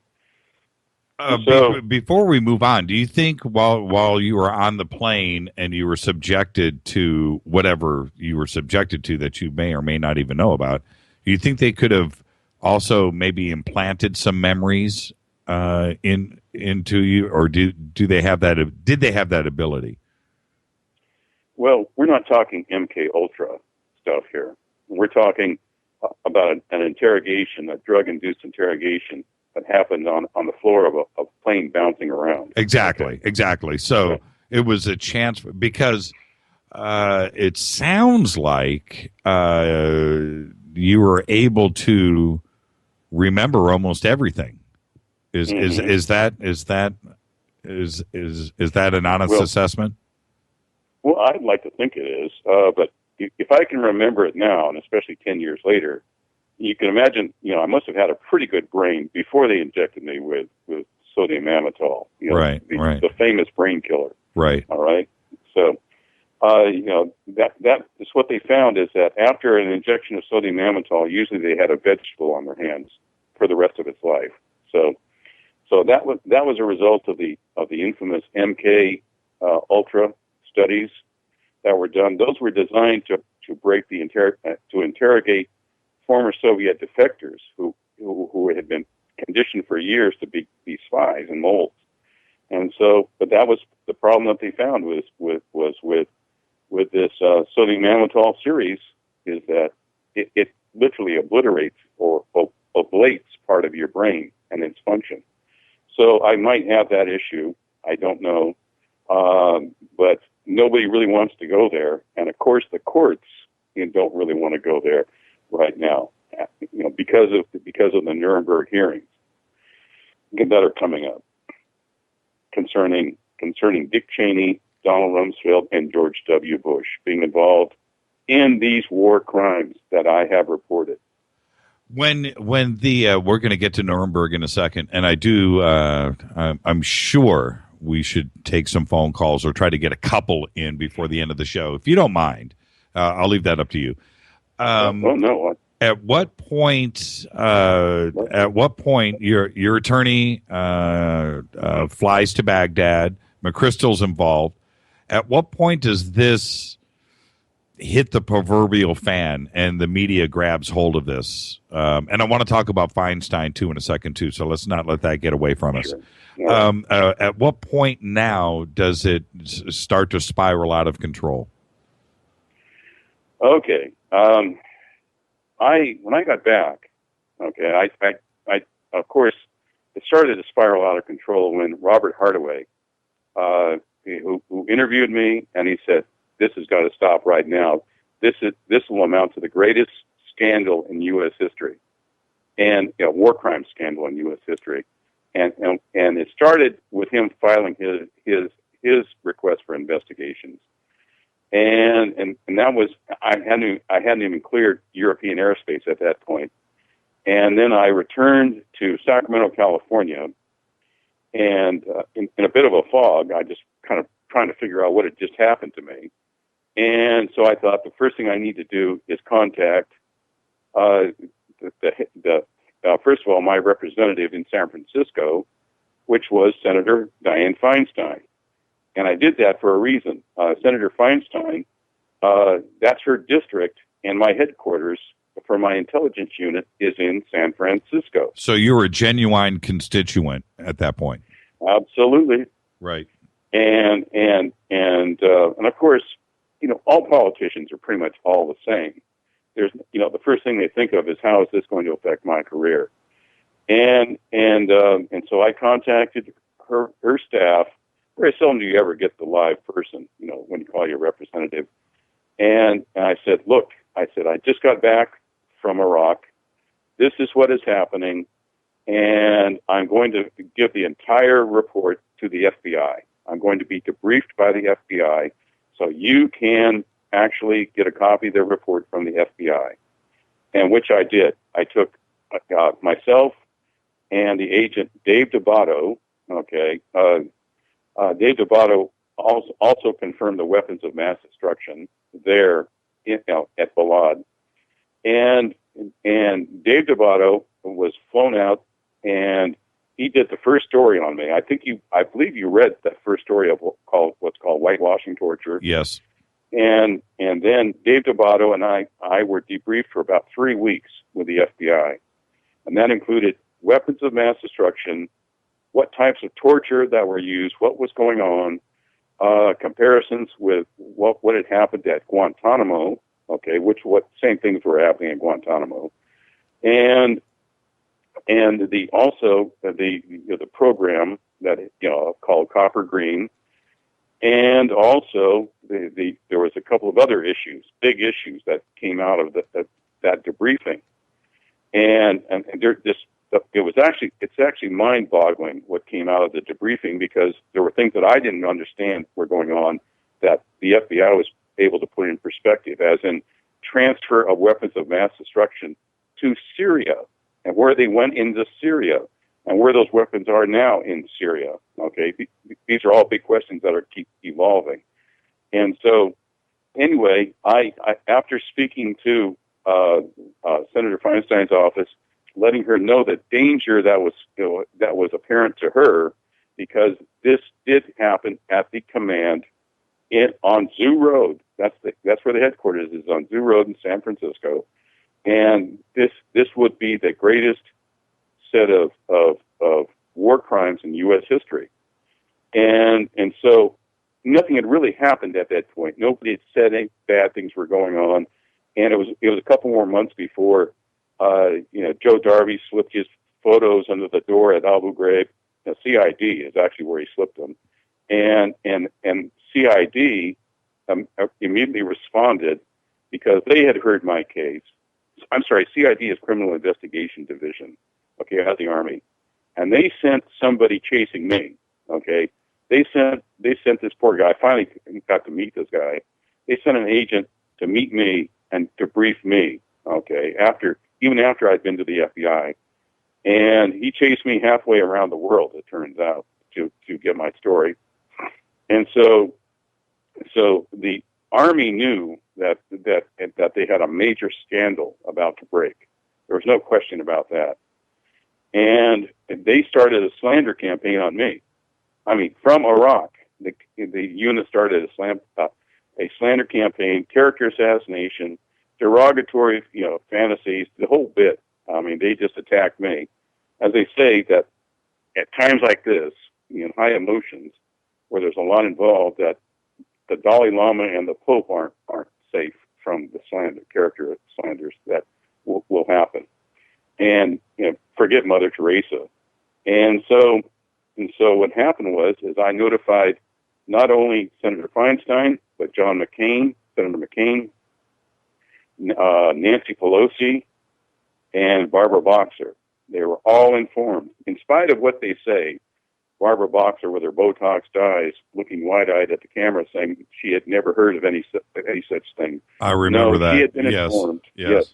Before we move on, do you think while you were on the plane and you were subjected to whatever you were subjected to that you may or may not even know about, do you think they could have also maybe implanted some memories into you, or do they have that? Did they have that ability? Well, we're not talking MK Ultra stuff here. We're talking about an interrogation, a drug-induced interrogation that happened on the floor of a plane bouncing around. Exactly. So it was a chance, because it sounds like you were able to remember almost everything. Is that an honest assessment? Well, I'd like to think it is, but if I can remember it now, and especially 10 years later, you can imagine, I must have had a pretty good brain before they injected me with sodium amytal, the famous brain killer. Right. All right. So, that is what they found, is that after an injection of sodium amytal, usually they had a vegetable on their hands for the rest of its life. So that was a result of the infamous MK Ultra studies that were done. Those were designed to break to interrogate former Soviet defectors who had been conditioned for years to be spies and moles. And so, but that was the problem that they found was with this sodium amytal series, is that it literally obliterates or ablates part of your brain and its function. So I might have that issue. I don't know. But nobody really wants to go there. And of course the courts don't really want to go there right now, because of the Nuremberg hearings that are coming up concerning Dick Cheney, Donald Rumsfeld, and George W. Bush being involved in these war crimes that I have reported. When we're going to get to Nuremberg in a second, and I do, I'm sure we should take some phone calls or try to get a couple in before the end of the show, if you don't mind. I'll leave that up to you. No. At what point? Your attorney flies to Baghdad, McChrystal's involved. At what point does this hit the proverbial fan and the media grabs hold of this? And I want to talk about Feinstein, too, in a second, too, so let's not let that get away from us. Sure. At what point now does it start to spiral out of control? Okay. When I got back, okay, I of course, it started to spiral out of control when Robert Hardaway, who interviewed me, and he said, "This has got to stop right now. This will amount to the greatest scandal in U.S. history, and war crime scandal in U.S. history." And it started with him filing his request for investigations, and that was I hadn't even cleared European airspace at that point. And then I returned to Sacramento, California, and in a bit of a fog, I just kind of trying to figure out what had just happened to me. And so I thought the first thing I need to do is contact first of all, my representative in San Francisco, which was Senator Dianne Feinstein. And I did that for a reason. Senator Feinstein, that's her district, and my headquarters for my intelligence unit is in San Francisco. So you were a genuine constituent at that point. Absolutely. Right. And of course, all politicians are pretty much all the same. There's, the first thing they think of is how is this going to affect my career? And so I contacted her staff. Very seldom do you ever get the live person, when you call your representative. And I said, look, I just got back from Iraq. This is what is happening. And I'm going to give the entire report to the FBI. I'm going to be debriefed by the FBI. So you can actually get a copy of their report from the FBI. And which I did. I took myself and the agent Dave D'Abato, okay. Dave D'Abato also confirmed the weapons of mass destruction there at Balad. And Dave D'Abato was flown out, and he did the first story on me. I believe you read that first story of what's called whitewashing torture. Yes. And then Dave D'Abato and I were debriefed for about 3 weeks with the FBI. And that included weapons of mass destruction, what types of torture that were used, what was going on, comparisons with what had happened at Guantanamo, okay, same things were happening at Guantanamo. And the program that called Copper Green, and also there was a couple of other issues, big issues that came out of that debriefing, and it's actually mind-boggling what came out of the debriefing, because there were things that I didn't understand were going on that the FBI was able to put in perspective, as in transfer of weapons of mass destruction to Syria, and where they went into Syria, and where those weapons are now in Syria. Okay, these are all big questions that keep evolving. And so, anyway, I after speaking to Senator Feinstein's office, letting her know the danger that was apparent to her, because this did happen at the command on Zoo Road. That's where the headquarters is, on Zoo Road in San Francisco, and this would be the greatest set of war crimes in U.S. history, and so nothing had really happened at that point. Nobody had said any bad things were going on, and it was a couple more months before Joe Darby slipped his photos under the door at Abu Ghraib. CID is actually where he slipped them, and CID immediately responded because they had heard my case. I'm sorry, CID is Criminal Investigation Division, okay, at the Army, and they sent somebody chasing me. Okay, they sent this poor guy. I finally got to meet this guy. They sent an agent to meet me and to brief me. Okay, even after I'd been to the FBI, and he chased me halfway around the world, it turns out, to get my story. And so the Army knew that they had a major scandal about to break. There was no question about that. And they started a slander campaign on me. I mean, from Iraq, the unit started a slander campaign, character assassination, derogatory, fantasies, the whole bit. I mean, they just attacked me. As they say, that at times like this, high emotions, where there's a lot involved, that the Dalai Lama and the Pope aren't safe from the character slanders that will happen. And forget Mother Teresa. And so what happened was I notified not only Senator Feinstein, but John McCain, Senator McCain, Nancy Pelosi, and Barbara Boxer. They were all informed. In spite of what they say, Barbara Boxer, with her Botoxed eyes, looking wide-eyed at the camera, saying she had never heard of any such thing. I remember that. She had been informed. Yes.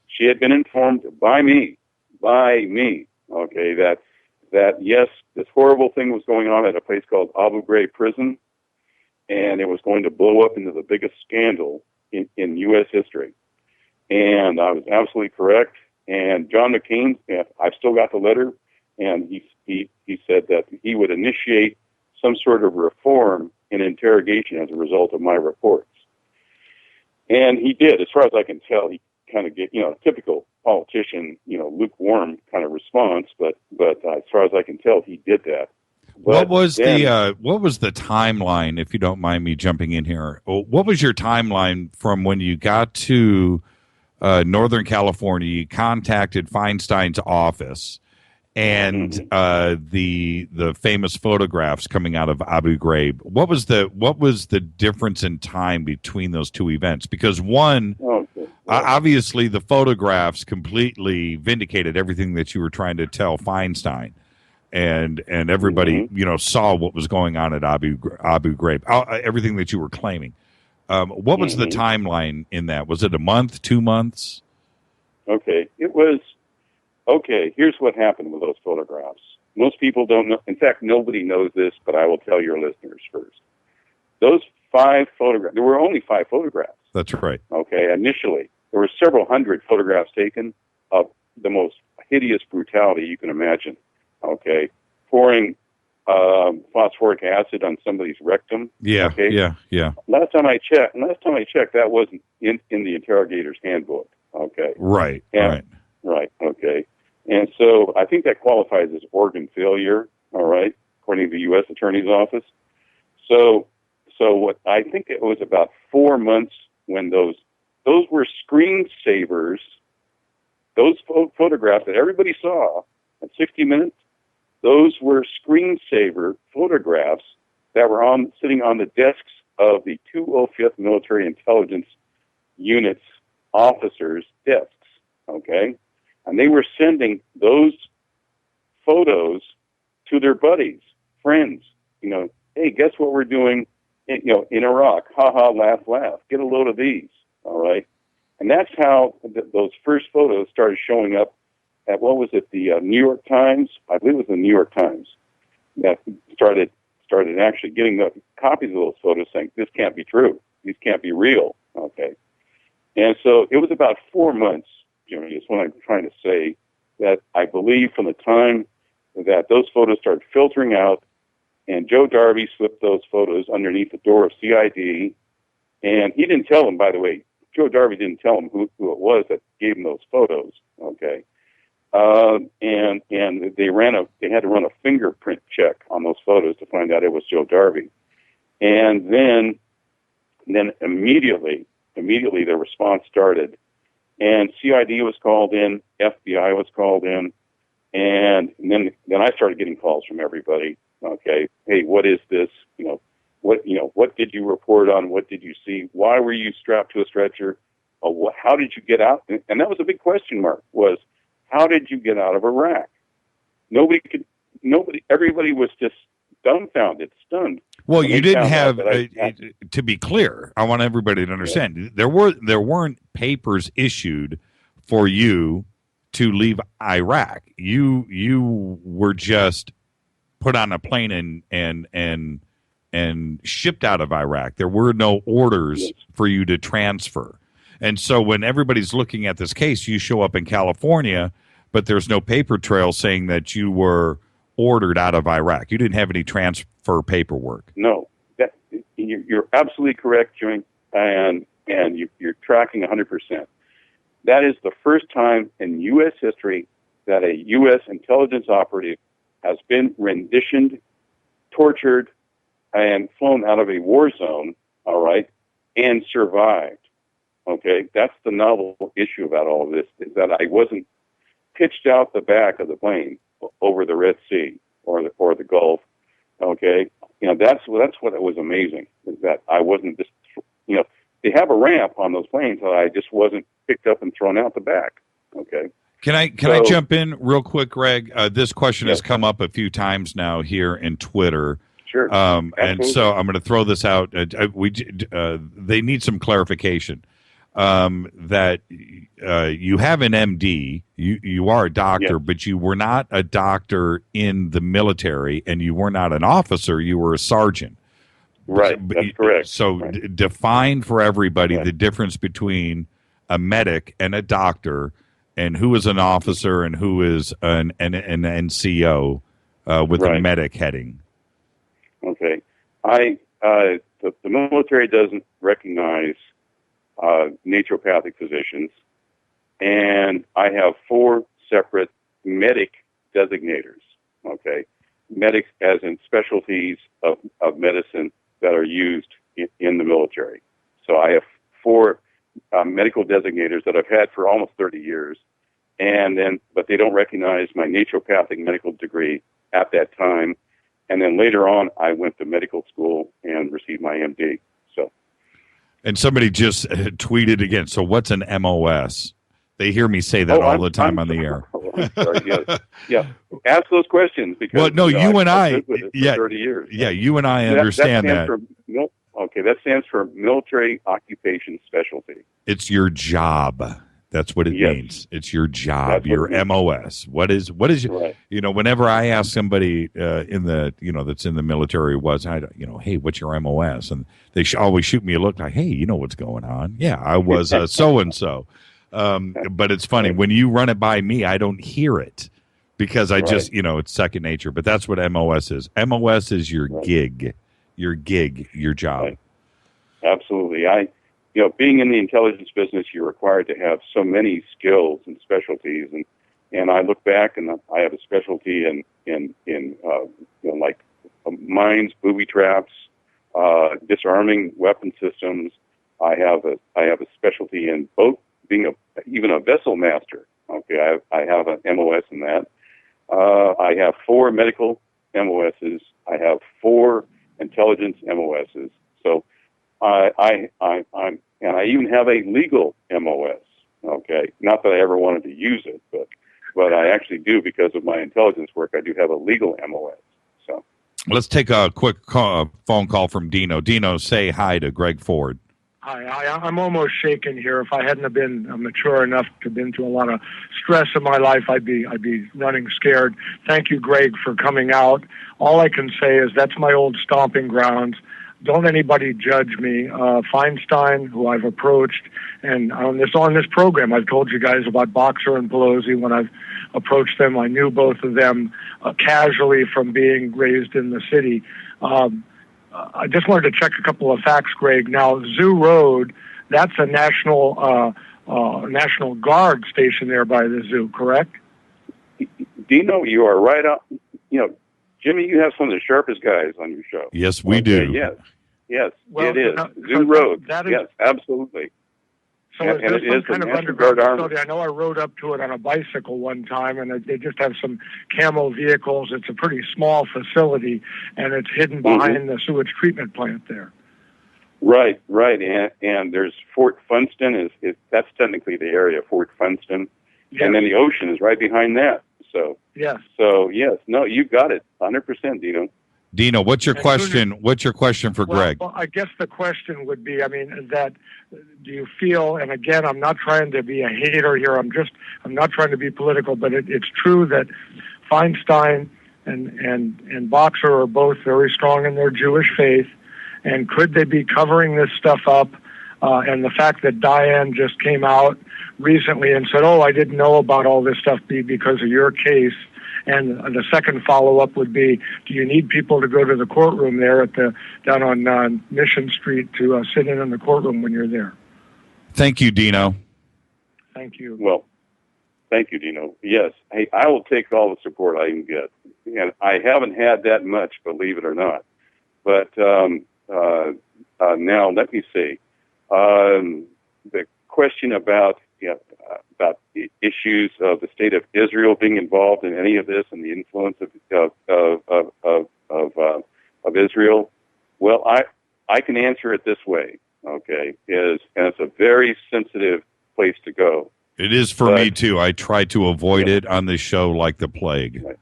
She had been informed by me, okay, that yes, this horrible thing was going on at a place called Abu Ghraib prison, and it was going to blow up into the biggest scandal in U.S. history. And I was absolutely correct. And John McCain, I've still got the letter, and he said that he would initiate some sort of reform in interrogation as a result of my reports. And he did, as far as I can tell. He kind of get, typical politician, lukewarm kind of response, but as far as I can tell, he did that. What was the timeline, if you don't mind me jumping in here? What was your timeline from when you got to Northern California, you contacted Feinstein's office, and the famous photographs coming out of Abu Ghraib? What was the difference in time between those two events? Because one, obviously, the photographs completely vindicated everything that you were trying to tell Feinstein. And everybody, saw what was going on at Abu Ghraib, everything that you were claiming. What was the timeline in that? Was it a month, 2 months? Okay, it was. Okay, here's what happened with those photographs. Most people don't know. In fact, nobody knows this, but I will tell your listeners first. Those 5 photographs, there were only 5 photographs. That's right. Okay, initially. There were several hundred photographs taken of the most hideous brutality you can imagine. Okay, pouring phosphoric acid on somebody's rectum. Yeah, okay? yeah. Last time I checked, that wasn't in the interrogator's handbook. Okay. Right. Okay. And so I think that qualifies as organ failure. All right, according to the U.S. Attorney's Office. So what I think it was about 4 months when those were screensavers. Those photographs that everybody saw at 60 Minutes. Those were screensaver photographs that were sitting on the desks of the 205th Military Intelligence Unit's officers' desks, okay? And they were sending those photos to their buddies, friends, hey, guess what we're doing, in Iraq? Ha ha, laugh, laugh. Get a load of these, all right? And that's how those first photos started showing up at, what was it, the New York Times? I believe it was the New York Times that started actually getting the copies of those photos, saying, this can't be true. These can't be real. Okay. And so it was about 4 months, Jimmy, is what I'm trying to say, that I believe from the time that those photos started filtering out, and Joe Darby slipped those photos underneath the door of CID, and he didn't tell him, by the way, Joe Darby didn't tell him who it was that gave him those photos. Okay. And they had to run a fingerprint check on those photos to find out it was Joe Darby. And then immediately the response started, and CID was called in, FBI was called in, and then I started getting calls from everybody. Okay. Hey, what is this? What did you report on? What did you see? Why were you strapped to a stretcher? How did you get out? And that was a big question mark, was, how did you get out of Iraq? Everybody was just dumbfounded, stunned. Well, you didn't have, to be clear, I want everybody to understand, there weren't papers issued for you to leave Iraq. You were just put on a plane and shipped out of Iraq. There were no orders for you to transfer. And so when everybody's looking at this case, you show up in California, but there's no paper trail saying that you were ordered out of Iraq. You didn't have any transfer for paperwork. No, you're absolutely correct, Jimmy, and you're tracking 100%. That is the first time in U.S. history that a U.S. intelligence operative has been renditioned, tortured, and flown out of a war zone, all right, and survived. Okay, that's the novel issue about all of this, is that I wasn't pitched out the back of the plane over the Red Sea or the Gulf. Okay, that's what was amazing, is that I wasn't just, they have a ramp on those planes, so I just wasn't picked up and thrown out the back. Okay. Can I jump in real quick, Greg? This question has come up a few times now here in Twitter. Sure. And so I'm going to throw this out. They need some clarification. That you have an MD, you are a doctor, but you were not a doctor in the military, and you were not an officer, you were a sergeant. Right, that's correct. So define for everybody the difference between a medic and a doctor, and who is an officer and who is an NCO with a medic heading. Okay. The military doesn't recognize naturopathic physicians, and I have 4 separate medic designators. Okay, medics as in specialties of medicine that are used in the military. So I have 4 medical designators that I've had for almost 30 years, but they don't recognize my naturopathic medical degree at that time. And then later on, I went to medical school and received my MD. And somebody just tweeted again. So what's an MOS? They hear me say that all the time on the air. I'm sorry. Yeah. Ask those questions because. Well, no, you and I. For 30 years. Yeah, you and I understand that. That stands for military occupation specialty. It's your job. That's what it means. It's your job. Your MOS. What is your? Right. Whenever I ask somebody in the that's in the military hey, what's your MOS? And they always shoot me a look like, hey, what's going on? Yeah, I was so and so. But it's funny when you run it by me, I don't hear it because I just it's second nature. But that's what MOS is. MOS is your gig, your job. Right. Absolutely. Being in the intelligence business, you're required to have so many skills and specialties, and I look back and I have a specialty in like mines, booby traps, disarming weapon systems. I have a specialty in both being even a vessel master. Okay, I have an MOS in that. I have 4 medical MOSs. I have 4 intelligence MOSs. So and I even have a legal MOS. Okay, not that I ever wanted to use it, but I actually do because of my intelligence work. I do have a legal MOS. So let's take a quick phone call from Dino. Dino, say hi to Greg Ford. Hi, I'm almost shaken here. If I hadn't have been mature enough to have been through a lot of stress in my life, I'd be running scared. Thank you, Greg, for coming out. All I can say is that's my old stomping grounds. Don't anybody judge me. Feinstein, who I've approached, and on this program, I've told you guys about Boxer and Pelosi. When I've approached them, I knew both of them casually from being raised in the city. I just wanted to check a couple of facts, Greg. Now, Zoo Road, that's a National Guard station there by the zoo, correct? Dino, you are right up. Jimmy, you have some of the sharpest guys on your show. Yes, we do. Yes, well, it is. Zoo Road. Yes, absolutely. So and it is kind of underground facility. I know I rode up to it on a bicycle one time, and they just have some camo vehicles. It's a pretty small facility, and it's hidden behind the sewage treatment plant there. Right. And there's Fort Funston. That's technically the area, Fort Funston. Yes. And then the ocean is right behind that. So yes. No, you got it, 100%, Dino. Dino, what's your question? What's your question for Greg? Well, I guess the question would be, do you feel? And again, I'm not trying to be a hater here. I'm not trying to be political, but it's true that Feinstein and Boxer are both very strong in their Jewish faith. And could they be covering this stuff up? And the fact that Diane just came out recently and said, "Oh, I didn't know about all this stuff because of your case," And the second follow-up would be, do you need people to go to the courtroom there down on Mission Street to sit in the courtroom when you're there? Thank you, Dino. Thank you. Well, thank you, Dino. Yes, hey, I will take all the support I can get. And I haven't had that much, believe it or not. But now, let me see. The question about the issues of the state of Israel being involved in any of this and the influence of Israel. Well, I can answer it this way. Okay, and it's a very sensitive place to go. It is for me too. I try to avoid it on this show like the plague. Right.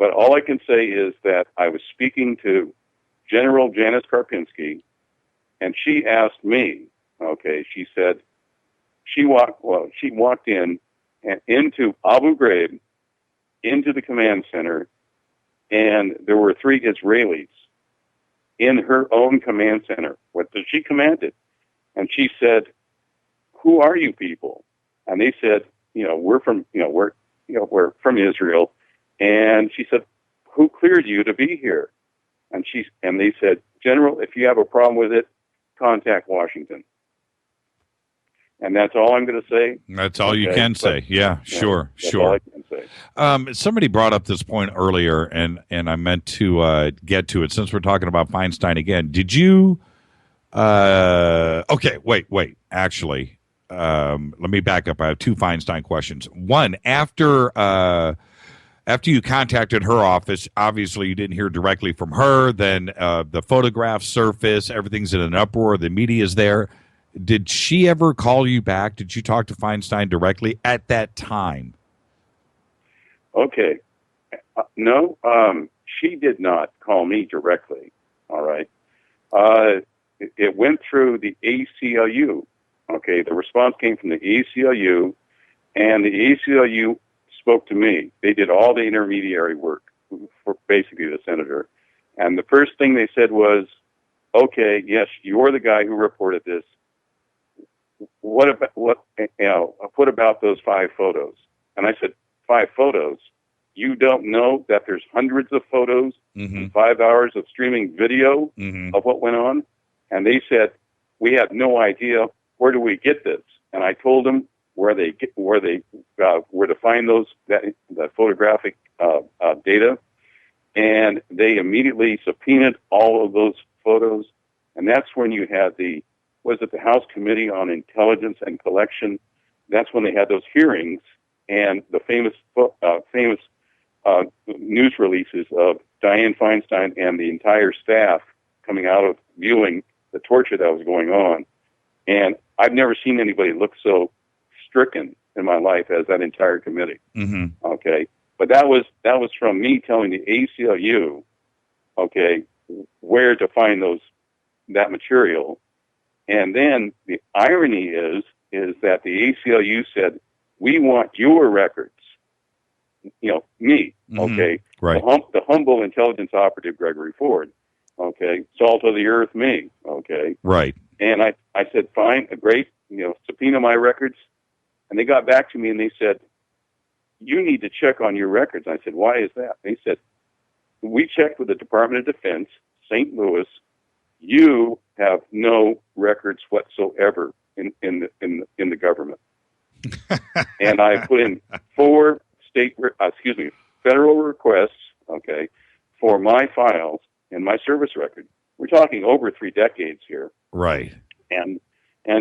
But all I can say is that I was speaking to General Janice Karpinski, and she asked me. Okay, she said she walked in and into Abu Ghraib, into the command center, and there were 3 Israelis in her own command center. What did she commanded? And she said, "Who are you people?" And they said, we're from Israel. And she said, "Who cleared you to be here?" And they said, "General, if you have a problem with it, contact Washington." And that's all I'm going to say. That's all you can say. Yeah, sure. All I can say. Somebody brought up this point earlier, and I meant to get to it since we're talking about Feinstein again. Did you? Okay, wait. Actually, let me back up. I have 2 Feinstein questions. One, after you contacted her office, obviously you didn't hear directly from her. Then the photographs surface. Everything's in an uproar. The media's there. Did she ever call you back? Did you talk to Feinstein directly at that time? Okay. No, she did not call me directly. All right. It went through the ACLU. Okay. The response came from the ACLU, and the ACLU spoke to me. They did all the intermediary work for basically the senator. And the first thing they said was, "Okay, yes, you're the guy who reported this. What about those 5 photos?" And I said, 5 photos? You don't know that there's hundreds of photos, and 5 hours of streaming video of what went on? And they said, "We have no idea. Where do we get this?" And I told them where to find that photographic data, and they immediately subpoenaed all of those photos. And that's when you had the House Committee on Intelligence and Collection. That's when they had those hearings and the famous news releases of Dianne Feinstein and the entire staff coming out of viewing the torture that was going on. And I've never seen anybody look so stricken in my life as that entire committee. Okay, but that was from me telling the ACLU, okay, where to find that material. And then the irony is that the ACLU said, "We want your records." Me, okay? Right. The humble intelligence operative Gregory Ford, okay? Salt of the earth me, okay? Right. And I said, "Fine, great, subpoena my records." And they got back to me and they said, "You need to check on your records." I said, "Why is that?" They said, "We checked with the Department of Defense, St. Louis. You have no records whatsoever in the government." And I put in 4 federal requests, okay, for my files and my service record. We're talking over 3 decades here. Right. And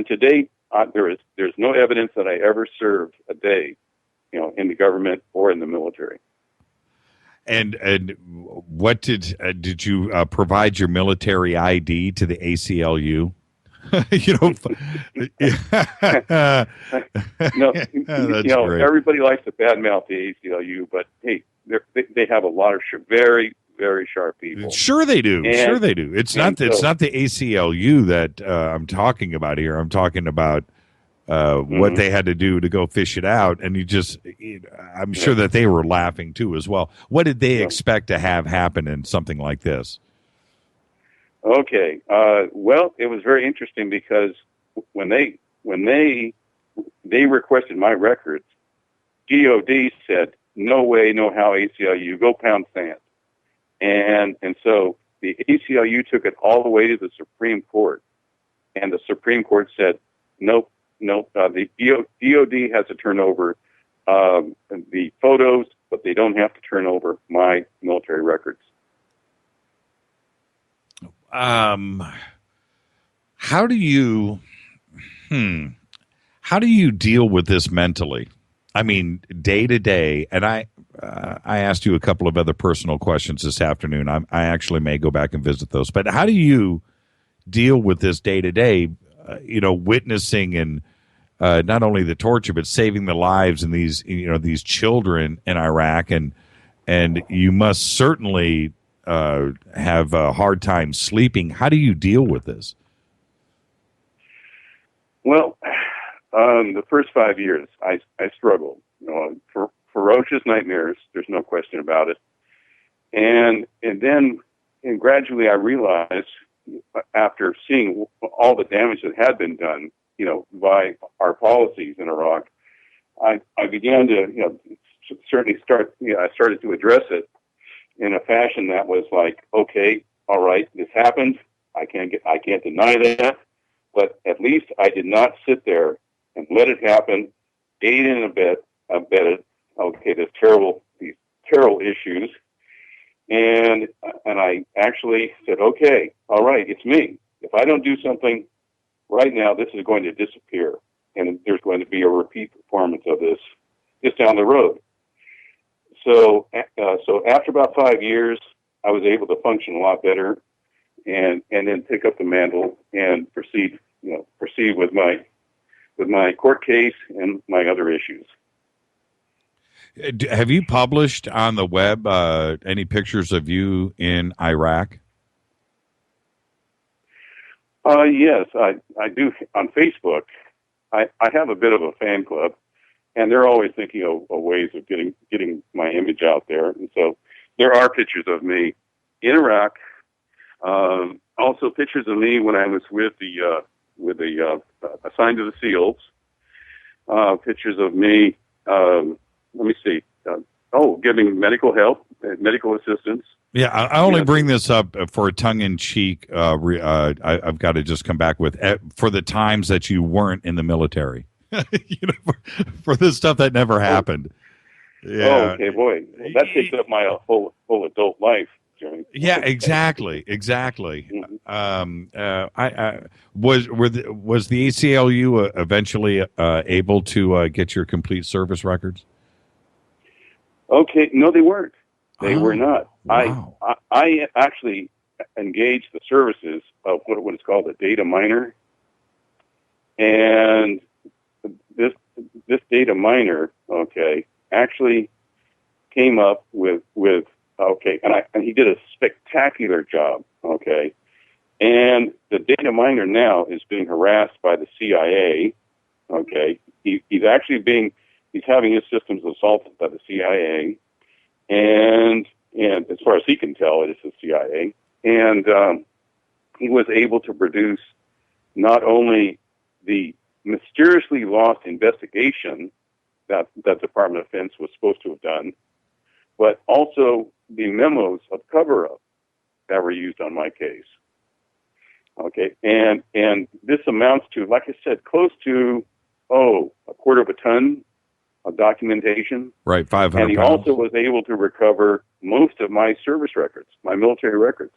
to date, there's no evidence that I ever served a day, in the government or in the military. And what did you provide your military ID to the ACLU? No, great. Everybody likes to badmouth the ACLU, but hey, they have a lot of very, very sharp people. Sure they do. It's not the ACLU that I'm talking about here. I'm talking about what they had to do to go fish it out, and I'm sure that they were laughing too as well. What did they expect to have happen in something like this? Okay, well, it was very interesting because when they requested my records, DOD said, no way, no how, ACLU, go pound sand. And so the ACLU took it all the way to the Supreme Court, and the Supreme Court said, nope, the DOD has to turn over the photos, but they don't have to turn over my military records. How do you deal with this mentally? I mean, day to day, and I asked you a couple of other personal questions this afternoon. I actually may go back and visit those. But how do you deal with this day to day? Witnessing and not only the torture, but saving the lives in these children in Iraq, and you must certainly have a hard time sleeping. How do you deal with this? Well, the first 5 years, I struggled. Ferocious nightmares. There's no question about it. And then gradually, I realized, after seeing all the damage that had been done, by our policies in Iraq, I began to, certainly I started to address it in a fashion that was like, okay, all right, this happened. I can't deny that. But at least I did not sit there and let it happen, aid and abetted. Okay, these terrible issues, and I actually said, okay, all right, it's me. If I don't do something right now, this is going to disappear, and there's going to be a repeat performance of this just down the road. So after about 5 years, I was able to function a lot better, and then pick up the mantle and proceed with my court case and my other issues. Have you published on the web any pictures of you in Iraq? Yes, I do. On Facebook, I have a bit of a fan club, and they're always thinking of ways of getting my image out there. And so there are pictures of me in Iraq. Also pictures of me when I was with the assigned to the SEALs. Pictures of me. Let me see. Giving medical help, medical assistance. Yeah, I only bring this up for a tongue-in-cheek. I've got to just come back with for the times that you weren't in the military. For the stuff that never happened. Yeah. Oh, okay, boy, that takes up my whole adult life. Jeremy. Yeah, exactly. Mm-hmm. Was the ACLU eventually able to get your complete service records? Okay, no, they weren't. They were not. Wow. I actually engaged the services of what is called a data miner, and this data miner, okay, actually came up with okay, and he did a spectacular job, okay, and the data miner now is being harassed by the CIA, okay. He's having his systems assaulted by the CIA, and as far as he can tell, it is the CIA. And he was able to produce not only the mysteriously lost investigation that the Department of Defense was supposed to have done, but also the memos of cover-up that were used on my case. Okay, and this amounts to, like I said, close to, a quarter of a ton of documentation. Right, 500 And he pounds. also was able to recover most of my service records, my military records.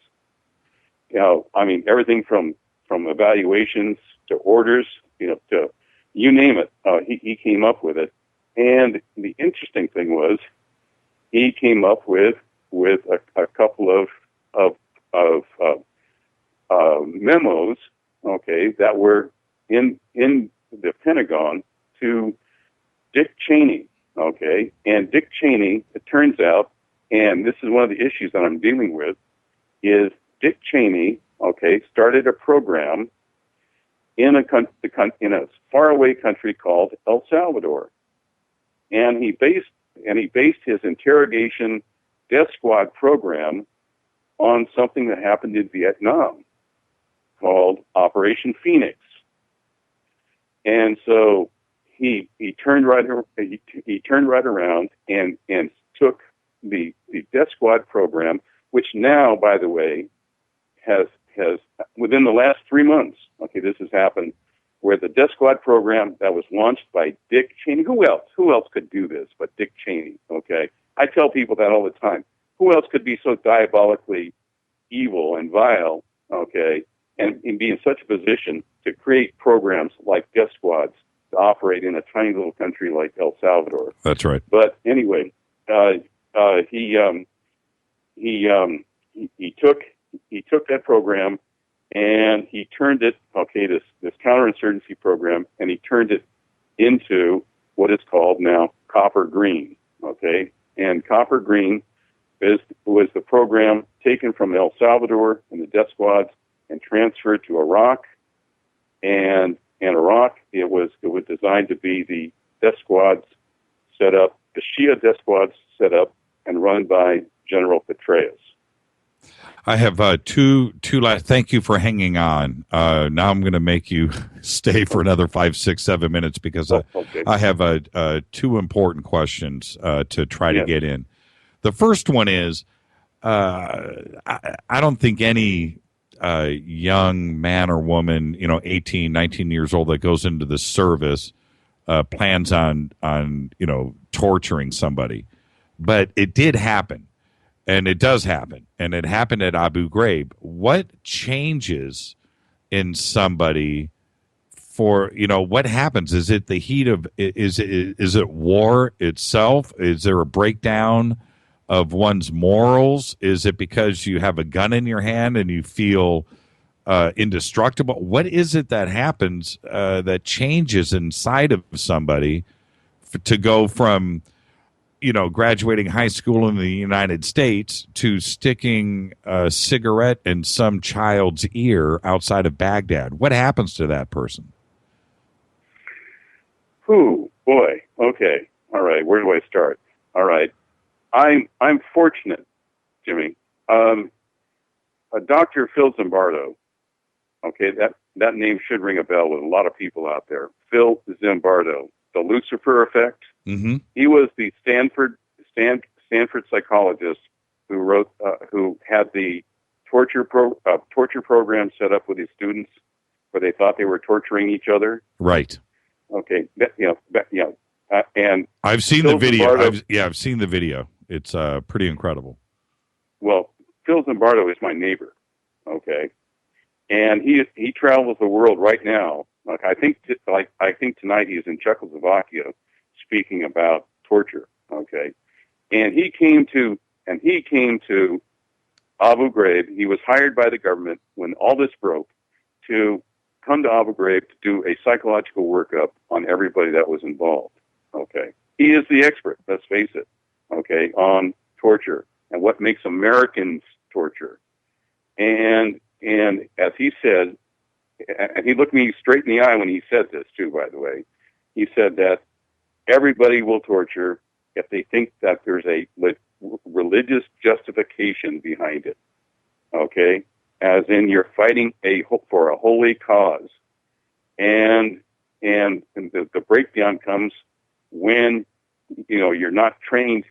Everything from evaluations to orders, to you name it, he came up with it. And the interesting thing was, he came up with a couple of memos, okay, that were in the Pentagon to Dick Cheney, okay, and Dick Cheney, it turns out, and this is one of the issues that I'm dealing with, is Dick Cheney, okay, started a program in a faraway country called El Salvador, and he based his interrogation death squad program on something that happened in Vietnam called Operation Phoenix. And so he turned right around and took the death squad program, which now, by the way, has within the last 3 months, okay, this has happened, where the death squad program that was launched by Dick Cheney. Who else could do this but Dick Cheney? Okay, I tell people that all the time. Who else could be so diabolically evil and vile? Okay, and be in such a position to create programs like death squads to operate in a tiny little country like El Salvador. That's right. But anyway, he took that program and he turned it, okay, this counterinsurgency program, and he turned it into what is called now Copper Green, okay? And Copper Green was the program taken from El Salvador and the death squads and transferred to Iraq. And in Iraq, it was designed to be the death squads set up, the Shia death squads set up and run by General Petraeus. I have two last. Thank you for hanging on. Now I'm going to make you stay for another 5, 6, 7 minutes because okay. I have two important questions to try to get in. The first one is I don't think any young man or woman, 18, 19 years old that goes into the service plans on torturing somebody, but it did happen. And it does happen, and it happened at Abu Ghraib. What changes in somebody for, what happens? Is it the heat of, is it war itself? Is there a breakdown of one's morals? Is it because you have a gun in your hand and you feel indestructible? What is it that happens that changes inside of somebody to go from graduating high school in the United States to sticking a cigarette in some child's ear outside of Baghdad? What happens to that person? Ooh, boy. Okay. All right. Where do I start? All right. I'm fortunate, Jimmy. Dr. Phil Zimbardo. Okay, that name should ring a bell with a lot of people out there. Phil Zimbardo, the Lucifer effect. Mm-hmm. He was the Stanford psychologist who had the torture program set up with his students, where they thought they were torturing each other. Right. Okay. And I've seen the video. I've seen the video. It's pretty incredible. Well, Phil Zimbardo is my neighbor. Okay, and he travels the world right now. Like I think tonight he's in Czechoslovakia speaking about torture. Okay, and he came to Abu Ghraib. He was hired by the government when all this broke to come to Abu Ghraib to do a psychological workup on everybody that was involved. Okay, he is the expert. Let's face it. Okay, on torture and what makes Americans torture. And as he said, and he looked me straight in the eye when he said this too, by the way, he said that everybody will torture if they think that there's a religious justification behind it. Okay, as in you're fighting for a holy cause, and the breakdown comes when you're not trained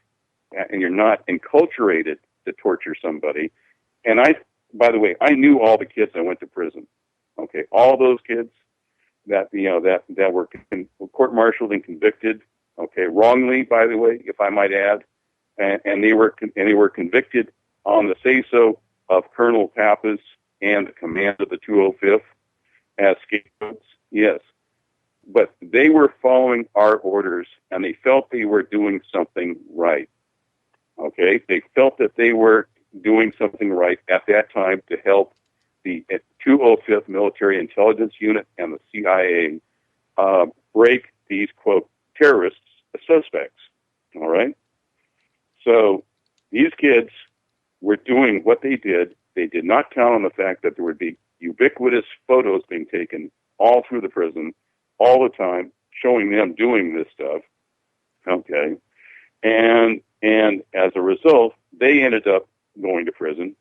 and you're not enculturated to torture somebody. And by the way, I knew all the kids that went to prison. Okay, all those kids that were court-martialed and convicted. Okay, wrongly, by the way, if I might add, and they were convicted on the say-so of Colonel Pappas and the command of the 205th as scapegoats. Yes, but they were following our orders, and they felt they were doing something right. Okay, they felt that they were doing something right at that time to help the 205th Military Intelligence Unit and the CIA break these, quote, terrorists, suspects. All right? So these kids were doing what they did. They did not count on the fact that there would be ubiquitous photos being taken all through the prison, all the time, showing them doing this stuff. Okay? And as a result, they ended up going to prison,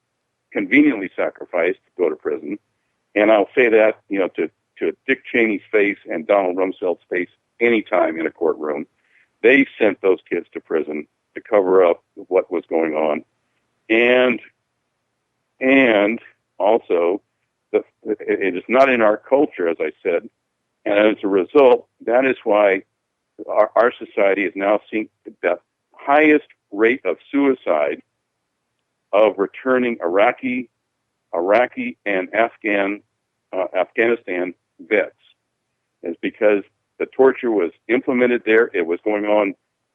conveniently sacrificed to go to prison. And I'll say that, to Dick Cheney's face and Donald Rumsfeld's face anytime in a courtroom. They sent those kids to prison to cover up what was going on. And also, it is not in our culture, as I said. And as a result, that is why our society is now seeing the highest rate of suicide of returning Iraqi and Afghanistan vets, is because the torture was implemented there. It was going on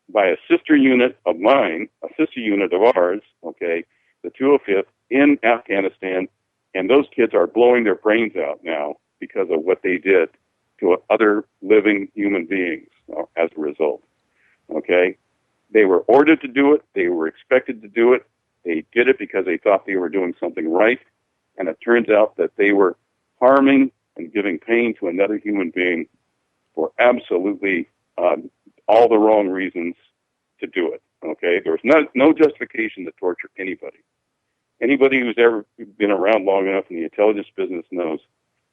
by a sister unit of mine, a sister unit of ours, okay, the 205th in Afghanistan, and those kids are blowing their brains out now because of what they did to other living human beings as a result, okay? They were ordered to do it. They were expected to do it. They did it because they thought they were doing something right, and it turns out that they were harming and giving pain to another human being for absolutely all the wrong reasons to do it, okay? There was no justification to torture anybody. Anybody who's ever been around long enough in the intelligence business knows,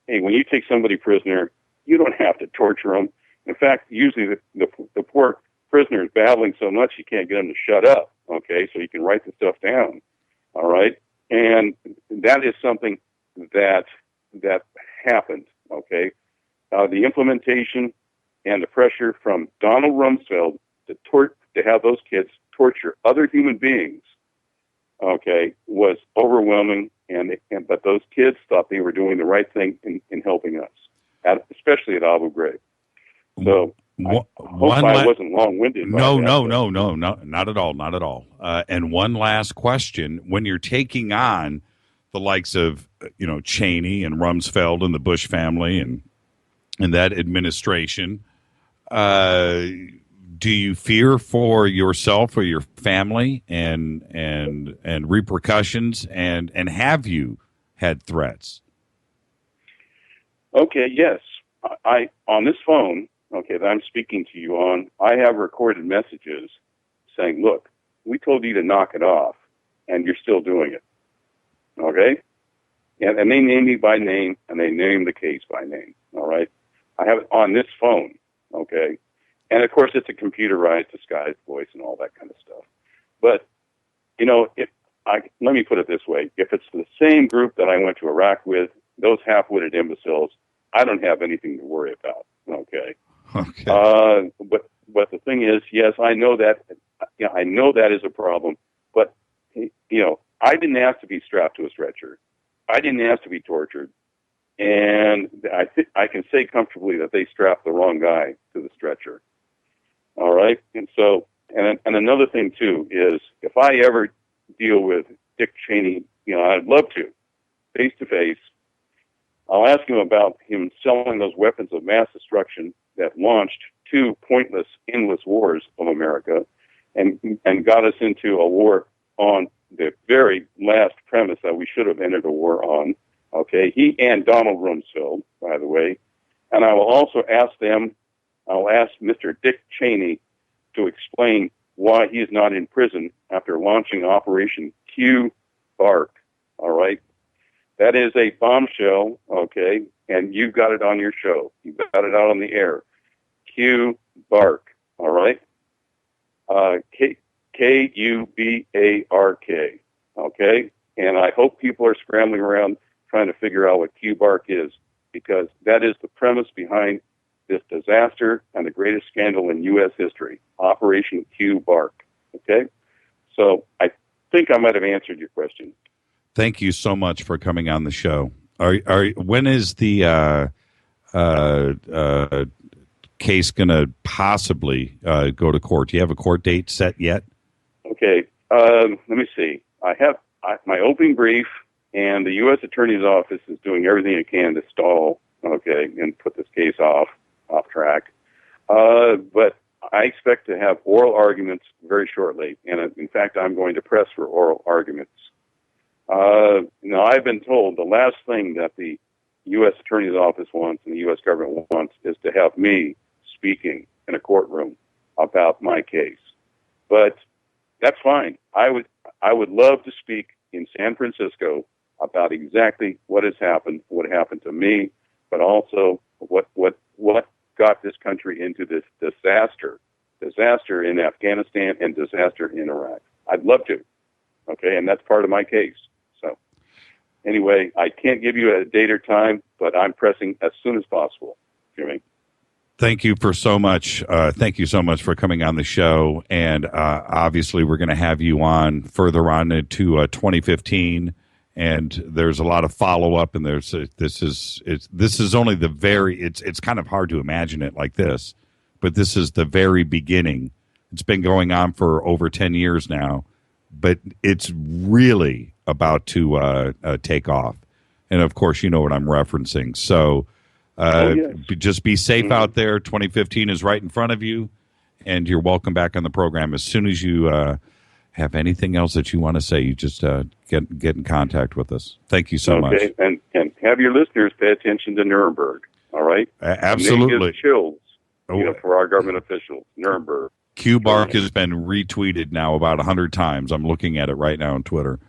hey, when you take somebody prisoner, you don't have to torture them. In fact, usually the poor prisoner is battling so much you can't get him to shut up, okay, so you can write the stuff down, all right? And that is something that happened, okay? The implementation and the pressure from Donald Rumsfeld to have those kids torture other human beings, okay, was overwhelming, but those kids thought they were doing the right thing in helping us, especially at Abu Ghraib. So I hope I wasn't long-winded. No, not at all, not at all. And one last question: when you're taking on the likes of Cheney and Rumsfeld and the Bush family and that administration, do you fear for yourself or your family and repercussions, and have you had threats? Okay, yes. I on this phone, okay, that I'm speaking to you on, I have recorded messages saying, look, we told you to knock it off, and you're still doing it. Okay? And they name me by name, and they name the case by name. All right? I have it on this phone. Okay? And, of course, it's a computerized disguised voice and all that kind of stuff. But, let me put it this way. If it's the same group that I went to Iraq with, those half-witted imbeciles, I don't have anything to worry about. Okay? Okay. But the thing is, yes, I know that. I know that is a problem. But I didn't ask to be strapped to a stretcher. I didn't ask to be tortured, and I can say comfortably that they strapped the wrong guy to the stretcher. All right, and so and another thing too is if I ever deal with Dick Cheney, I'd love to face to face. I'll ask him about him selling those weapons of mass destruction that launched two pointless, endless wars of America and got us into a war on the very last premise that we should have entered a war on. Okay, he and Donald Rumsfeld, by the way. And I will also ask Mr. Dick Cheney to explain why he is not in prison after launching Operation Q Bark. All right. That is a bombshell, okay, and you've got it on your show. You've got it out on the air. Q Bark, all right? Kubark, okay? And I hope people are scrambling around trying to figure out what Q Bark is, because that is the premise behind this disaster and the greatest scandal in U.S. history, Operation Q Bark, okay? So I think I might have answered your question. Thank you so much for coming on the show. When is the case going to possibly go to court? Do you have a court date set yet? Okay, let me see. I have my opening brief, and the U.S. Attorney's Office is doing everything it can to stall, okay, and put this case off track. But I expect to have oral arguments very shortly, and in fact, I'm going to press for oral arguments. Now, I've been told the last thing that the U.S. Attorney's Office wants and the U.S. government wants is to have me speaking in a courtroom about my case. But that's fine. I would love to speak in San Francisco about exactly what has happened, what happened to me, but also what got this country into this disaster in Afghanistan and disaster in Iraq. I'd love to, okay, and that's part of my case. So anyway, I can't give you a date or time, but I'm pressing as soon as possible, Jimmy. Thank you so much. Thank you so much for coming on the show. And obviously, we're going to have you on further on into 2015. And there's a lot of follow up. And this is only the very. It's kind of hard to imagine it like this, but this is the very beginning. It's been going on for over 10 years now, but it's really about to take off. And of course, you know what I'm referencing. So. Yes. Just be safe out there. 2015 is right in front of you, and you're welcome back on the program. As soon as you have anything else that you want to say, you just get in contact with us. Thank you so much. Okay, and have your listeners pay attention to Nuremberg, all right? Absolutely. Chills for our government officials, Nuremberg. QBark has been retweeted now about 100 times. I'm looking at it right now on Twitter.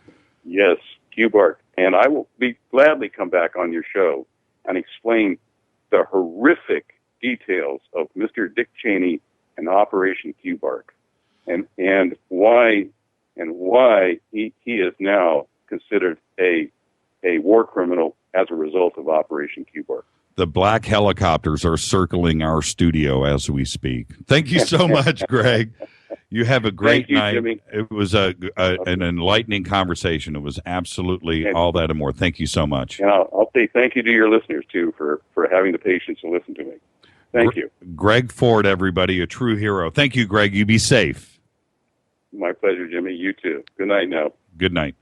Yes, QBark. And I will gladly come back on your show and explain the horrific details of Mr. Dick Cheney and Operation QBark, and why he is now considered a war criminal as a result of Operation QBark. The black helicopters are circling our studio as we speak. Thank you so much, Greg. You have a great night. Jimmy. It was an enlightening conversation. It was absolutely all that and more. Thank you so much. And I'll say thank you to your listeners, too, for having the patience to listen to me. Thank you. Greg Ford, everybody, a true hero. Thank you, Greg. You be safe. My pleasure, Jimmy. You too. Good night now. Good night.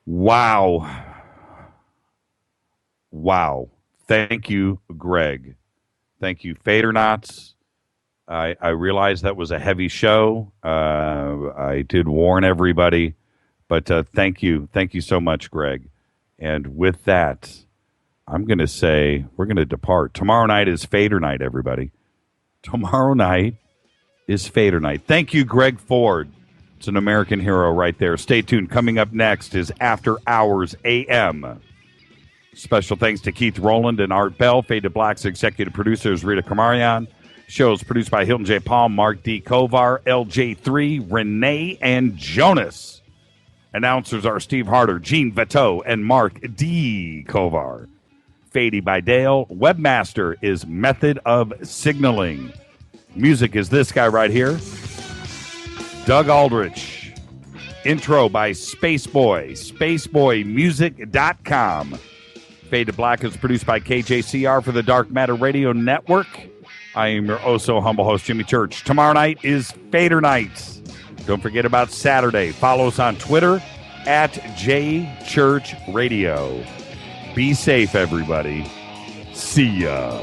Wow. Thank you, Greg. Thank you, Fadernauts. I realized that was a heavy show. I did warn everybody, but thank you. Thank you so much, Greg. And with that, I'm going to say we're going to depart. Tomorrow night is Fader night, everybody. Tomorrow night is Fader night. Thank you, Greg Ford. It's an American hero right there. Stay tuned. Coming up next is After Hours AM. Special thanks to Keith Rowland and Art Bell. Fade to Black's executive producers, Rita Kamarian. Shows produced by Hilton J. Palm, Mark D. Kovar, LJ3, Renee, and Jonas. Announcers are Steve Harder, Gene Vito, and Mark D. Kovar. Fady by Dale. Webmaster is Method of Signaling. Music is this guy right here. Doug Aldrich. Intro by Spaceboy. SpaceboyMusic.com. Fade to Black is produced by KJCR for the Dark Matter Radio Network. I am your oh-so-humble host, Jimmy Church. Tomorrow night is Fader Night. Don't forget about Saturday. Follow us on Twitter at JChurchRadio. Be safe, everybody. See ya.